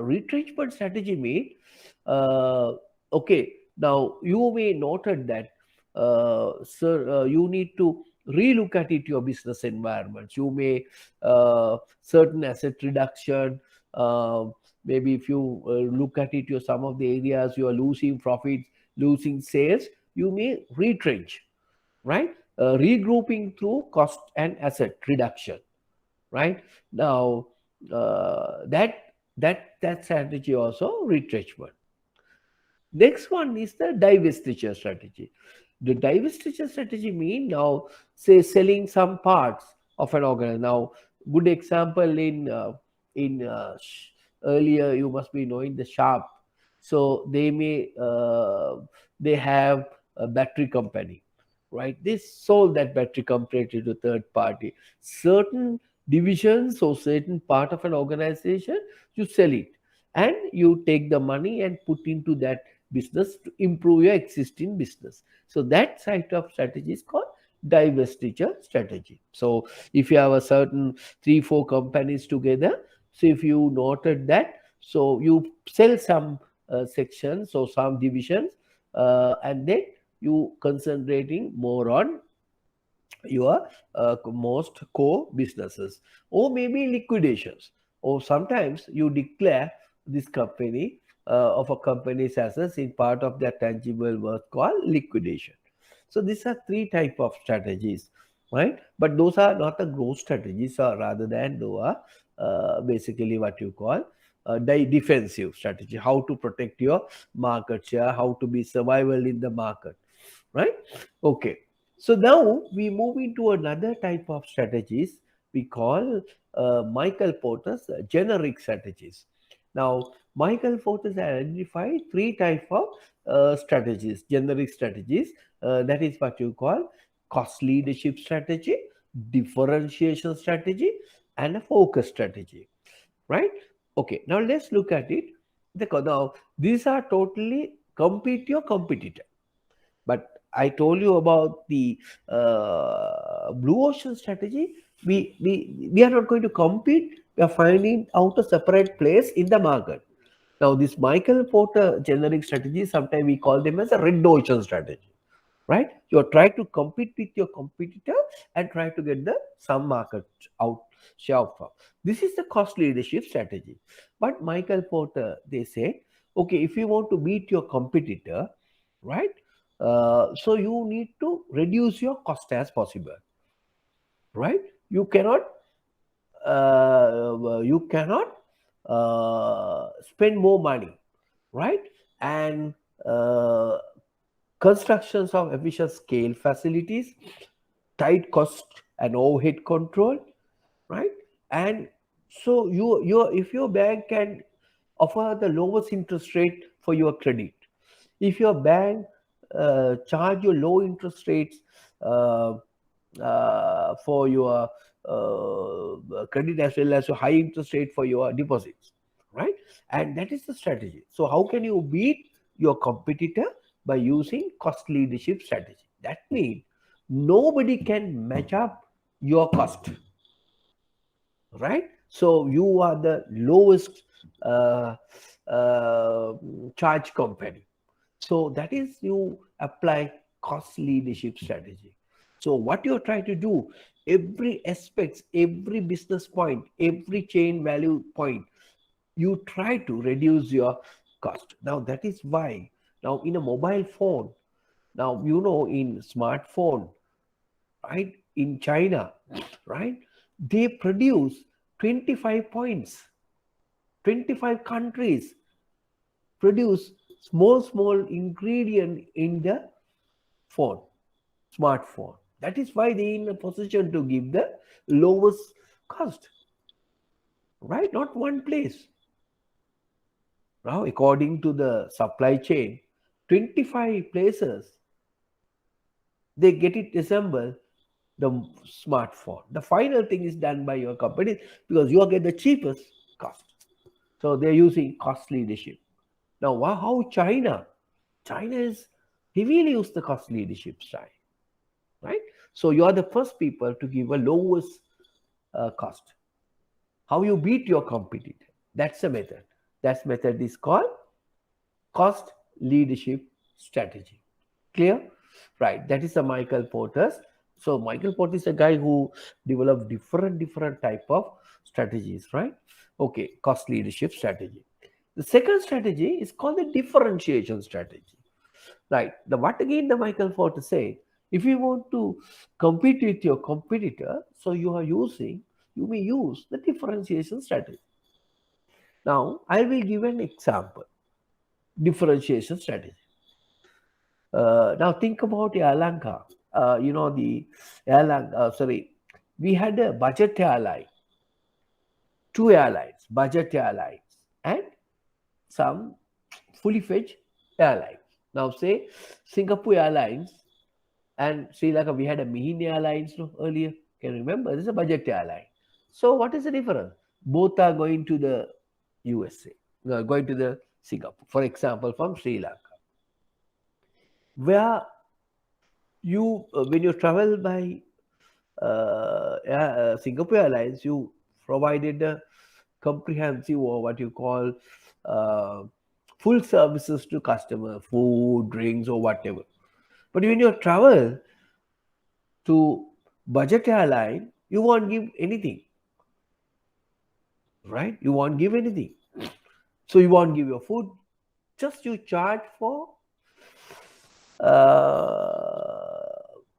retrenchment strategy mean, uh, okay, now you may noted that, sir, you need to relook at it your business environments. You may certain asset reduction. Uh, Maybe if you look at it, your some of the areas you are losing profits, losing sales, you may retrench, right? Regrouping through cost and asset reduction, right? Now, that strategy also retrenchment. Next one is the divestiture strategy. The divestiture strategy mean, now say selling some parts of an organ. Now, good example in earlier you must be knowing the Sharp. So they have a battery company, right? They sold that battery company to third party. Certain divisions or certain part of an organization, you sell it, and you take the money and put into that business to improve your existing business. So that type of strategy is called divestiture strategy. So if you have a certain 3 4 companies together, so if you noted that, so you sell some sections or some divisions, and then you concentrating more on your most core businesses, or maybe liquidations, or sometimes you declare this company of a company's assets in part of their tangible worth called liquidation. So these are three type of strategies, right? But those are not the growth strategies, or rather than those are basically what you call defensive strategy, how to protect your market share, how to be survival in the market, right? Okay. So now we move into another type of strategies we call Michael Porter's generic strategies. Now, Michael Porter identified three type of strategies, generic strategies. That is what you call cost leadership strategy, differentiation strategy, and a focus strategy. Right? Okay. Now let's look at it. Now these are totally compete your competitor. But I told you about the blue ocean strategy. We are not going to compete. We are finding out a separate place in the market. Now, this Michael Porter generic strategy, sometimes we call them as a red ocean strategy. Right? You are trying to compete with your competitor and try to get the some market out share from. This is the cost leadership strategy. But Michael Porter, they say, okay, if you want to beat your competitor, right? So you need to reduce your cost as possible, right? You cannot spend more money, right? And uh, constructions of efficient scale facilities, tight cost and overhead control, right? And so if your bank can offer the lowest interest rate for your credit, if your bank charge you low interest rates uh, for your credit as well as a high interest rate for your deposits, right? And that is the strategy. So how can you beat your competitor? By using cost leadership strategy. That means nobody can match up your cost, right? So you are the lowest uh, uh, charge company. So that is you apply cost leadership strategy. So what you're trying to do, every aspects, every business point, every chain value point, you try to reduce your cost. Now that is why now in a mobile phone, now in smartphone, right, in China, right, they produce 25 points, 25 countries produce small ingredient in the phone, smartphone. That is why they in a position to give the lowest cost, right? Not one place. Now, according to the supply chain, 25 places they get it assembled the smartphone. The final thing is done by your company because you get the cheapest cost. So they're using cost leadership. Now, how China? China is heavily use the cost leadership style, right? So you are the first people to give a lowest cost. How you beat your competitor? That's the method. That method is called cost leadership strategy. Clear? Right. That is the Michael Porter's. So Michael Porter is a guy who developed different type of strategies, right? Okay, cost leadership strategy. The second strategy is called the differentiation strategy. Right. The what again the Michael Porter say? If you want to compete with your competitor, so you may use the differentiation strategy. Now I will give an example. Differentiation strategy. Now think about Air the airline. We had a budget airline, two airlines, budget airlines, and some fully fledged airlines. Now say Singapore Airlines and Sri Lanka. We had a Mihin Airlines earlier. Can you remember? This is a budget airline. So what is the difference? Both are going to the USA, going to the Singapore. For example, from Sri Lanka, where you when you travel by Singapore Airlines, you provided a comprehensive or what you call uh, full services to customer, food, drinks, or whatever. But when you travel to budget airline, you won't give anything, right? You won't give anything. So you won't give your food, just you charge for uh,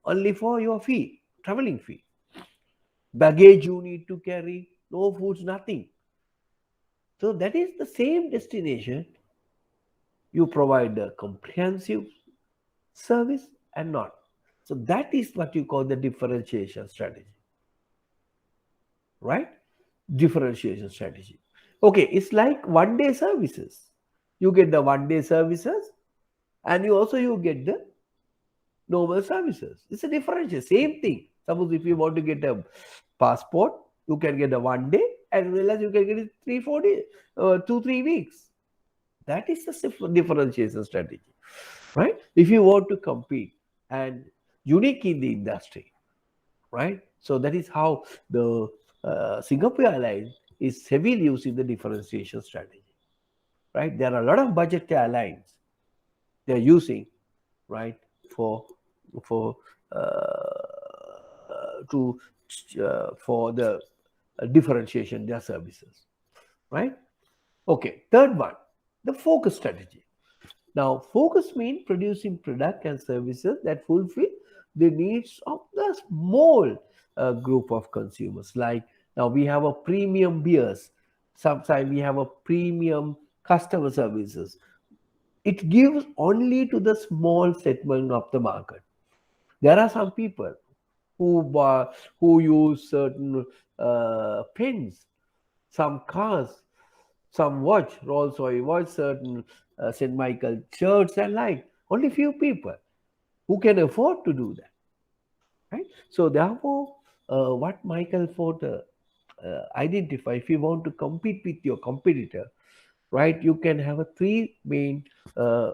only for your fee, traveling fee. Baggage you need to carry, no foods, nothing. So that is the same destination. You provide a comprehensive service and not. So that is what you call the differentiation strategy, right? Differentiation strategy. Okay, it's like one day services. You get the one day services, and you get the normal services. It's a differentiation, same thing. Suppose if you want to get a passport, you can get a one day, as well as you can get it 3 4 days, 2 3 weeks. That is the differentiation strategy, right? If you want to compete and unique in the industry, right? So that is how the Singapore Airlines is heavily using the differentiation strategy, right? There are a lot of budget airlines they are using, right, for for to for the differentiation their services, right? Okay, third one, the focus strategy. Now, focus means producing product and services that fulfill the needs of the small group of consumers. Like now, we have a premium beers. Sometimes we have a premium customer services. It gives only to the small segment of the market. There are some people who use certain pens, some cars, some watch, Rolls Royce watch, certain St. Michael shirts and like. Only few people who can afford to do that, right? So therefore, what Michael Ford identify, if you want to compete with your competitor, right, you can have a three main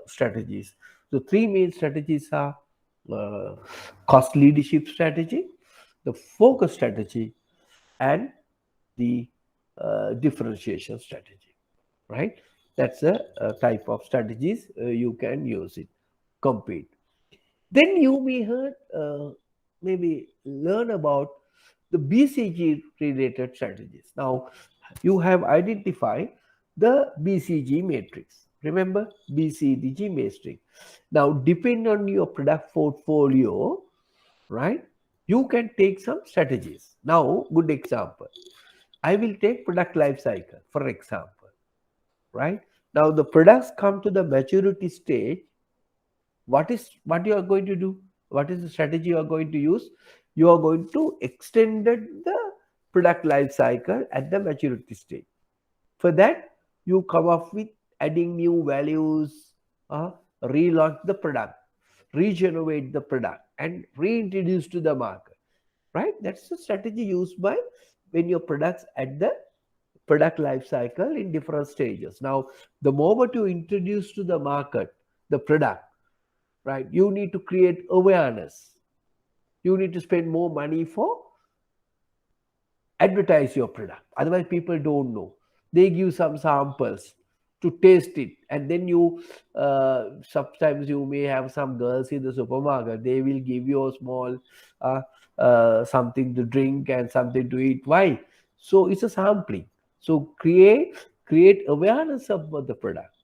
strategies. The three main strategies are uh, cost leadership strategy, the focus strategy, and the differentiation strategy, right? That's a type of strategies you can use it, compete. Then you may heard, maybe learn about the BCG related strategies. Now, you have identified the BCG matrix. Remember BCG matrix. Now, depending on your product portfolio, right, you can take some strategies. Now, good example. I will take product life cycle, for example, right? Now, the products come to the maturity stage. What you are going to do? What is the strategy you are going to use? You are going to extend the product life cycle at the maturity stage. For that, you come up with adding new values, relaunch the product, regenerate the product, and reintroduce to the market. Right? That's the strategy used by when your products at the product life cycle in different stages. Now, the moment you introduce to the market the product, right, you need to create awareness. You need to spend more money for advertise your product. Otherwise, people don't know. They give some samples to taste it, and then you sometimes you may have some girls in the supermarket. They will give you a small something to drink and something to eat. Why? So it's a sampling. So create awareness about the product.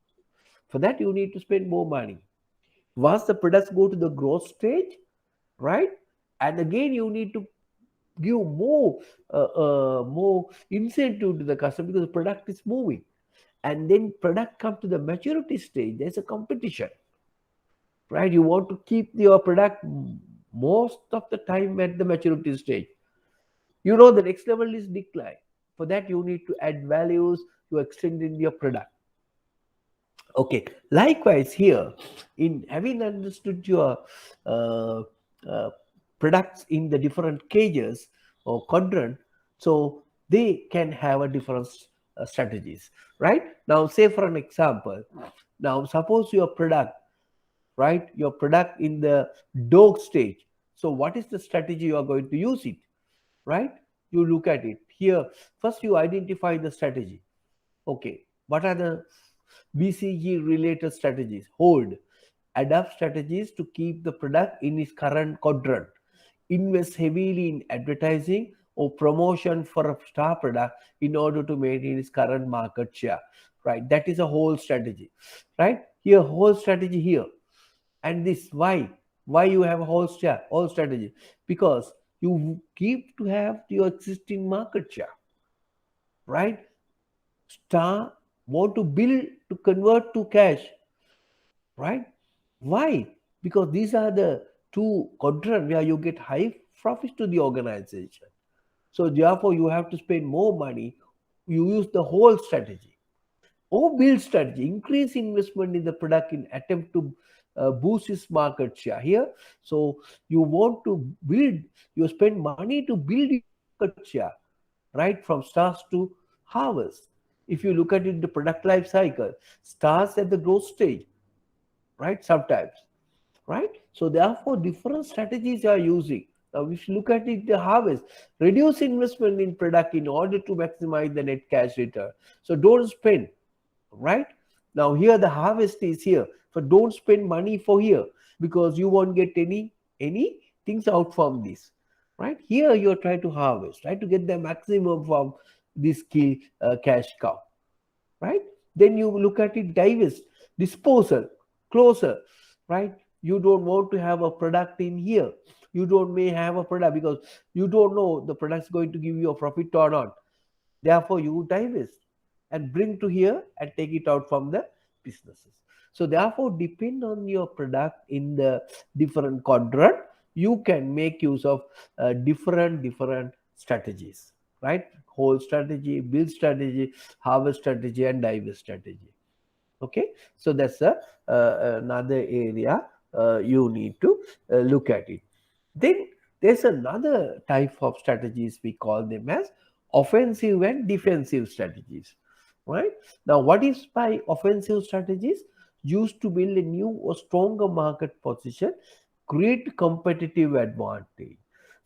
For that, you need to spend more money. Once the products go to the growth stage, right, and again you need to give more incentive to the customer because the product is moving, and then product come to the maturity stage. There's a competition, right? You want to keep your product most of the time at the maturity stage. The next level is decline. For that, you need to add values to extend in your product. Okay, likewise here, in having understood your uh, uh, products in the different cages or quadrant, so they can have a different strategies, right? Now, say for an example, now suppose your product, right, your product in the dog stage. So what is the strategy you are going to use it, right? You look at it here. First, you identify the strategy. Okay, what are the BCG related strategies? Hold, adapt strategies to keep the product in its current quadrant. Invest heavily in advertising or promotion for a star product in order to maintain its current market share. Right? That is a whole strategy. Right? Here, whole strategy here. And this why you have a whole strategy? Because you keep to have your existing market share. Right? Star want to build to convert to cash, right? Why? Because these are the to quadrant where you get high profits to the organization. So therefore, you have to spend more money. You use the whole strategy. Or build strategy, increase investment in the product in attempt to boost its market share here. So you want to build, you spend money to build your market share, right, from starts to harvest. If you look at it, the product life cycle starts at the growth stage, right, sometimes, right? So therefore, different strategies you are using. Now, if you look at it, the harvest, reduce investment in product in order to maximize the net cash return. So don't spend, right? Now here the harvest is here. So don't spend money for here because you won't get any things out from this, right? Here you're trying to harvest, try to get the maximum from this key cash cow, right? Then you look at it, divest, disposal, closer, right? You don't want to have a product in here. You don't may have a product because you don't know the product's going to give you a profit or not. Therefore, you divest and bring to here and take it out from the businesses. So therefore, depend on your product in the different quadrant, you can make use of different strategies, right? Whole strategy, build strategy, harvest strategy, and divest strategy. Okay, so that's another area you need to look at it. Then there's another type of strategies, we call them as offensive and defensive strategies, right? Now, what is by offensive strategies? Used to build a new or stronger market position, create competitive advantage.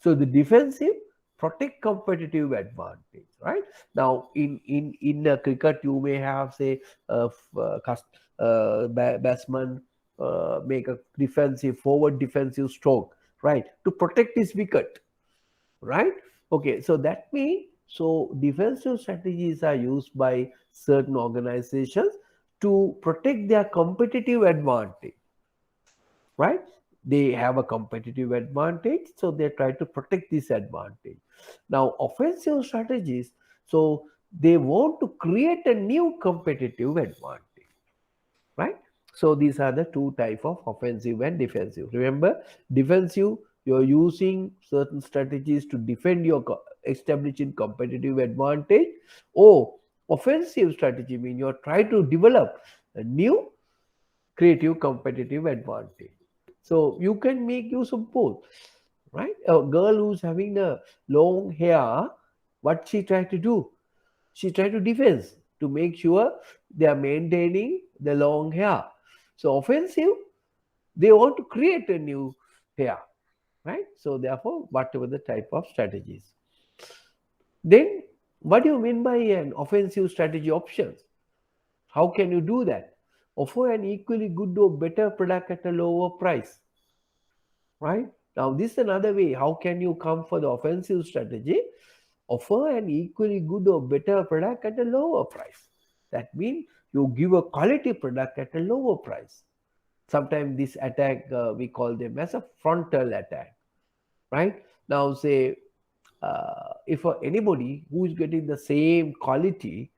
So the defensive, protect competitive advantage, right? Now in cricket, you may have, say, batsman make a defensive, forward defensive stroke, right, to protect his wicket, right? Okay, so that means, so defensive strategies are used by certain organizations to protect their competitive advantage, right? They have a competitive advantage, so they try to protect this advantage. Now, offensive strategies, so they want to create a new competitive advantage, right? So these are the two types of offensive and defensive. Remember, defensive, you're using certain strategies to defend your establishing competitive advantage. Or offensive strategy means you're trying to develop a new creative competitive advantage. So you can make use of both, right? A girl who's having a long hair, what she try to do? She try to defend to make sure they are maintaining the long hair. So offensive, they want to create a new hair, right? So therefore, whatever the type of strategies. Then what do you mean by an offensive strategy options? How can you do that? Offer an equally good or better product at a lower price, right? Now, this is another way. How can you come for the offensive strategy? Offer an equally good or better product at a lower price. That means you give a quality product at a lower price. Sometimes this attack, we call them as a frontal attack, right? Now, say, if anybody who is getting the same quality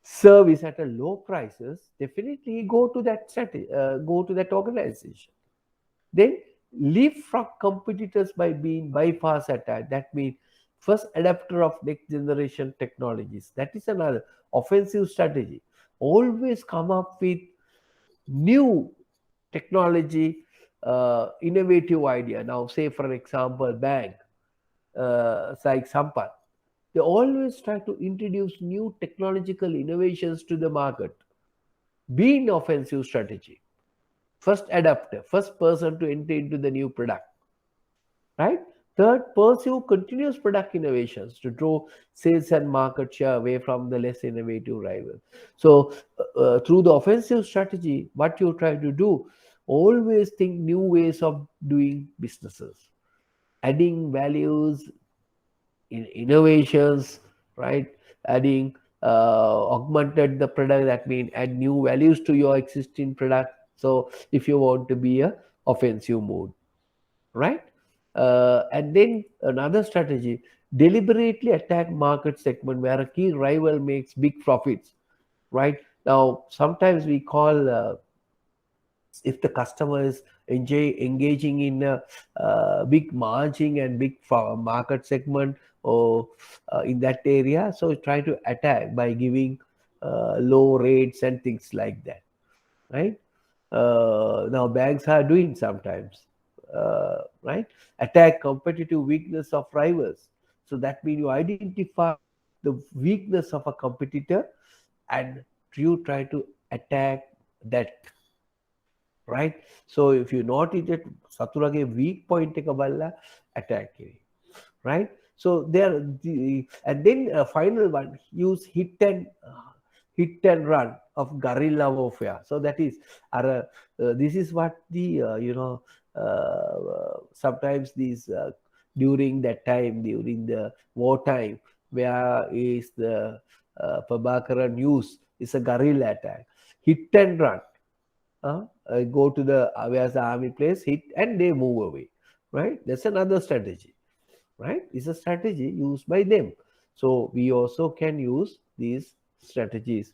service at a low prices, definitely go to that strategy, go to that organization. Then leapfrog competitors by being bypass attack. That means first adapter of next generation technologies. That is another offensive strategy. Always come up with new technology, innovative idea. Now, say for example, bank, like Sampan, they always try to introduce new technological innovations to the market. Be an offensive strategy. First adapter, first person to enter into the new product, right? Third, pursue continuous product innovations to draw sales and market share away from the less innovative rivals. So, through the offensive strategy, what you try to do, always think new ways of doing businesses, adding values, innovations, right? Adding, augmented the product, that means add new values to your existing product. So, if you want to be a offensive mode, right? And then another strategy, deliberately attack market segment where a key rival makes big profits, right? Now, sometimes we call if the customer is engaging in a big margin and big market segment or in that area, so try to attack by giving low rates and things like that, right? Now banks are doing sometimes, right? Attack competitive weakness of rivals. So that means you identify the weakness of a competitor and you try to attack that, right? So if you notice that saturage weak point එක බලලා attack කිරීම, right? So there and then final one, use hit and run of guerrilla warfare. So that is this is what the sometimes these during that time, during the wartime, where is the Prabhakaran news is a guerrilla attack, hit and run, go to the where's the army place, hit and they move away, right? That's another strategy, right? It's a strategy used by them. So we also can use these strategies,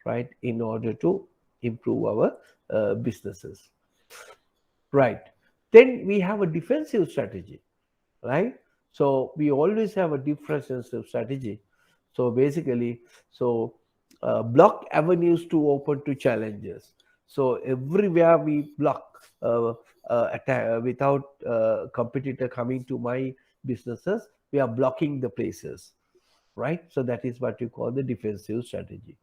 right, in order to improve our businesses, right? Then we have a defensive strategy, right? So we always have a defensive strategy. So basically, so block avenues to open to challenges. So everywhere we block attack, without competitor coming to my businesses, we are blocking the places, right? So that is what you call the defensive strategy.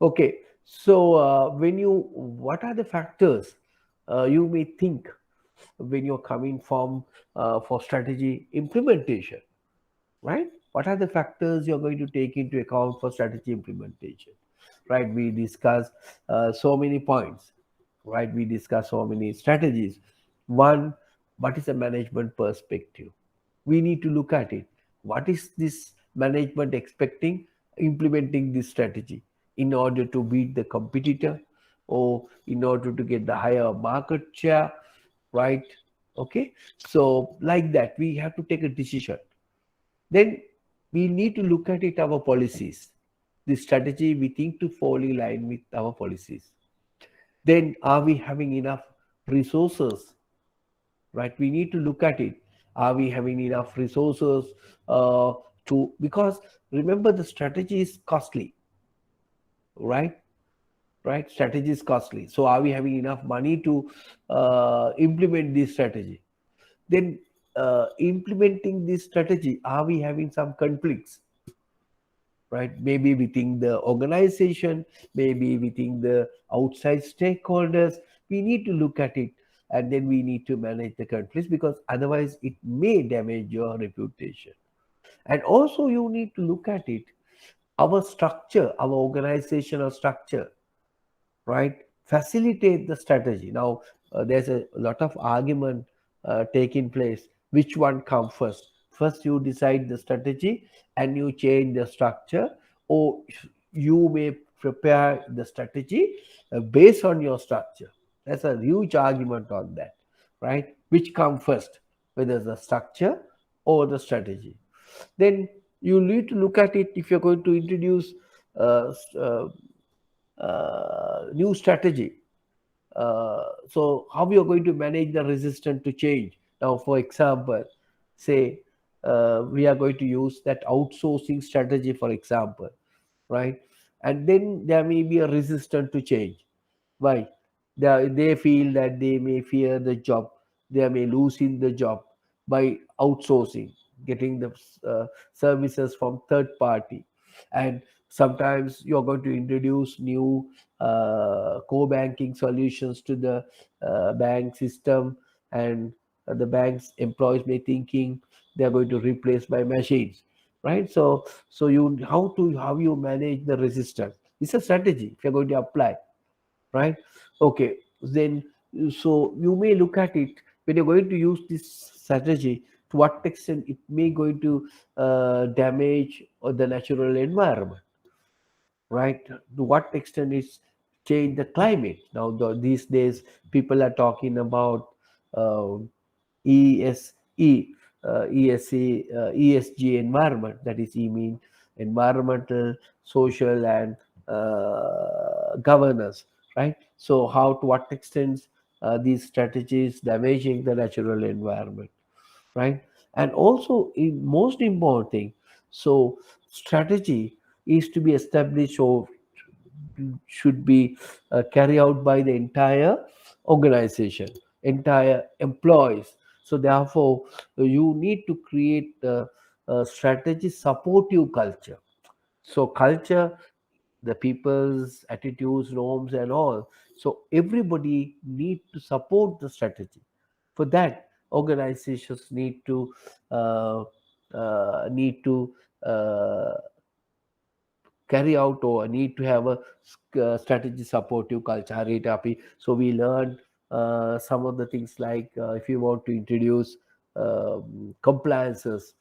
Okay, so what are the factors you may think when you're coming from for strategy implementation, right? What are the factors you're going to take into account for strategy implementation, right? We discussed so many points, right? We discussed so many strategies. One, what is a management perspective? We need to look at it. What is this management expecting implementing this strategy in order to beat the competitor or in order to get the higher market share, right? Okay, so like that, we have to take a decision. Then we need to look at it, our policies. The strategy we think to fall in line with our policies. Then are we having enough resources, right? We need to look at it. Are we having enough resources to, because remember the strategy is costly, right? Right? Strategy is costly. So are we having enough money to implement this strategy? Then implementing this strategy, are we having some conflicts, right? Maybe within the organization, maybe within the outside stakeholders. We need to look at it and then we need to manage the conflicts, because otherwise it may damage your reputation. And also you need to look at it, our structure, our organizational structure, right, facilitate the strategy. Now there's a lot of argument taking place, which one come first. First you decide the strategy and you change the structure, or you may prepare the strategy based on your structure. There's a huge argument on that, right? Which come first, whether the structure or the strategy. Then you need to look at it, if you're going to introduce new strategy. So how you're going to manage the resistance to change. Now, for example, say we are going to use that outsourcing strategy, for example, right? And then there may be a resistance to change. Why? They feel that they may fear the job, they may lose in the job by outsourcing, getting the services from third party. And sometimes you're going to introduce new core banking solutions to the bank system, and the bank's employees may thinking they're going to replace by machines, right? So you how you manage the resistance, it's a strategy if you're going to apply, right? Okay, then so you may look at it, when you're going to use this strategy, to what extent it may going to damage the natural environment, right? To what extent it's change the climate. Now these days people are talking about uh, ESE, ESG environment. That is, E mean environmental, social, and governance. right? So how, to what extent these strategies damaging the natural environment, right? And also, in most important thing, so strategy is to be established or should be carried out by the entire organization, entire employees. So therefore, you need to create a strategy supportive culture. So culture, the people's attitudes, norms, and all. So everybody need to support the strategy. For that, organizations uh, need to uh, carry out or need to have a strategy supportive culture, right, Api? So we learned some of the things like if you want to introduce compliances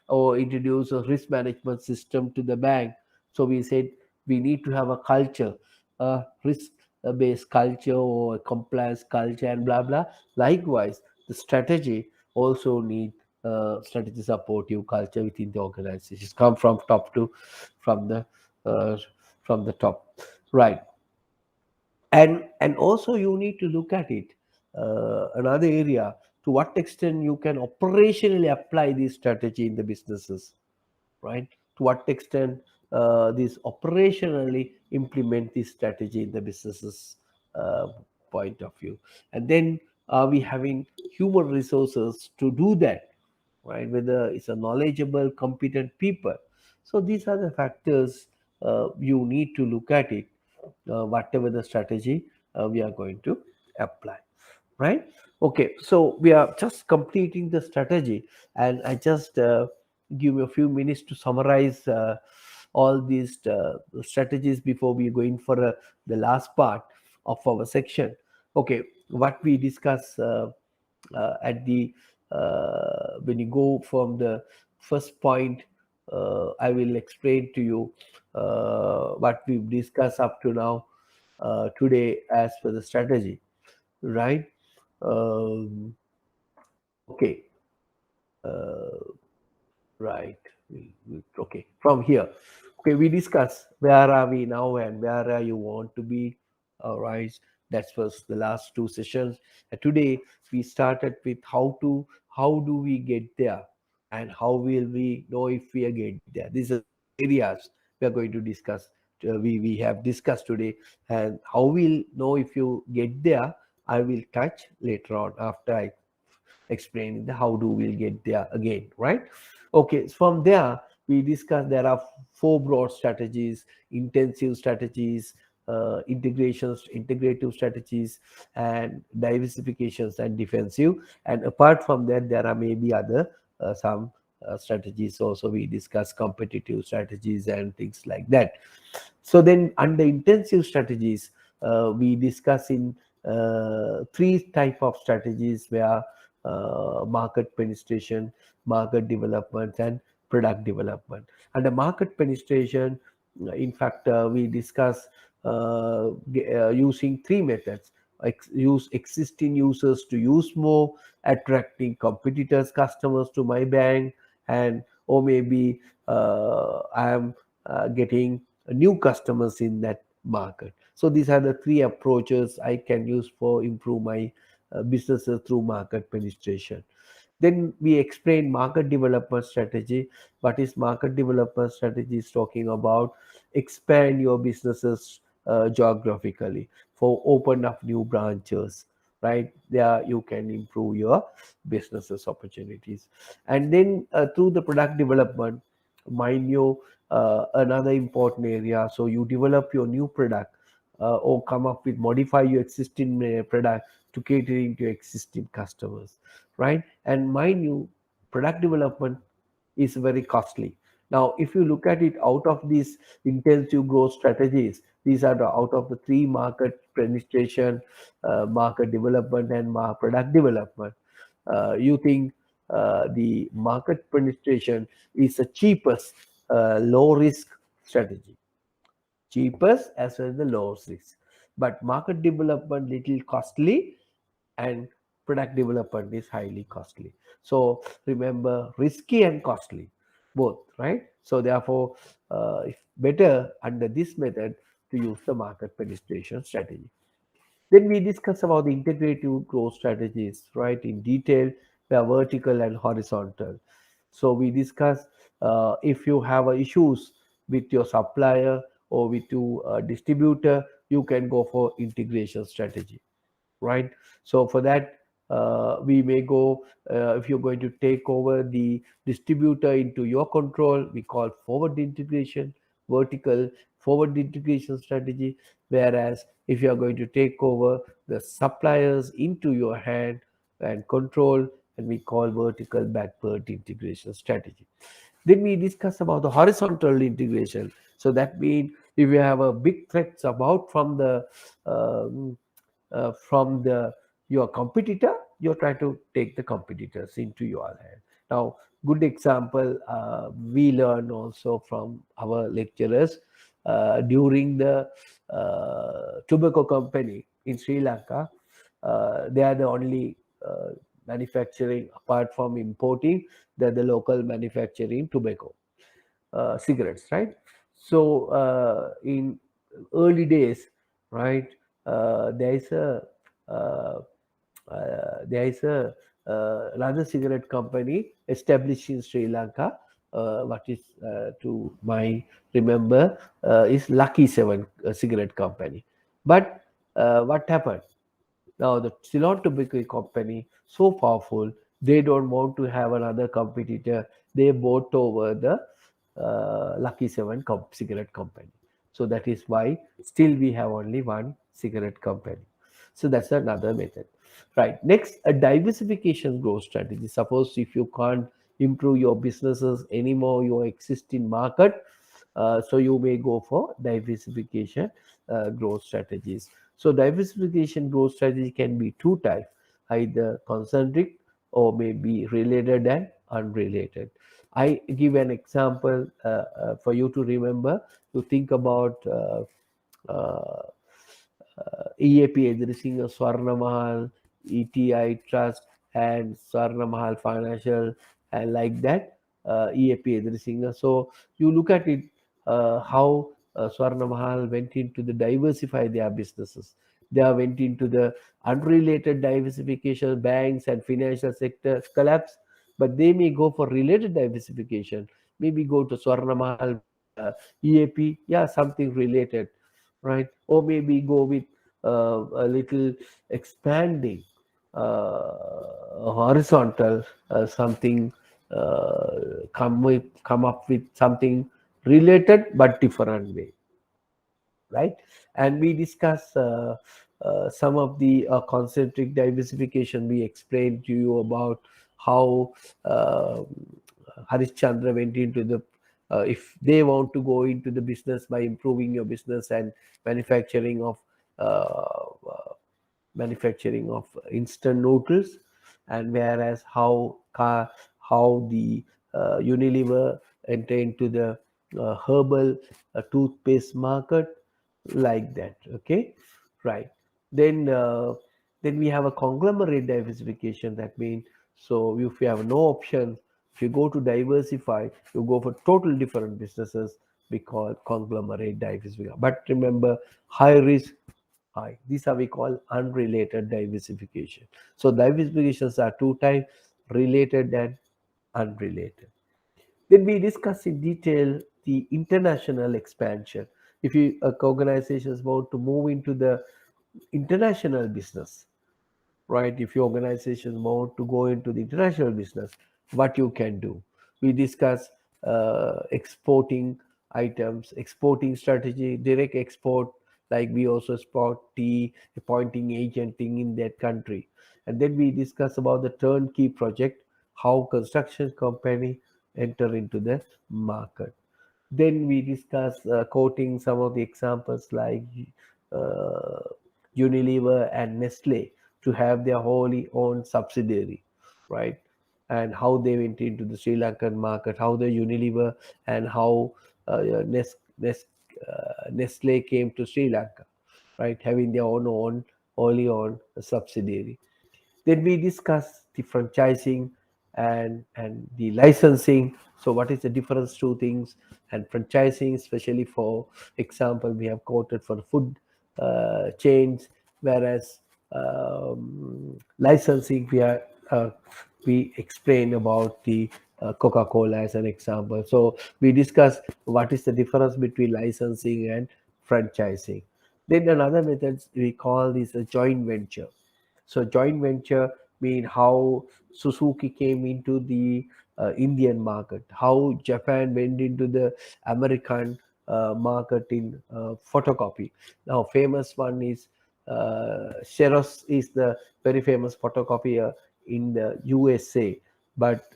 or introduce a risk management system to the bank. So we said we need to have a culture, risk based culture or compliance culture and blah blah. Likewise, the strategy also need strategy supportive culture within the organizations. Come from top to from the uh, from the top, right? And also you need to look at it, another area, to what extent you can operationally apply this strategy in the businesses, right? To what extent this operationally implement this strategy in the businesses uh, point of view. And then are we having human resources to do that, right? Whether it's a knowledgeable, competent people. So these are the factors you need to look at it, whatever the strategy we are going to apply, right? Okay, so we are just completing the strategy, and I just give you a few minutes to summarize all these strategies before we go in for the last part of our section. Okay, what we discuss at the when you go from the first point, I will explain to you what we've discussed up to now today as for the strategy, right? um, okay, uh, right. Okay, from here, okay, we discuss where are we now and where are you want to be. All right, that was the last two sessions. Today we started with how do we get there, and how will we know if we are get there. These are the two areas we are going to discuss. We have discussed today, and how we'll know if you get there, I will touch later on after I explaining the how do we'll get there again, right? Okay, so from there we discussed there are four broad strategies: intensive strategies, integrative strategies, and diversifications and defensive. And apart from that, there are maybe other some strategies also. We discuss competitive strategies and things like that. So then under intensive strategies, we discuss in three type of strategies, where market penetration, market development, and product development. Under market penetration, in fact, we discuss using three methods: use existing users to use more, attracting competitors customers to my bank, and or maybe I am getting new customers in that market. So these are the three approaches I can use for improve my businesses through market penetration. Then we explain market development strategy. What is market development strategy? Is talking about expand your businesses geographically, for open up new branches, right? There you can improve your businesses opportunities. And then through the product development, mind you, another important area. So you develop your new product, or come up with modify your existing product to catering to existing customers, right? And mind you, product development is very costly. Now, if you look at it, out of these intensive growth strategies, these are out of the three: market penetration, market development, and product development. You think the market penetration is the cheapest, low risk strategy, cheapest as well as the lowest risk. But market development little costly, and product development is highly costly. So remember, risky and costly both, right? So therefore, if better under this method, to use the market penetration strategy. Then we discuss about the integrative growth strategies, right, in detail. They are vertical and horizontal. So we discuss if you have issues with your supplier or with your distributor, you can go for integration strategy, right? So for that, we may go, if you're going to take over the distributor into your control, we call forward integration, vertical forward integration strategy. Whereas if you are going to take over the suppliers into your hand and control, and we call vertical backward integration strategy. Then we discuss about the horizontal integration. So that means if you have a big threats about um, from the your competitor, you're trying to take the competitors into your hand. Now, good example we learn also from our lecturers during the tobacco company in Sri Lanka. They are the only manufacturing apart from importing. They're the local manufacturing tobacco cigarettes, right? So in early days, right, there is a uh, there is a another cigarette company established in Sri Lanka. What is to my remember is Lucky Seven cigarette company. But what happened? Now the Ceylon Tobacco Company so powerful, they don't want to have another competitor. They bought over the Lucky Seven cigarette company. So that is why still we have only one cigarette company. So that's another method. Right. Next, a diversification growth strategy. Suppose if you can't improve your businesses anymore, your existing market, so you may go for diversification growth strategies. So diversification growth strategy can be two types, either concentric or maybe related and unrelated. I give an example for you to remember, to think about uh, EAP addressing a Swarna Mahal, ETI Trust, and Swarna Mahal Financial, and like that, EAP addressing. So you look at it, how Swarna Mahal went into the diversify their businesses. They went into the unrelated diversification, banks and financial sector collapse, but they may go for related diversification. Maybe go to Swarna Mahal with EAP, yeah, something related, right? Or maybe go with a little expanding horizontal something, come up with something related but different way, right? And we discuss some of the concentric diversification. We explained to you about how uh, Harish Chandra went into the if they want to go into the business by improving your business and manufacturing of instant noodles, and whereas how the Unilever enter into the herbal toothpaste market, like that. Okay, right. Then then we have a conglomerate diversification. That means, so if you have no option, if you go to diversify, you go for total different businesses. We call conglomerate diversification. But remember, high risk, high. These are we call unrelated diversification. So diversifications are two types: related and unrelated. Then we discuss in detail the international expansion. If you organizations want to move into the international business, right? If your organization want to go into the international business, what you can do? We discuss exporting items, exporting strategy, direct export, like we also export tea, appointing agenting in that country. And then we discuss about the turnkey project, how construction company enter into the market. Then we discuss quoting some of the examples like uh, Unilever and Nestle to have their wholly owned subsidiary, right? And how they went into the Sri Lankan market, how the Unilever and how Nestle came to Sri Lanka, right? Having their own wholly owned subsidiary. Then we discuss the franchising and the licensing. So what is the difference to things, and franchising, especially for example we have quoted for food chains, whereas licensing we explain about the Coca-Cola as an example. So we discuss what is the difference between licensing and franchising. Then another method we call is a joint venture. So joint venture mean how Suzuki came into the Indian market, how Japan went into the American market in photocopy. Now famous one is Xerox is the very famous photocopier in the USA, but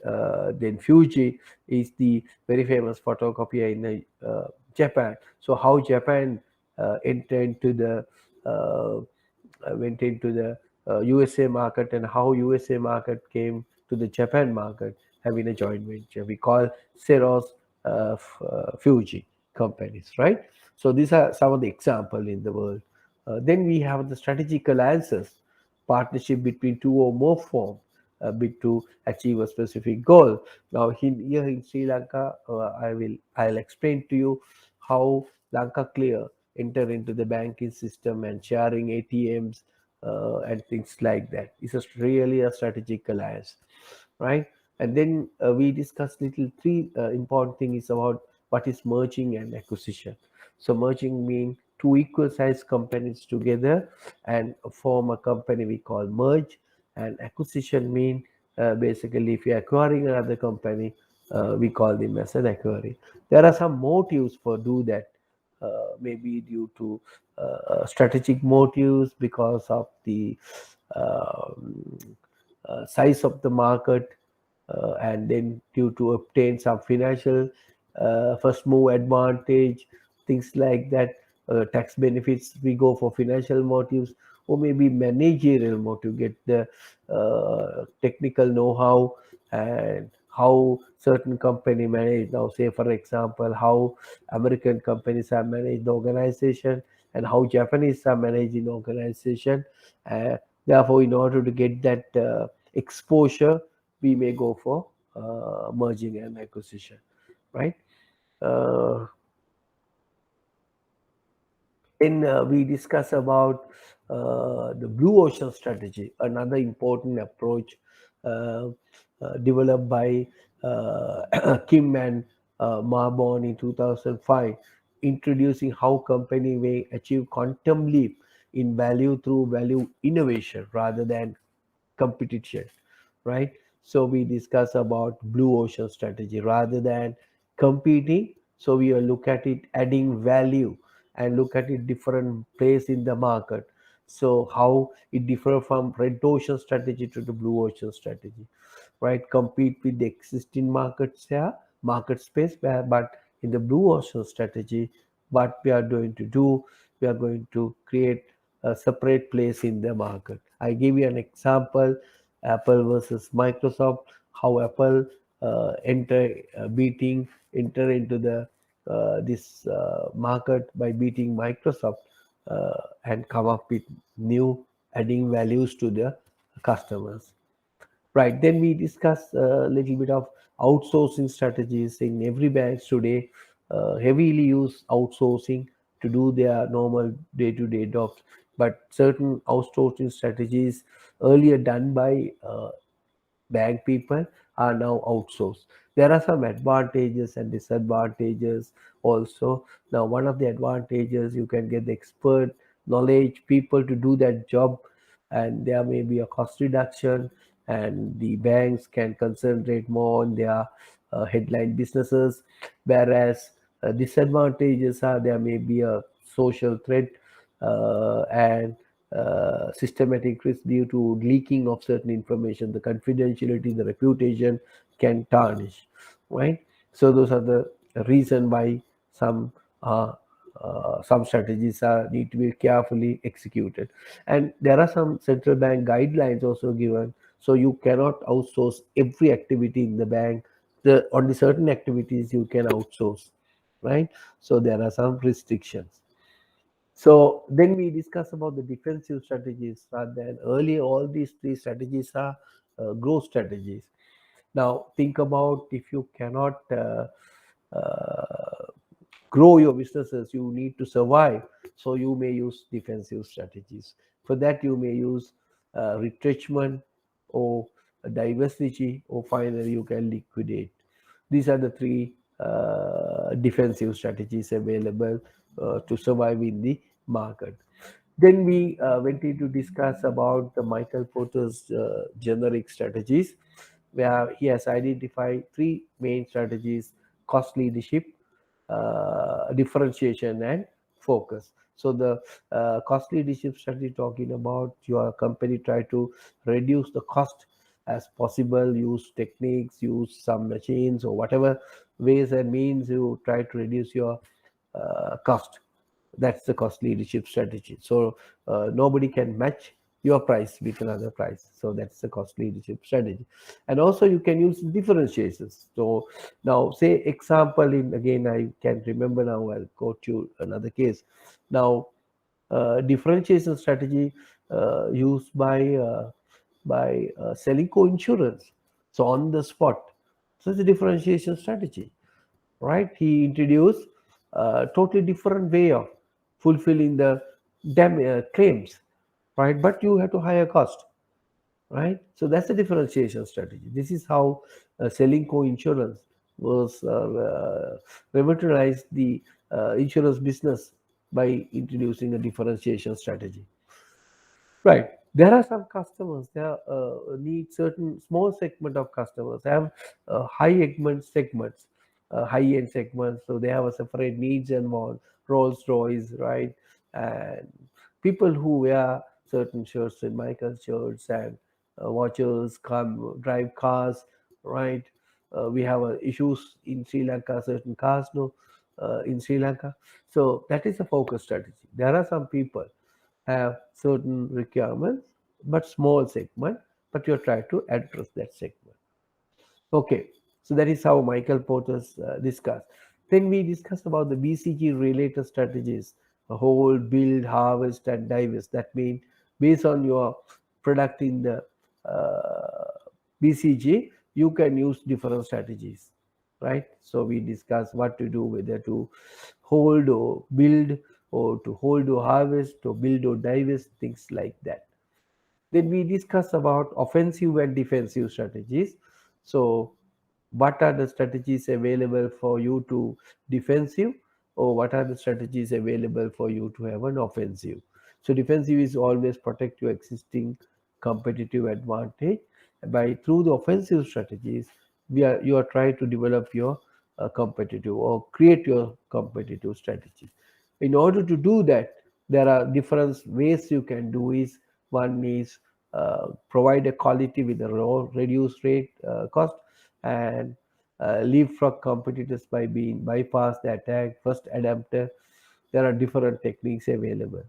then Fuji is the very famous photocopier in Japan. So how Japan entered into the went into the USA market, and how USA market came to the Japan market having a joint venture. We call Xerox Fuji companies, right? So these are some of the example in the world. Then we have the strategic alliances, partnership between two or more firms to achieve a specific goal. Now here in Sri Lanka, I'll explain to you how Lanka Clear enter into the banking system and sharing ATMs and things like that. It's really a strategic alliance, right? And then we discussed little three important things about what is merging and acquisition. So merging mean two equal size companies together and form a company we call merge. And acquisition mean basically if you're acquiring another company, we call them as an acquiring. There are some motives for do that, maybe due to strategic motives because of the um, size of the market, and then due to obtain some financial first move advantage, things like that. Tax benefits we go for financial motives, or maybe managerial motive, get the technical know-how and how certain company manage. Now say for example how American companies are managed the organization and how Japanese are managing organization. Therefore in order to get that exposure, we may go for merging and acquisition, right? Uh, then we discuss about the blue ocean strategy, another important approach uh, developed by Kim and Marbon in 2005, introducing how company may achieve quantum leap in value through value innovation rather than competition, right? So we discuss about blue ocean strategy rather than competing. So we will look at it adding value and look at it different place in the market. So how it differ from red ocean strategy to the blue ocean strategy, right? Compete with the existing markets here, market space, but in the blue ocean strategy, what we are going to do, we are going to create a separate place in the market. I give you an example: Apple versus Microsoft. How Apple enter into the this market by beating Microsoft and come up with new adding values to the customers. Right. Then we discuss a little bit of outsourcing strategies. In every banks today heavily use outsourcing to do their normal day-to-day jobs, but certain outsourcing strategies earlier done by bank people are now outsourced. There are some advantages and disadvantages also. Now, one of the advantages, you can get the expert knowledge people to do that job, and there may be a cost reduction, and the banks can concentrate more on their headline businesses. Whereas disadvantages are there may be a social threat and systematic risk due to leaking of certain information, the confidentiality, the reputation can tarnish, right? So those are the reason why some uh, some strategies are need to be carefully executed, and there are some central bank guidelines also given. So you cannot outsource every activity in the bank. The only certain activities you can outsource, right? So there are some restrictions. So then we discuss about the defensive strategies rather than earlier. All these three strategies are growth strategies. Now think about, if you cannot uh, grow your businesses, you need to survive. So you may use defensive strategies. For that, you may use retrenchment or diversity, or finally you can liquidate. These are the three defensive strategies available to survive in the market. Then we went in to discuss about the Michael Porter's generic strategies, where he has identified three main strategies: cost leadership, differentiation, and focus. So the cost leadership strategy, talking about your company try to reduce the cost as possible, use techniques, use some machines or whatever ways and means you try to reduce your cost. That's the cost leadership strategy. So nobody can match your price with another price. So that's the cost leadership strategy. And also you can use differentiations. So now say example, in again I can remember now, I'll go to another case. Now differentiation strategy used by selling co-insurance. So on the spot. So it's a differentiation strategy, right? He introduced a totally different way of fulfilling the claims, right? But you have to higher cost, right? So that's a differentiation strategy. This is how selling co-insurance was revolutionized the insurance business by introducing a differentiation strategy. Right. There are some customers, they need certain small segment of customers, have segments, high-end segments. So they have a separate needs and want, Rolls Royce, right? And people who wear certain shirts and Michael shirts and watches, come drive cars, right? We have issues in Sri Lanka, certain cars, no, in Sri Lanka. So that is a focus strategy. There are some people have certain requirements, but small segment, but you're trying to address that segment. Okay, so that is how Michael Porter's discussed. Then we discussed about the BCG related strategies: hold, build, harvest, and divest. That means based on your product in the BCG, you can use different strategies, right? So we discussed what to do, whether to hold or build, or to hold or harvest, or build or divest, things like that. Then we discuss about offensive and defensive strategies. So what are the strategies available for you to defensive, or what are the strategies available for you to have an offensive? So defensive is always protect your existing competitive advantage. By through the offensive strategies, you are trying to develop your competitive or create your competitive strategy. In order to do that, there are different ways you can do. Is one is provide a quality with a low reduced rate cost, and leapfrog competitors by being bypass the attack first adapter. There are different techniques available,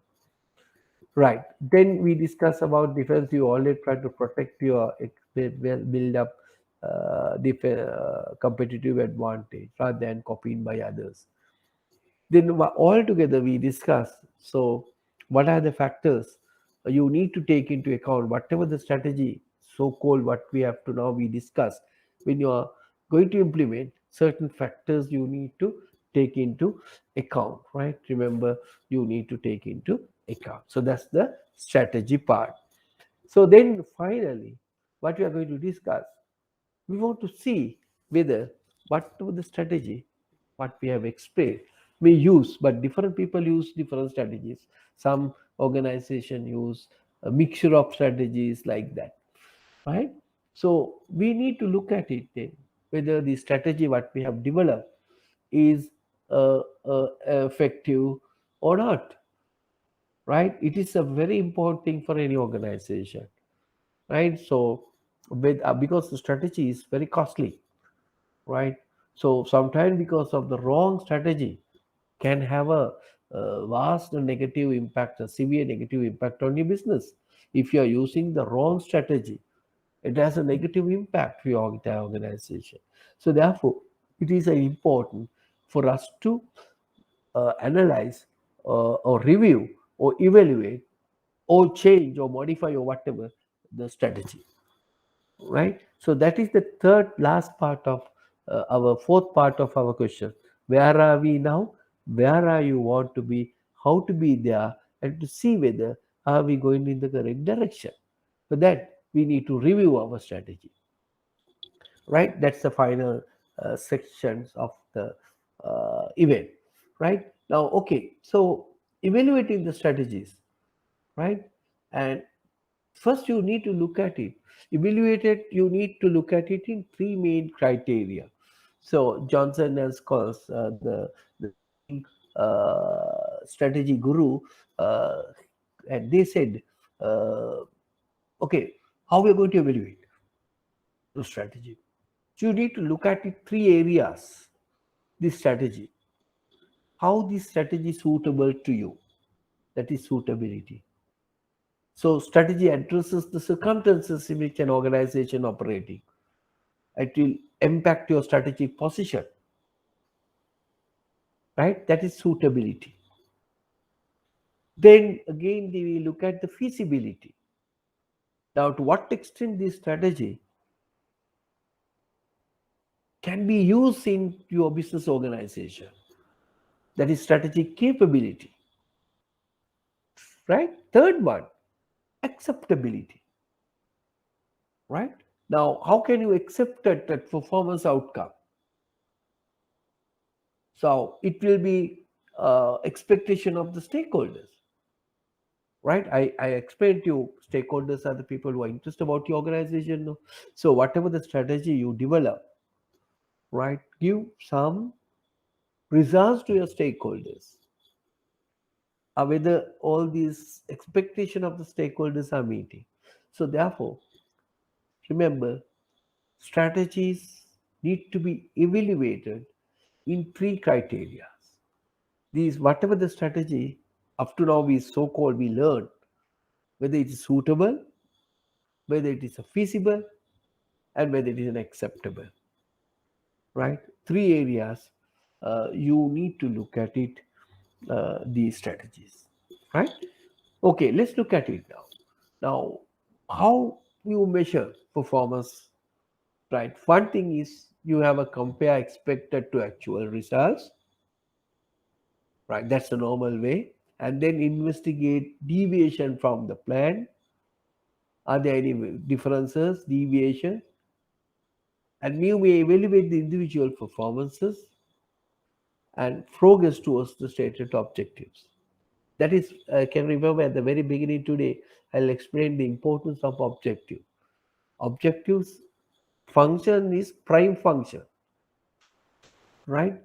right? Then we discuss about defense. You always try to protect your build up competitive advantage rather than copied by others. Then all together we discuss, so what are the factors you need to take into account, whatever the strategy, so called, what we have to now we discuss. When you are going to implement certain factors, you need to take into account, right? Remember, you need to take into account. So that's the strategy part. So then finally, what we are going to discuss, we want to see whether what the strategy, what we have explained, we use, but different people use different strategies. Some organization use a mixture of strategies like that, right? So we need to look at it then, whether the strategy what we have developed is effective or not, right? It is a very important thing for any organization, right? So with because the strategy is very costly, right? So sometimes because of the wrong strategy can have a vast negative impact, a severe negative impact on your business. If you are using the wrong strategy, it has a negative impact for your entire organization. So therefore, it is important for us to analyze or review or evaluate or change or modify or whatever the strategy, right? So that is the third last part of our fourth part of our question. Where are we now? Where are you want to be? How to be there? And to see whether are we going in the correct direction. For that, we need to review our strategy. Right? That's the final sections of the event. Right? Now, okay. So evaluating the strategies. Right? And first, you need to look at it. Evaluate it, you need to look at it in three main criteria. So Johnson and Scholes, the leading strategy guru, uh, and they said, okay, how we are going to evaluate the strategy? So you need to look at it three areas. This strategy, how this strategy is suitable to you, that is suitability. So strategy addresses the circumstances in which an organization operating. It will impact your strategic position, right? That is suitability. Then again, we look at the feasibility. Now, to what extent this strategy can be used in your business organization? That is strategic capability, right? Third one, acceptability, right? Now, how can you accept that performance outcome? So it will be expectation of the stakeholders, right? I explained to you, stakeholders are the people who are interested about your organization. So whatever the strategy you develop, right, give some results to your stakeholders. Whether all these expectation of the stakeholders are meeting. So therefore, remember, strategies need to be evaluated in three criteria. These, whatever the strategy up to now we so-called we learn, whether it is suitable, whether it is feasible, and whether it is acceptable, right? Three areas you need to look at it, these strategies, right? Okay, let's look at it now. Now, how you measure performance, right? One thing is you have a compare expected to actual results, right? That's the normal way. And then investigate deviation from the plan. Are there any differences, deviation? And you may evaluate the individual performances and progress towards the stated objectives. That is, I can remember at the very beginning today, I'll explain the importance of objective. Objectives function is prime function, right?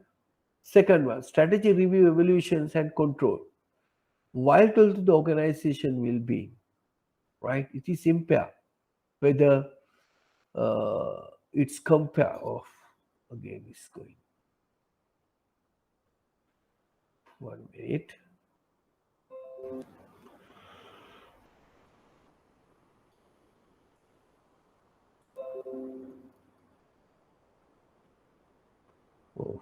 Second one, strategy review, evaluations, and control. Vital to the organization will be, right? It is impaired whether it's compare of, again, it's going 1 minute. Oh,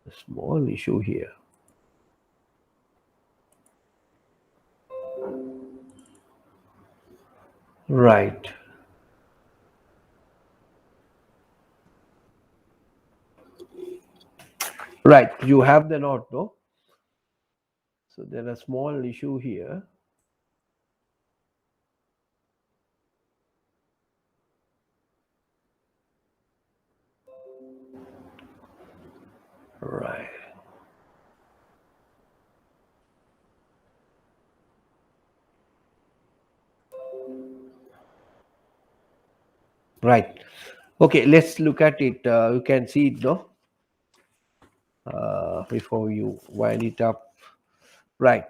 a small issue here. Right. Right. You have the note, no? So there are small issue here. Right. Right. Okay, let's look at it. You can see it, no? Before you wind it up. Right.